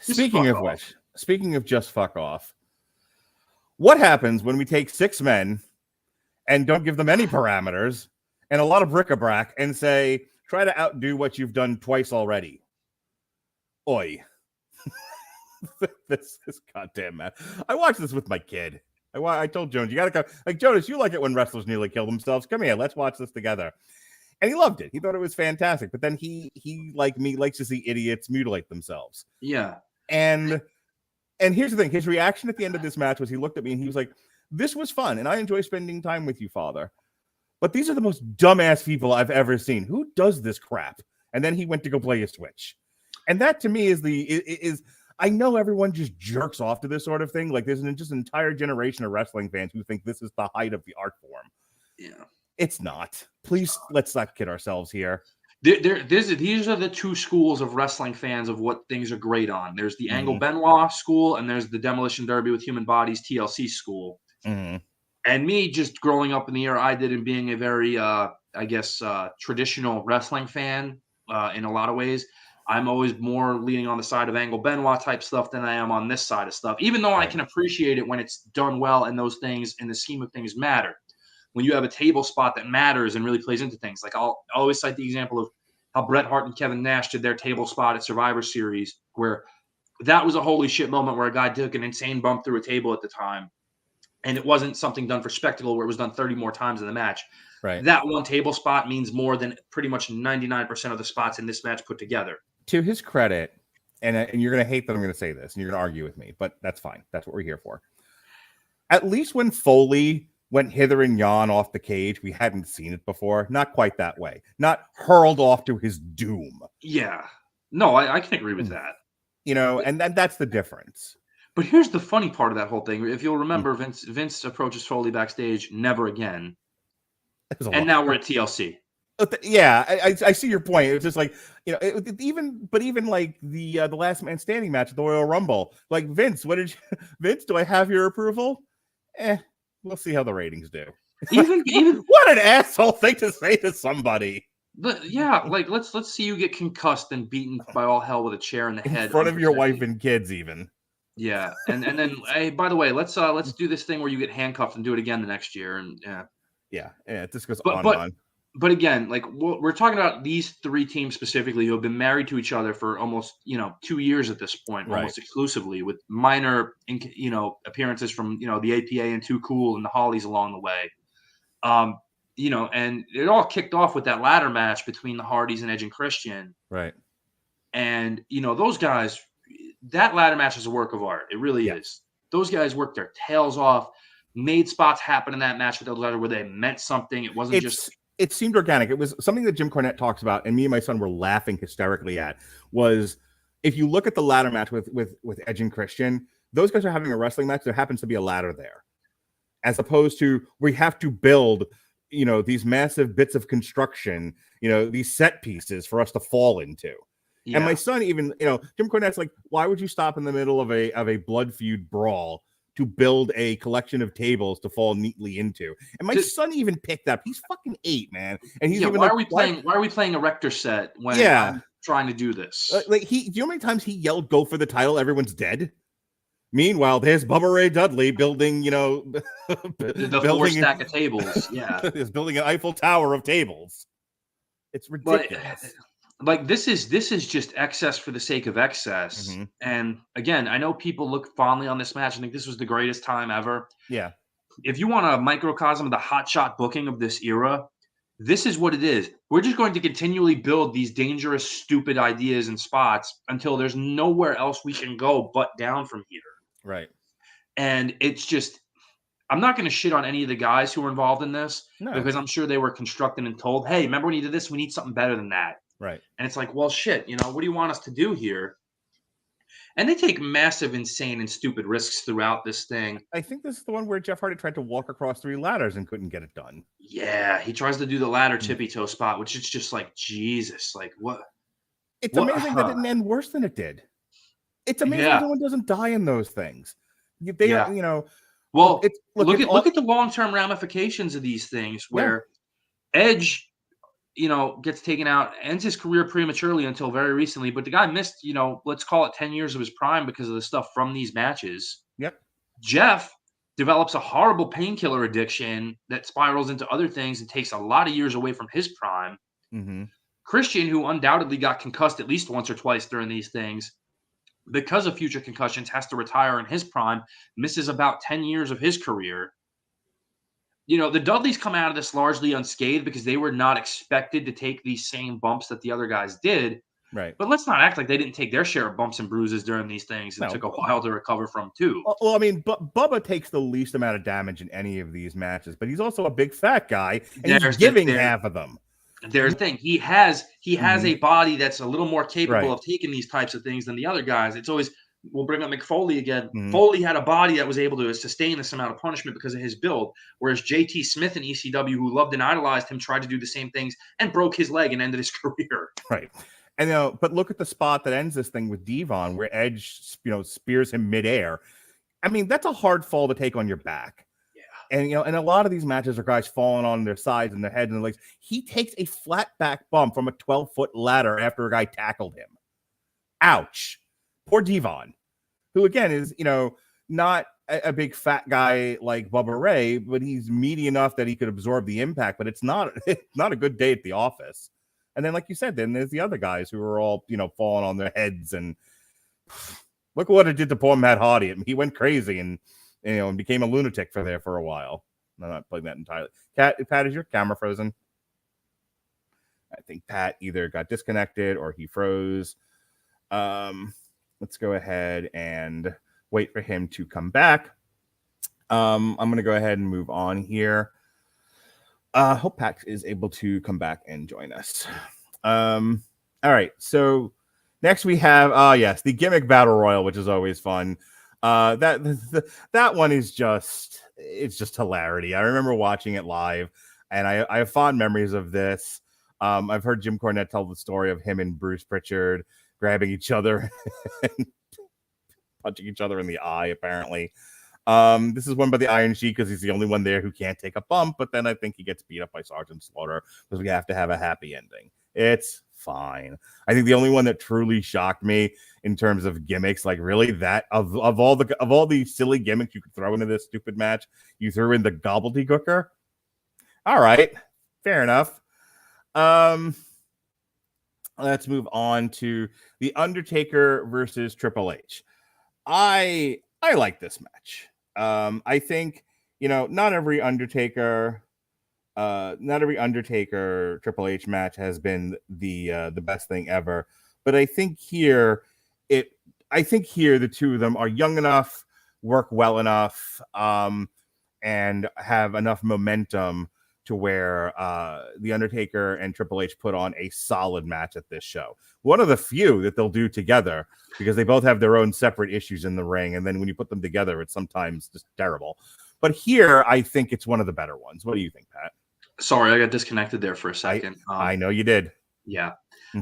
[SPEAKER 1] Speaking of just fuck off, what happens when we take 6 men and don't give them any parameters and a lot of bric-a-brac and say, Try to outdo what you've done twice already. Oi. this goddamn man. I watched this with my kid. I told Jones, you gotta come. Like, Jonas, you like it when wrestlers nearly kill themselves. Come here, let's watch this together. And he loved it. He thought it was fantastic. But then he like me, likes to see idiots mutilate themselves.
[SPEAKER 2] Yeah.
[SPEAKER 1] And here's the thing. His reaction at the end of this match was he looked at me and he was like, this was fun, and I enjoy spending time with you, Father. But these are the most dumbass people I've ever seen. Who does this crap? And then he went to go play a Switch. And that to me is I know everyone just jerks off to this sort of thing. Like there's just an entire generation of wrestling fans who think this is the height of the art form.
[SPEAKER 2] Yeah.
[SPEAKER 1] It's not. Please, let's not kid ourselves here.
[SPEAKER 2] These are the two schools of wrestling fans of what things are great on. There's the Angle Benoit school, and there's the Demolition Derby with Human Bodies TLC school.
[SPEAKER 1] Mm-hmm.
[SPEAKER 2] And me just growing up in the era I did and being a very, traditional wrestling fan in a lot of ways, I'm always more leaning on the side of Angle Benoit type stuff than I am on this side of stuff, even though I can appreciate it when it's done well and those things in the scheme of things matter. When you have a table spot that matters and really plays into things. Like I'll always cite the example of how Bret Hart and Kevin Nash did their table spot at Survivor Series, where that was a holy shit moment where a guy took an insane bump through a table at the time. And it wasn't something done for spectacle where it was done 30 more times in the match.
[SPEAKER 1] Right.
[SPEAKER 2] That one table spot means more than pretty much 99% of the spots in this match put together.
[SPEAKER 1] To his credit, and you're going to hate that I'm going to say this, and you're going to argue with me, but that's fine. That's what we're here for. At least when Foley went hither and yon off the cage, we hadn't seen it before. Not quite that way. Not hurled off to his doom.
[SPEAKER 2] Yeah. No, I can agree with that.
[SPEAKER 1] You know, and that's the difference.
[SPEAKER 2] But here's the funny part of that whole thing. If you'll remember, Vince approaches Foley backstage, never again. And now we're at TLC.
[SPEAKER 1] Yeah, I see your point. It's just like, you know, even like the last man standing match at the Royal Rumble. Like, Vince, Vince, do I have your approval? We'll see how the ratings do.
[SPEAKER 2] Even
[SPEAKER 1] what an asshole thing to say to somebody.
[SPEAKER 2] Like let's see you get concussed and beaten by all hell with a chair in the head
[SPEAKER 1] in front of your wife and kids, even.
[SPEAKER 2] Yeah, and then hey, by the way, let's do this thing where you get handcuffed and do it again the next year, and
[SPEAKER 1] yeah, this goes on and on.
[SPEAKER 2] But again, like we're talking about these three teams specifically who have been married to each other for almost 2 years at this point, almost exclusively, with minor appearances from the APA and Too Cool and the Hollies along the way. And it all kicked off with that ladder match between the Hardys and Edge and Christian.
[SPEAKER 1] Right.
[SPEAKER 2] And those guys, that ladder match is a work of art. It really is. Those guys worked their tails off, made spots happen in that match with those ladders where they meant something. It wasn't just. It
[SPEAKER 1] seemed organic. It was something that Jim Cornette talks about, and me and my son were laughing hysterically at. Was if you look at the ladder match with Edge and Christian, those guys are having a wrestling match. There happens to be a ladder there, as opposed to we have to build, these massive bits of construction, these set pieces for us to fall into. Yeah. And my son even, Jim Cornette's like, why would you stop in the middle of a blood feud brawl to build a collection of tables to fall neatly into? And my son even picked up. He's fucking 8, man. And he's even
[SPEAKER 2] why are we playing a Rector set when I'm trying to do this?
[SPEAKER 1] Do you know how many times he yelled, "Go for the title, everyone's dead"? Meanwhile, there's Bubba Ray Dudley building,
[SPEAKER 2] the 4 stack of tables. Yeah.
[SPEAKER 1] He's building an Eiffel Tower of tables. It's ridiculous.
[SPEAKER 2] Like this is just excess for the sake of excess. Mm-hmm. And again, I know people look fondly on this match and think this was the greatest time ever.
[SPEAKER 1] Yeah.
[SPEAKER 2] If you want a microcosm of the hotshot booking of this era, this is what it is. We're just going to continually build these dangerous, stupid ideas and spots until there's nowhere else we can go but down from here.
[SPEAKER 1] Right.
[SPEAKER 2] And it's just, I'm not going to shit on any of the guys who were involved in this because I'm sure they were constructed and told, hey, remember when you did this? We need something better than that.
[SPEAKER 1] Right.
[SPEAKER 2] And it's like, well, shit, what do you want us to do here? And they take massive, insane, and stupid risks throughout this thing.
[SPEAKER 1] I think this is the one where Jeff Hardy tried to walk across 3 ladders and couldn't get it done.
[SPEAKER 2] Yeah, he tries to do the ladder tippy toe spot, which is just like, Jesus, like what?
[SPEAKER 1] It's amazing that it didn't end worse than it did. It's amazing no one doesn't die in those things. Well,
[SPEAKER 2] look at the long-term ramifications of these things where Edge gets taken out, ends his career prematurely until very recently. But the guy missed, let's call it 10 years of his prime because of the stuff from these matches.
[SPEAKER 1] Yep.
[SPEAKER 2] Jeff develops a horrible painkiller addiction that spirals into other things and takes a lot of years away from his prime.
[SPEAKER 1] Mm-hmm.
[SPEAKER 2] Christian, who undoubtedly got concussed at least once or twice during these things, because of future concussions, has to retire in his prime, misses about 10 years of his career. The Dudleys come out of this largely unscathed because they were not expected to take these same bumps that the other guys did.
[SPEAKER 1] Right.
[SPEAKER 2] But let's not act like they didn't take their share of bumps and bruises during these things and took a while to recover from, too.
[SPEAKER 1] Well, I mean, Bubba takes the least amount of damage in any of these matches, but he's also a big fat guy, and he's giving half of them.
[SPEAKER 2] There's the thing. He has a body that's a little more capable of taking these types of things than the other guys. It's always, we'll bring up McFoley again. Foley had a body that was able to sustain this amount of punishment because of his build, whereas JT Smith in ECW, who loved and idolized him, tried to do the same things and broke his leg and ended his career.
[SPEAKER 1] Right. And but look at the spot that ends this thing with Devon, where Edge, spears him midair. I mean, that's a hard fall to take on your back. And, and a lot of these matches are guys falling on their sides and their heads and their legs. He takes a flat back bump from a 12-foot ladder after a guy tackled him. Ouch. Poor Devon, who, again, is, not a big fat guy like Bubba Ray, but he's meaty enough that he could absorb the impact. But it's not a good day at the office. And then, like you said, then there's the other guys who are all, falling on their heads. And look at what it did to poor Matt Hardy. I mean, he went crazy and became a lunatic for a while. I'm not playing that entirely. Pat, is your camera frozen? I think Pat either got disconnected or he froze. Let's go ahead and wait for him to come back. I'm going to go ahead and move on here. Hope Pat is able to come back and join us. All right. So next we have, the gimmick battle royal, which is always fun. That one is just hilarity. I remember watching it live, and I have fond memories of this. I've heard Jim Cornette tell the story of him and Bruce Pritchard grabbing each other and punching each other in the eye, apparently. This is won by the Iron Sheik because he's the only one there who can't take a bump, but then I think he gets beat up by Sergeant Slaughter because we have to have a happy ending. It's fine. I think the only one that truly shocked me in terms of gimmicks, like really that of all the silly gimmicks you could throw into this stupid match, you threw in the gobbledygooker. All right, fair enough. Let's move on to the Undertaker versus Triple H. I like this match. I think not every Undertaker Triple H match has been the best thing ever, but I think here the two of them are young enough, work well enough, and have enough momentum to where the Undertaker and Triple H put on a solid match at this show. One of the few that they'll do together, because they both have their own separate issues in the ring, and then when you put them together, it's sometimes just terrible. But here, I think it's one of the better ones. What do you think, Pat?
[SPEAKER 2] Sorry, I got disconnected there for a second.
[SPEAKER 1] I know you did.
[SPEAKER 2] Yeah.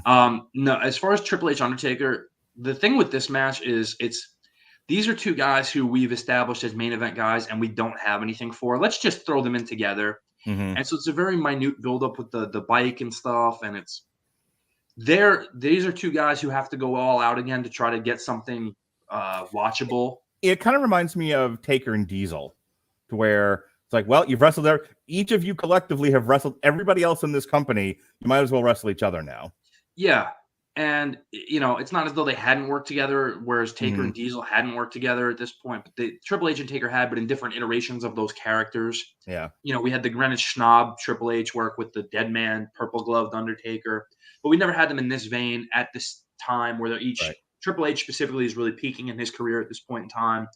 [SPEAKER 2] No, as far as Triple H Undertaker, the thing with this match is these are two guys who we've established as main event guys and we don't have anything for. Let's just throw them in together. Mm-hmm. And so it's a very minute buildup with the bike and stuff. And these are two guys who have to go all out again to try to get something watchable.
[SPEAKER 1] It kind of reminds me of Taker and Diesel, to where it's like, well, you've wrestled there. Each of you collectively have wrestled everybody else in this company. You might as well wrestle each other now.
[SPEAKER 2] Yeah. And, it's not as though they hadn't worked together, whereas Taker and Diesel hadn't worked together at this point. But Triple H and Taker had, but in different iterations of those characters. Yeah. We had the Greenwich Schnob Triple H work with the Dead Man, Purple Gloved Undertaker. But we never had them in this vein at this time where they're each right. Triple H specifically is really peaking in his career at this point in time.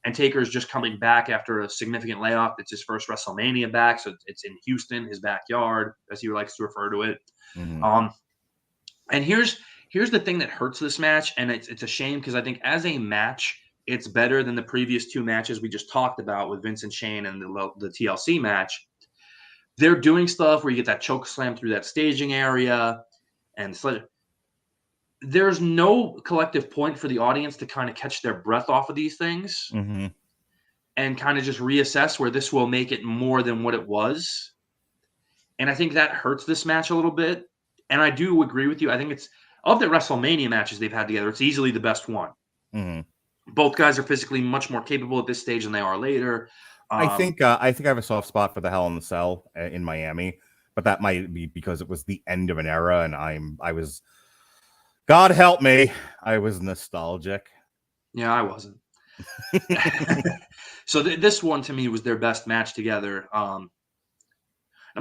[SPEAKER 2] And Taker is just coming back after a significant layoff. It's his first WrestleMania back. So it's in Houston, his backyard, as he likes to refer to it. Mm-hmm. And here's the thing that hurts this match, and it's a shame because I think as a match, it's better than the previous two matches we just talked about with Vince and Shane and the TLC match. They're doing stuff where you get that choke slam through that staging area, and there's no collective point for the audience to kind of catch their breath off of these things and kind of just reassess where this will make it more than what it was. And I think that hurts this match a little bit. And I do agree with you. I think it's of the WrestleMania matches they've had together, it's easily the best one. Mm-hmm. Both guys are physically much more capable at this stage than they are later.
[SPEAKER 1] I think I have a soft spot for the Hell in the Cell in Miami, but that might be because it was the end of an era, and I was, God help me, I was nostalgic.
[SPEAKER 2] Yeah, I wasn't. So this one to me was their best match together. I'm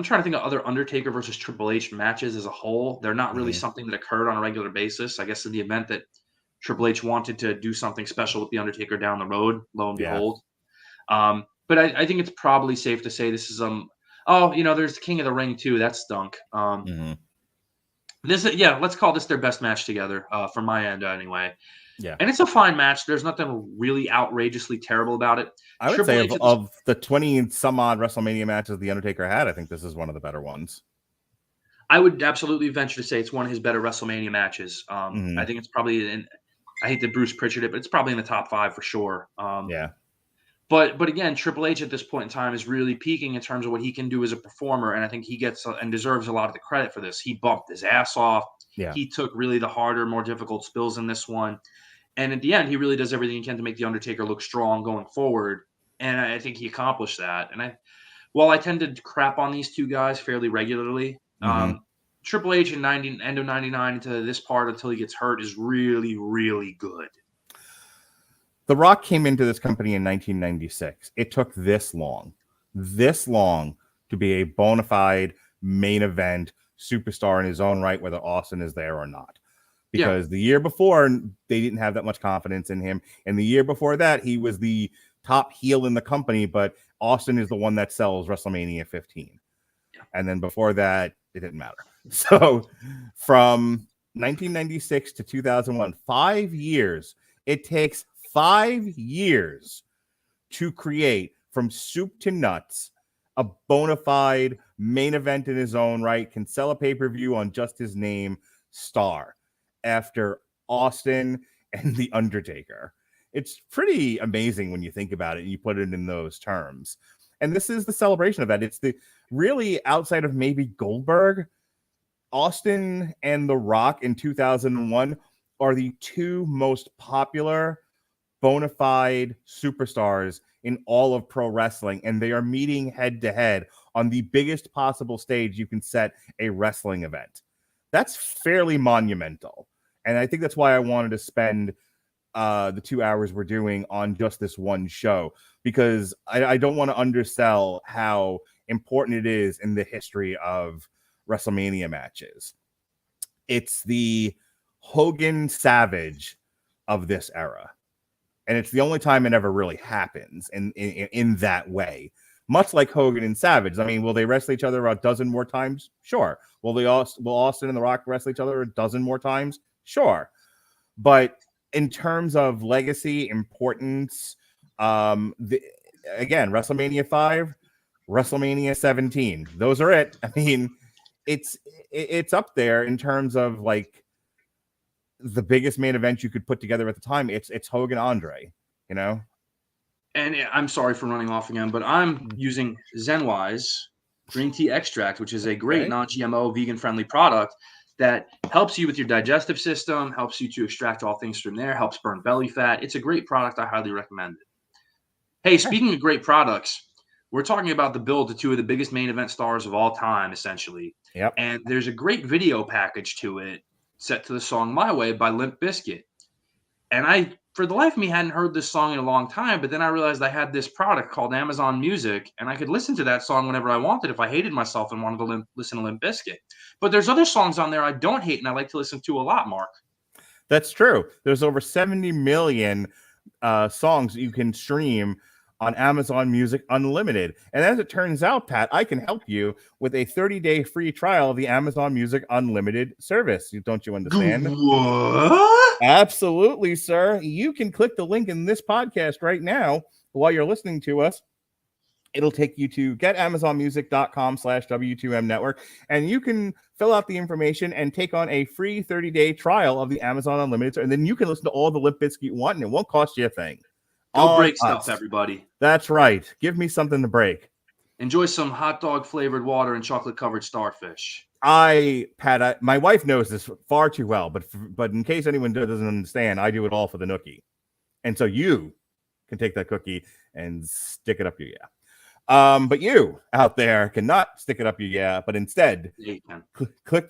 [SPEAKER 2] trying to think of other Undertaker versus Triple H matches as a whole. They're not really something that occurred on a regular basis. I guess in the event that Triple H wanted to do something special with the Undertaker down the road, lo and behold. But I think it's probably safe to say this is there's King of the Ring too. That stunk. Let's call this their best match together from my end anyway.
[SPEAKER 1] Yeah.
[SPEAKER 2] And it's a fine match. There's nothing really outrageously terrible about it.
[SPEAKER 1] I would say of the 20 some odd WrestleMania matches the Undertaker had, I think this is one of the better ones.
[SPEAKER 2] I would absolutely venture to say it's one of his better WrestleMania matches. I think it's probably I hate that Bruce Pritchard it, but it's probably in the top 5 for sure. But again, Triple H at this point in time is really peaking in terms of what he can do as a performer, and I think he gets and deserves a lot of the credit for this. He bumped his ass off.
[SPEAKER 1] Yeah.
[SPEAKER 2] He took really the harder, more difficult spills in this one. And at the end, he really does everything he can to make The Undertaker look strong going forward. And I think he accomplished that. And while I tend to crap on these two guys fairly regularly, Triple H in end of 99 into this part until he gets hurt is really, really good.
[SPEAKER 1] The Rock came into this company in 1996. It took this long to be a bona fide main event superstar in his own right, whether Austin is there or not. Because the year before, they didn't have that much confidence in him. And the year before that, he was the top heel in the company, but Austin is the one that sells WrestleMania 15. Yeah. And then before that, it didn't matter. So from 1996 to 2001, 5 years. It takes 5 years to create from soup to nuts a bona fide main event in his own right, can sell a pay-per-view on just his name star after Austin and The Undertaker. It's pretty amazing when you think about it and you put it in those terms. And this is the celebration of that. It's the really outside of maybe Goldberg, Austin and The Rock in 2001 are the two most popular bona fide superstars in all of pro wrestling, and they are meeting head to head on the biggest possible stage you can set a wrestling event. That's fairly monumental. And I think that's why I wanted to spend the 2 hours we're doing on just this one show, because I don't want to undersell how important it is in the history of WrestleMania matches. It's the Hogan Savage of this era. And it's the only time it ever really happens in that way. Much like Hogan and Savage. I mean, will they wrestle each other a dozen more times? Sure. Will Austin and The Rock wrestle each other a dozen more times? Sure. But in terms of legacy, importance, again, WrestleMania 5, WrestleMania 17. Those are it. I mean, it's up there in terms of like the biggest main event you could put together at the time. It's Hogan Andre, you know.
[SPEAKER 2] And I'm sorry for running off again, but I'm using Zenwise green tea extract, which is a great non-GMO vegan-friendly product that helps you with your digestive system, helps you to extract all things from there, helps burn belly fat. It's a great product. I highly recommend it. Hey, speaking of great products, we're talking about the build to two of the biggest main event stars of all time, essentially.
[SPEAKER 1] Yep.
[SPEAKER 2] And there's a great video package to it set to the song My Way by Limp Bizkit. And I, for the life of me, hadn't heard this song in a long time, but then I realized I had this product called Amazon Music, and I could listen to that song whenever I wanted if I hated myself and wanted to listen to Limp Bizkit. But there's other songs on there I don't hate and I like to listen to a lot, Mark.
[SPEAKER 1] That's true. There's over 70 million songs you can stream on Amazon Music Unlimited. And as it turns out, Pat, I can help you with a 30-day free trial of the Amazon Music Unlimited service. Don't you understand?
[SPEAKER 2] What?
[SPEAKER 1] Absolutely, sir. You can click the link in this podcast right now while you're listening to us. It'll take you to getamazonmusic.com/W2M network, and you can fill out the information and take on a free 30-day trial of the Amazon Unlimited. And then you can listen to all the Limp Bizkit you want, and it won't cost you a thing.
[SPEAKER 2] Go break stuff, everybody.
[SPEAKER 1] That's right. Give me something to break.
[SPEAKER 2] Enjoy some hot dog flavored water and chocolate covered starfish.
[SPEAKER 1] Pat, my wife knows this far too well, but in case anyone doesn't understand, I do it all for the nookie. And so you can take that cookie and stick it up your But you out there cannot stick it up your but instead click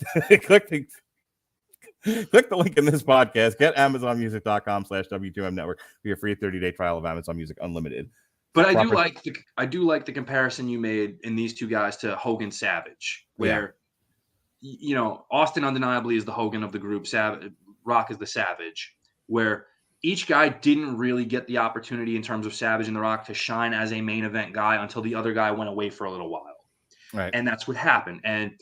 [SPEAKER 1] the link in this podcast. Get AmazonMusic.com/W2M Network for your free 30-day trial of Amazon Music Unlimited.
[SPEAKER 2] But I do like the comparison you made in these two guys to Hogan Savage, where Austin undeniably is the Hogan of the group. Rock is the Savage, where each guy didn't really get the opportunity in terms of Savage and The Rock to shine as a main event guy until the other guy went away for a little while.
[SPEAKER 1] Right.
[SPEAKER 2] And that's what happened. And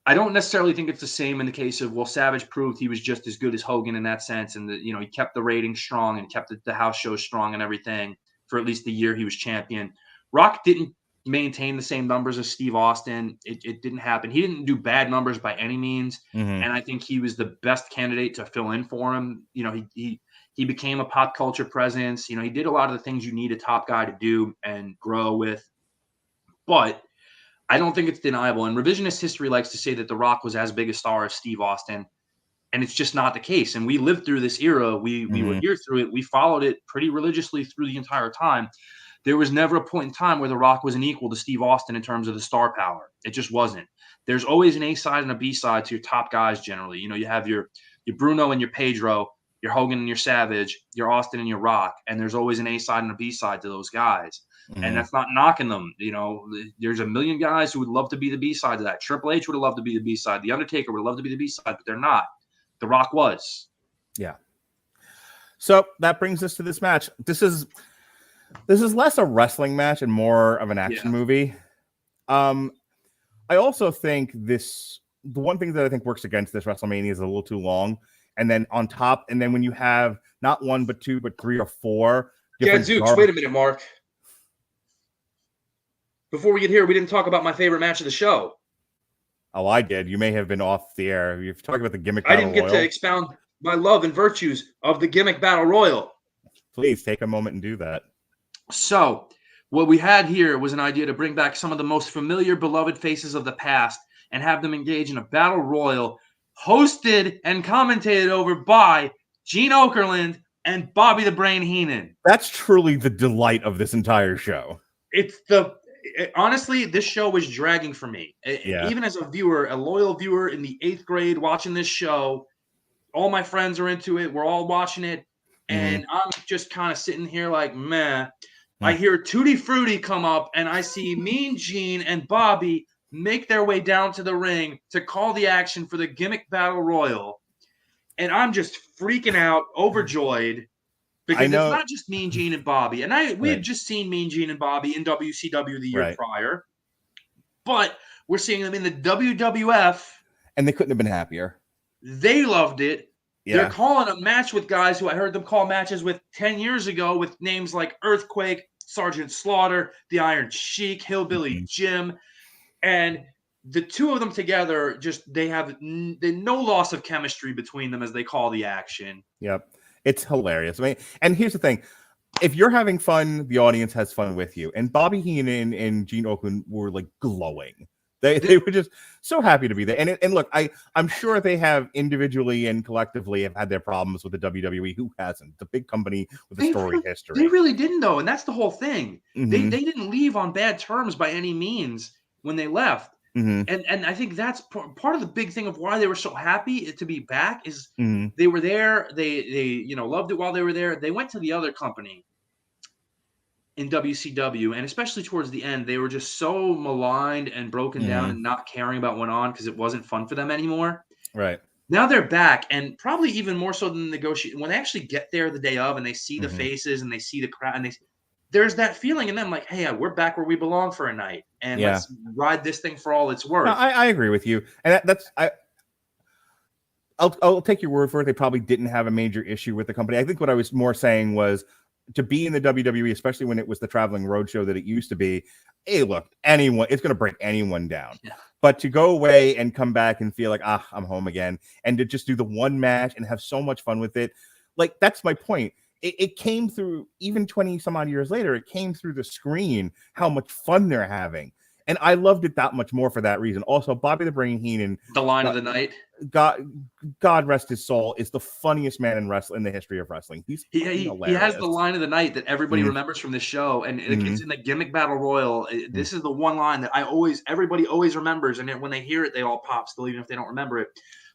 [SPEAKER 2] I don't necessarily think it's the same in the case of, Savage proved he was just as good as Hogan in that sense. And he kept the ratings strong and kept the house shows strong and everything for at least the year he was champion. Rock didn't maintain the same numbers as Steve Austin. It didn't happen. He didn't do bad numbers by any means.
[SPEAKER 1] Mm-hmm.
[SPEAKER 2] And I think he was the best candidate to fill in for him. He became a pop culture presence. He did a lot of the things you need a top guy to do and grow with. But I don't think it's deniable. And revisionist history likes to say that The Rock was as big a star as Steve Austin. And it's just not the case. And we lived through this era. We were here through it. We followed it pretty religiously through the entire time. There was never a point in time where The Rock was an equal to Steve Austin in terms of the star power. It just wasn't. There's always an A side and a B side to your top guys generally. You have your Bruno and your Pedro, your Hogan and your Savage, your Austin and your Rock. And there's always an A side and a B side to those guys. Mm-hmm. And that's not knocking them. There's a million guys who would love to be the B side to that. Triple H would have loved to be the B side. The Undertaker would love to be the B side, but they're not. The Rock was.
[SPEAKER 1] Yeah. So that brings us to this match. This is less a wrestling match and more of an action movie. I also think the one thing that I think works against this WrestleMania is a little too long. And then on top, and then when you have not one, but two, but three or four.
[SPEAKER 2] Dukes, wait a minute, Mark. Before we get here, we didn't talk about my favorite match of the show.
[SPEAKER 1] Oh, I did. You may have been off the air. You're talking about the gimmick
[SPEAKER 2] battle
[SPEAKER 1] royal.
[SPEAKER 2] I didn't get to expound my love and virtues of the gimmick battle royal.
[SPEAKER 1] Please take a moment and do that.
[SPEAKER 2] So what we had here was an idea to bring back some of the most familiar, beloved faces of the past and have them engage in a battle royal hosted and commentated over by Gene Okerlund and Bobby the Brain Heenan.
[SPEAKER 1] That's truly the delight of this entire show.
[SPEAKER 2] Honestly, this show was dragging for me. Even as a viewer, a loyal viewer in the 8th grade watching this show, all my friends are into it. We're all watching it. And I'm just kind of sitting here like, meh. I hear Tutti Frutti come up, and I see Mean Gene and Bobby make their way down to the ring to call the action for the gimmick battle royal. And I'm just freaking out, overjoyed. Because it's not just Mean Gene and Bobby. And we had just seen Mean Gene and Bobby in WCW the year prior. But we're seeing them in the WWF.
[SPEAKER 1] And they couldn't have been happier.
[SPEAKER 2] They loved it. Yeah. They're calling a match with guys who I heard them call matches with 10 years ago with names like Earthquake, Sergeant Slaughter, the Iron Sheik, Hillbilly Jim. And the two of them together, they have no loss of chemistry between them as they call the action.
[SPEAKER 1] Yep. It's hilarious. I mean, and here's the thing. If you're having fun, the audience has fun with you. And Bobby Heenan and Gene Okerlund were like glowing. They were just so happy to be there. And look, I'm sure they have individually and collectively have had their problems with the WWE. Who hasn't? The big company with a storied history.
[SPEAKER 2] They really didn't, though. And that's the whole thing. They didn't leave on bad terms by any means when they left. And I think that's part of the big thing of why they were so happy to be back is they were there. They loved it while they were there. They went to the other company in WCW, and especially towards the end, they were just so maligned and broken down and not caring about what went on because it wasn't fun for them anymore.
[SPEAKER 1] Right.
[SPEAKER 2] Now they're back, and probably even more so than negotiate. When they actually get there the day of and they see the faces and they see the crowd, and there's that feeling in them like, hey, we're back where we belong for a night, and let's ride this thing for all it's worth.
[SPEAKER 1] No, I agree with you, and I'll take your word for it. They probably didn't have a major issue with the company. I think what I was more saying was to be in the WWE, especially when it was the traveling roadshow that it used to be. Hey, look, it's going to break anyone down. Yeah. But to go away and come back and feel like, I'm home again, and to just do the one match and have so much fun with it, like that's my point. It came through, even 20 some odd years later, it came through the screen how much fun they're having. And I loved it that much more for that reason. Also, Bobby the Brain Heenan,
[SPEAKER 2] the line of the night.
[SPEAKER 1] God rest his soul, is the funniest man in the history of wrestling. He
[SPEAKER 2] has the line of the night that everybody remembers from this show, and it's in the gimmick battle royal. This is the one line that everybody always remembers, and when they hear it, they all pop still, even if they don't remember it.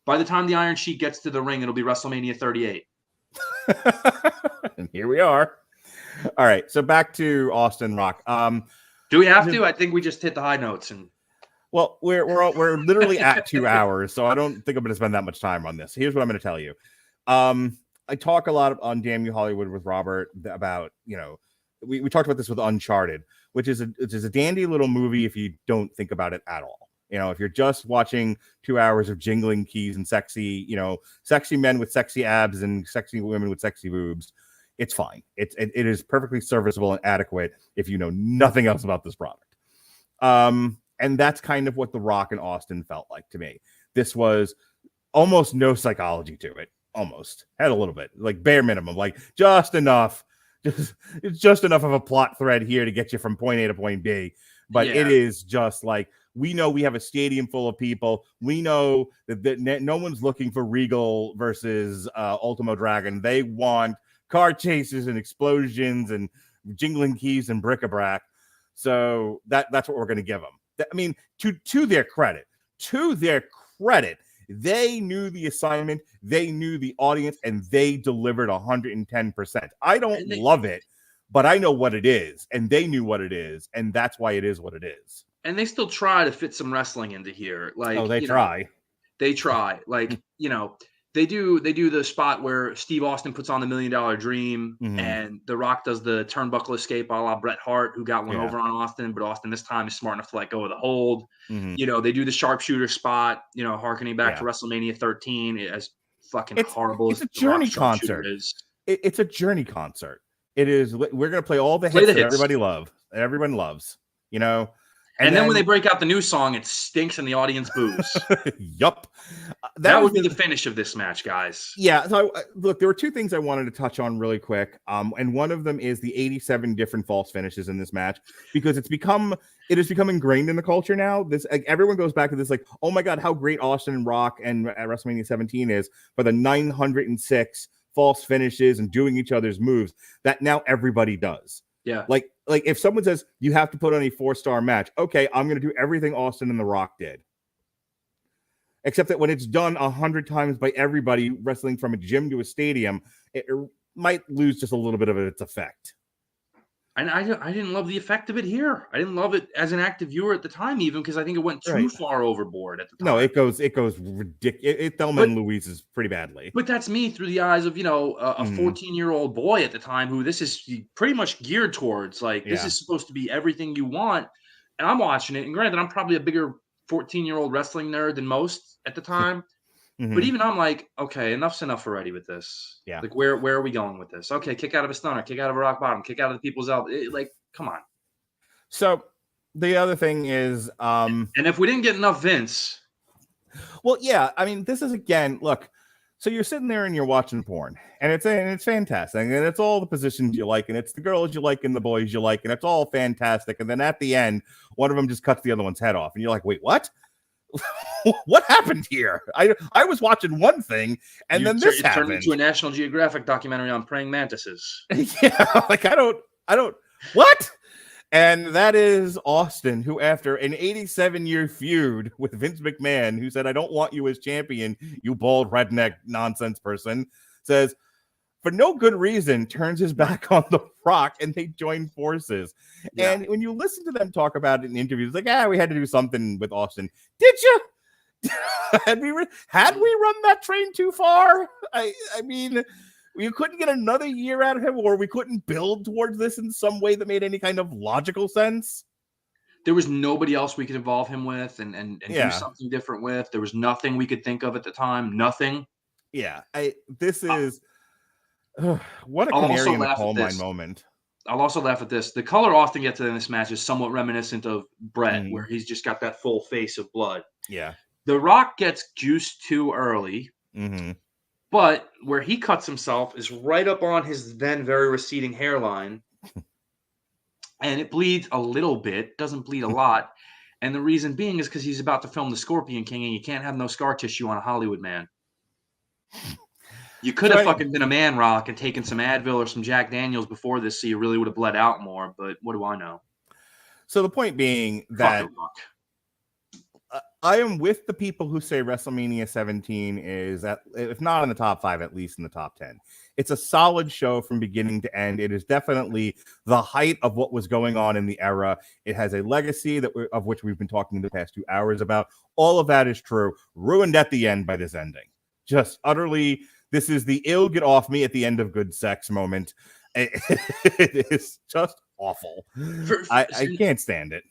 [SPEAKER 2] By the time the Iron Sheik gets to the ring, it'll be WrestleMania 38.
[SPEAKER 1] And here we are. All right, so back to Austin Rock.
[SPEAKER 2] Do we have to? I think we just hit the high notes. And
[SPEAKER 1] well, we're literally at 2 hours, so I don't think I'm going to spend that much time on this. Here's what I'm going to tell you. I talk a lot on Damn You Hollywood with Robert about, we talked about this with Uncharted, which is a dandy little movie if you don't think about it at all. If you're just watching 2 hours of jingling keys and sexy men with sexy abs and sexy women with sexy boobs, it's fine. It is perfectly serviceable and adequate if you know nothing else about this product. And that's kind of what The Rock and Austin felt like to me. This was almost no psychology to it. Almost had a little bit, like bare minimum, like just enough of a plot thread here to get you from point A to point B. But it is just like, we know we have a stadium full of people. We know that no one's looking for Regal versus Ultimo Dragon. They want car chases and explosions and jingling keys and bric-a-brac. So that's what we're going to give them. I mean, to their credit, they knew the assignment, they knew the audience, and they delivered 110%. I don't love it, but I know what it is, and they knew what it is, and that's why it is what it is.
[SPEAKER 2] And they still try to fit some wrestling into here. Like,
[SPEAKER 1] they try.
[SPEAKER 2] They try. Like, they do the spot where Steve Austin puts on the $1 Million Dream, and The Rock does the turnbuckle escape a la Bret Hart, who got one over on Austin, but Austin this time is smart enough to let go of the hold. They do the sharpshooter spot, harkening back to WrestleMania 13, as fucking horrible as
[SPEAKER 1] a journey concert. It's a journey concert. It is. We're going to play all the hits that everyone loves, And
[SPEAKER 2] then when they break out the new song, it stinks and the audience boos.
[SPEAKER 1] Yup.
[SPEAKER 2] That would be the finish of this match, guys.
[SPEAKER 1] Yeah. So, look, there were two things I wanted to touch on really quick. And one of them is the 87 different false finishes in this match, because it has become ingrained in the culture now. This, like, everyone goes back to this, like, oh my God, how great Austin and Rock and at WrestleMania 17 is for the 906 false finishes and doing each other's moves that now everybody does.
[SPEAKER 2] Yeah.
[SPEAKER 1] Like if someone says you have to put on a 4-star match, okay, I'm going to do everything Austin and The Rock did. Except that when it's done 100 times by everybody wrestling from a gym to a stadium, it might lose just a little bit of its effect.
[SPEAKER 2] And I didn't love the effect of it here. I didn't love it as an active viewer at the time, even because I think it went too far overboard at the time.
[SPEAKER 1] No, it goes ridiculous. Thelma and Louise is pretty badly.
[SPEAKER 2] But that's me through the eyes of, a 14-year-old boy at the time who this is pretty much geared towards. Like, this is supposed to be everything you want. And I'm watching it. And granted, I'm probably a bigger 14-year-old wrestling nerd than most at the time. But even I'm like, okay, enough's enough already with this.
[SPEAKER 1] Yeah.
[SPEAKER 2] Like, where are we going with this? Okay, kick out of a stunner, kick out of a rock bottom, kick out of the people's elbow. Like, come on.
[SPEAKER 1] So the other thing is,
[SPEAKER 2] and if we didn't get enough Vince.
[SPEAKER 1] Well, yeah, I mean, this is, again, look, so you're sitting there and you're watching porn, and it's fantastic, and it's all the positions you like, and it's the girls you like and the boys you like, and it's all fantastic. And then at the end, one of them just cuts the other one's head off, and you're like, wait, what? What happened here? I was watching one thing, and then this happened.
[SPEAKER 2] Turned into a National Geographic documentary on praying mantises.
[SPEAKER 1] Yeah, like I don't. What? And that is Austin, who, after an 87-year feud with Vince McMahon, who said, "I don't want you as champion, you bald redneck nonsense person," says, for no good reason, turns his back on The Rock, and they join forces. Yeah. And when you listen to them talk about it in interviews, like, we had to do something with Austin. Did you? had we run that train too far? I mean, you couldn't get another year out of him, or we couldn't build towards this in some way that made any kind of logical sense.
[SPEAKER 2] There was nobody else we could involve him with and do something different with. There was nothing we could think of at the time. Nothing.
[SPEAKER 1] Yeah. This is... what a canary in the coal mine moment.
[SPEAKER 2] I'll also laugh at this. The color Austin gets in this match is somewhat reminiscent of Bret, where he's just got that full face of blood.
[SPEAKER 1] Yeah.
[SPEAKER 2] The Rock gets juiced too early, but where he cuts himself is right up on his then very receding hairline, and it bleeds a little bit, doesn't bleed a lot. And the reason being is because he's about to film The Scorpion King, and you can't have no scar tissue on a Hollywood man. You could have fucking been a Man Rock and taken some Advil or some Jack Daniels before this, so you really would have bled out more. But what do I know?
[SPEAKER 1] So the point being that I am with the people who say WrestleMania 17 is, if not in the top 5, at least in the top 10. It's a solid show from beginning to end. It is definitely the height of what was going on in the era. It has a legacy of which we've been talking the past 2 hours about. All of that is true. Ruined at the end by this ending. Just utterly, this is the ill get off me at the end of good sex moment. It is just awful. I can't stand it.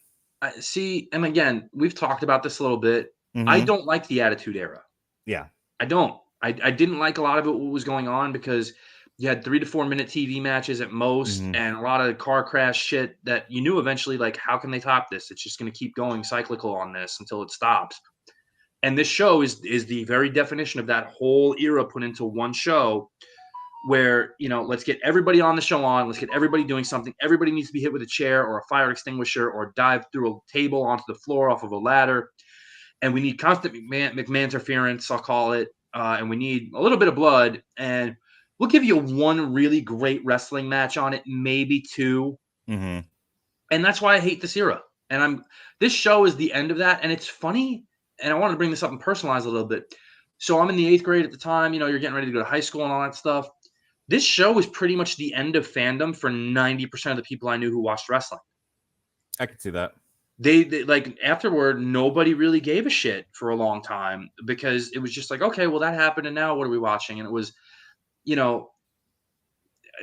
[SPEAKER 2] See, and again, we've talked about this a little bit.
[SPEAKER 1] Mm-hmm.
[SPEAKER 2] I don't like the Attitude Era.
[SPEAKER 1] Yeah.
[SPEAKER 2] I don't. I didn't like a lot of it, what was going on, because you had 3 to 4 minute TV matches at most,
[SPEAKER 1] Mm-hmm.
[SPEAKER 2] and a lot of car crash shit that you knew eventually, like, how can they top this? It's just going to keep going cyclical on this until it stops. And this show is the very definition of that whole era put into one show, where, you know, let's get everybody on the show on, let's get everybody doing something. Everybody needs to be hit with a chair or a fire extinguisher or dive through a table onto the floor off of a ladder. And we need constant McMahon interference, I'll call it. And we need a little bit of blood. And we'll give you one really great wrestling match on it, maybe 2.
[SPEAKER 1] Mm-hmm.
[SPEAKER 2] And that's why I hate this era. And this show is the end of that. And it's funny. And I wanted to bring this up and personalize a little bit. So I'm in the 8th grade at the time. You know, you're getting ready to go to high school and all that stuff. This show was pretty much the end of fandom for 90% of the people I knew who watched wrestling.
[SPEAKER 1] I could see that.
[SPEAKER 2] They like, afterward, nobody really gave a shit for a long time, because it was just like, okay, well, that happened, and now what are we watching? And it was, you know,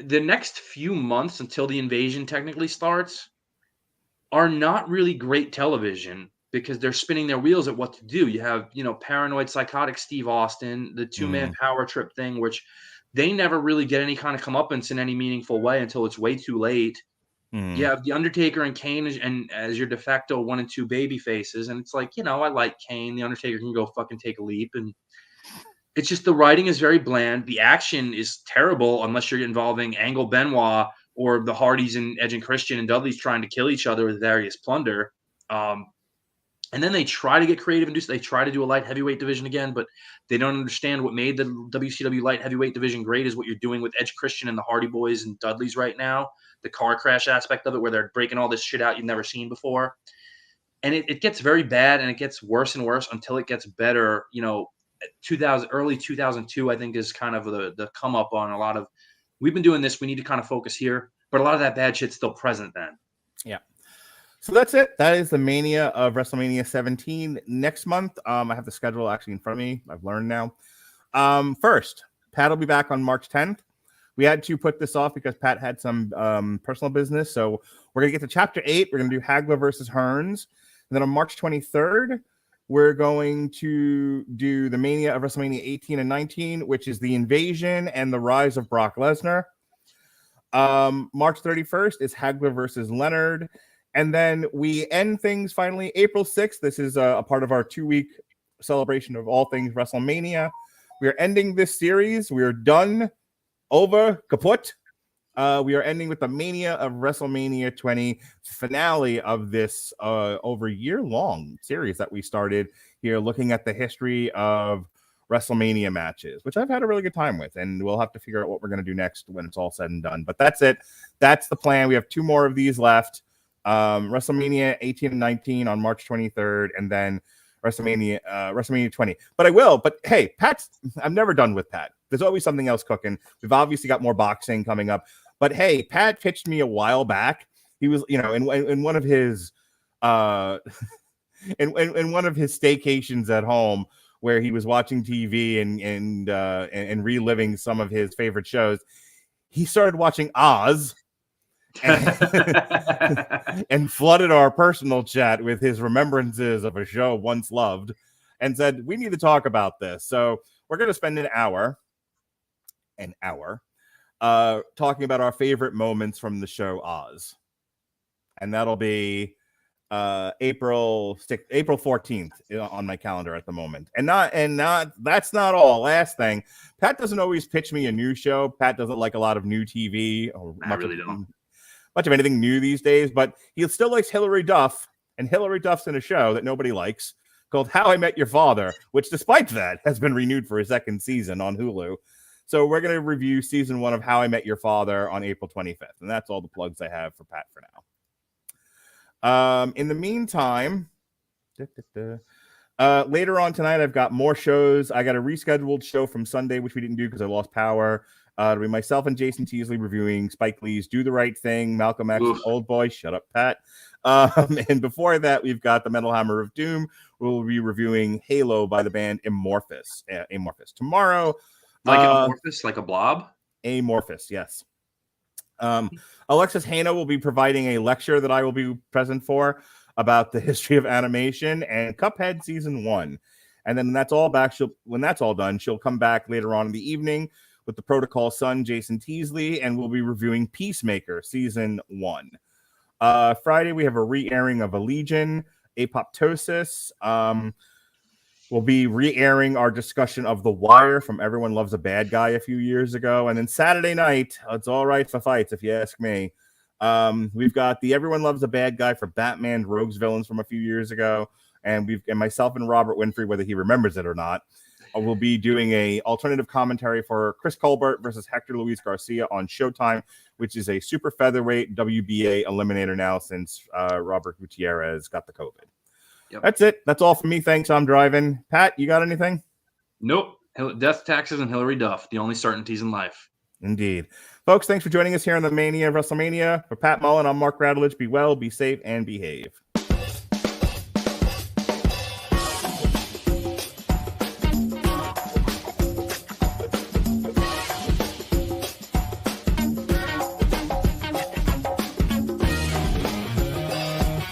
[SPEAKER 2] the next few months until the invasion technically starts are not really great television, because they're spinning their wheels at what to do. You have, you know, paranoid, psychotic Steve Austin, the 2-man power trip thing, which they never really get any kind of comeuppance in any meaningful way until it's way too late. You have the Undertaker and Kane as your de facto 1 and 2 baby faces. And it's like, you know, I like Kane. The Undertaker can go fucking take a leap. And it's just, the writing is very bland. The action is terrible unless you're involving Angle Benoit or the Hardys and Edge and Christian and Dudley's trying to kill each other with various plunder. And then they try to get creative and they try to do a light heavyweight division again, but they don't understand what made the WCW light heavyweight division great is what you're doing with Edge, Christian, and the Hardy Boys and Dudleys right now. The car crash aspect of it, where they're breaking all this shit out you've never seen before. And it gets very bad, and it gets worse and worse until it gets better. You know, early 2002, I think, is kind of the come up on a lot of, we've been doing this, we need to kind of focus here. But a lot of that bad shit's still present then.
[SPEAKER 1] Yeah. So that's it. That is the Mania of WrestleMania 17. Next month, I have the schedule actually in front of me. I've learned now. First, Pat will be back on March 10th. We had to put this off because Pat had some personal business. So we're going to get to Chapter 8. We're going to do Hagler versus Hearns. And then on March 23rd, we're going to do the Mania of WrestleMania 18 and 19, which is the invasion and the rise of Brock Lesnar. March 31st is Hagler versus Leonard. And then we end things finally April 6th. This is a part of our 2-week celebration of all things WrestleMania. We are ending this series. We are done. Over. Kaput. We are ending with the Mania of WrestleMania 20 finale of this over year-long series that we started here, looking at the history of WrestleMania matches, which I've had a really good time with. And we'll have to figure out what we're going to do next when it's all said and done. But that's it. That's the plan. We have 2 more of these left. WrestleMania 18 and 19 on March 23rd, and then WrestleMania 20. But hey, I'm never done with Pat. There's always something else cooking. We've obviously got more boxing coming up. But hey, Pat pitched me a while back. He was, you know, in one of his in one of his staycations at home, where he was watching TV and reliving some of his favorite shows. He started watching Oz. And flooded our personal chat with his remembrances of a show once loved, and said, we need to talk about this. So we're going to spend an hour talking about our favorite moments from the show Oz. And that'll be April 14th on my calendar at the moment. And that's not all. Last thing, Pat doesn't always pitch me a new show. Pat doesn't like a lot of new TV or much of anything new these days, but he still likes Hillary Duff. and Hilary Duff's in a show that nobody likes called How I Met Your Father, which despite that has been renewed for a second season on Hulu. So we're going to review season 1 of How I Met Your Father on April 25th. And that's all the plugs I have for Pat for now. In the meantime, later on tonight, I've got more shows. I got a rescheduled show from Sunday, which we didn't do because I lost power. It'll be myself and Jason Teasley reviewing Spike Lee's Do the Right Thing, Malcolm X's Old Boy, Shut Up, Pat. And before that, we've got the Metal Hammer of Doom. We'll be reviewing Halo by the band Amorphous. Tomorrow.
[SPEAKER 2] Amorphous, like a blob?
[SPEAKER 1] Amorphous, yes. Alexis Hano will be providing a lecture that I will be present for about the history of animation and Cuphead Season 1. And then that's all back. When that's all done, she'll come back later on in the evening with the Protocol son, Jason Teasley, and we'll be reviewing Peacemaker Season 1. Friday, we have a re-airing of Allegiant, Apoptosis. We'll be re-airing our discussion of The Wire from Everyone Loves a Bad Guy a few years ago. And then Saturday night, it's all right for fights, if you ask me. We've got the Everyone Loves a Bad Guy for Batman Rogues Villains from a few years ago. And myself and Robert Winfrey, whether he remembers it or not, will be doing a alternative commentary for Chris Colbert versus Hector Luis Garcia on Showtime, which is a super featherweight WBA eliminator now since Robert Gutierrez got the COVID. Yep. That's it. That's all for me. Thanks. I'm driving. Pat, you got anything?
[SPEAKER 2] Nope. Death, taxes, and Hilary Duff. The only certainties in life.
[SPEAKER 1] Indeed. Folks, thanks for joining us here on the Mania of WrestleMania. For Pat Mullin, I'm Mark Radulich. Be well, be safe, and behave.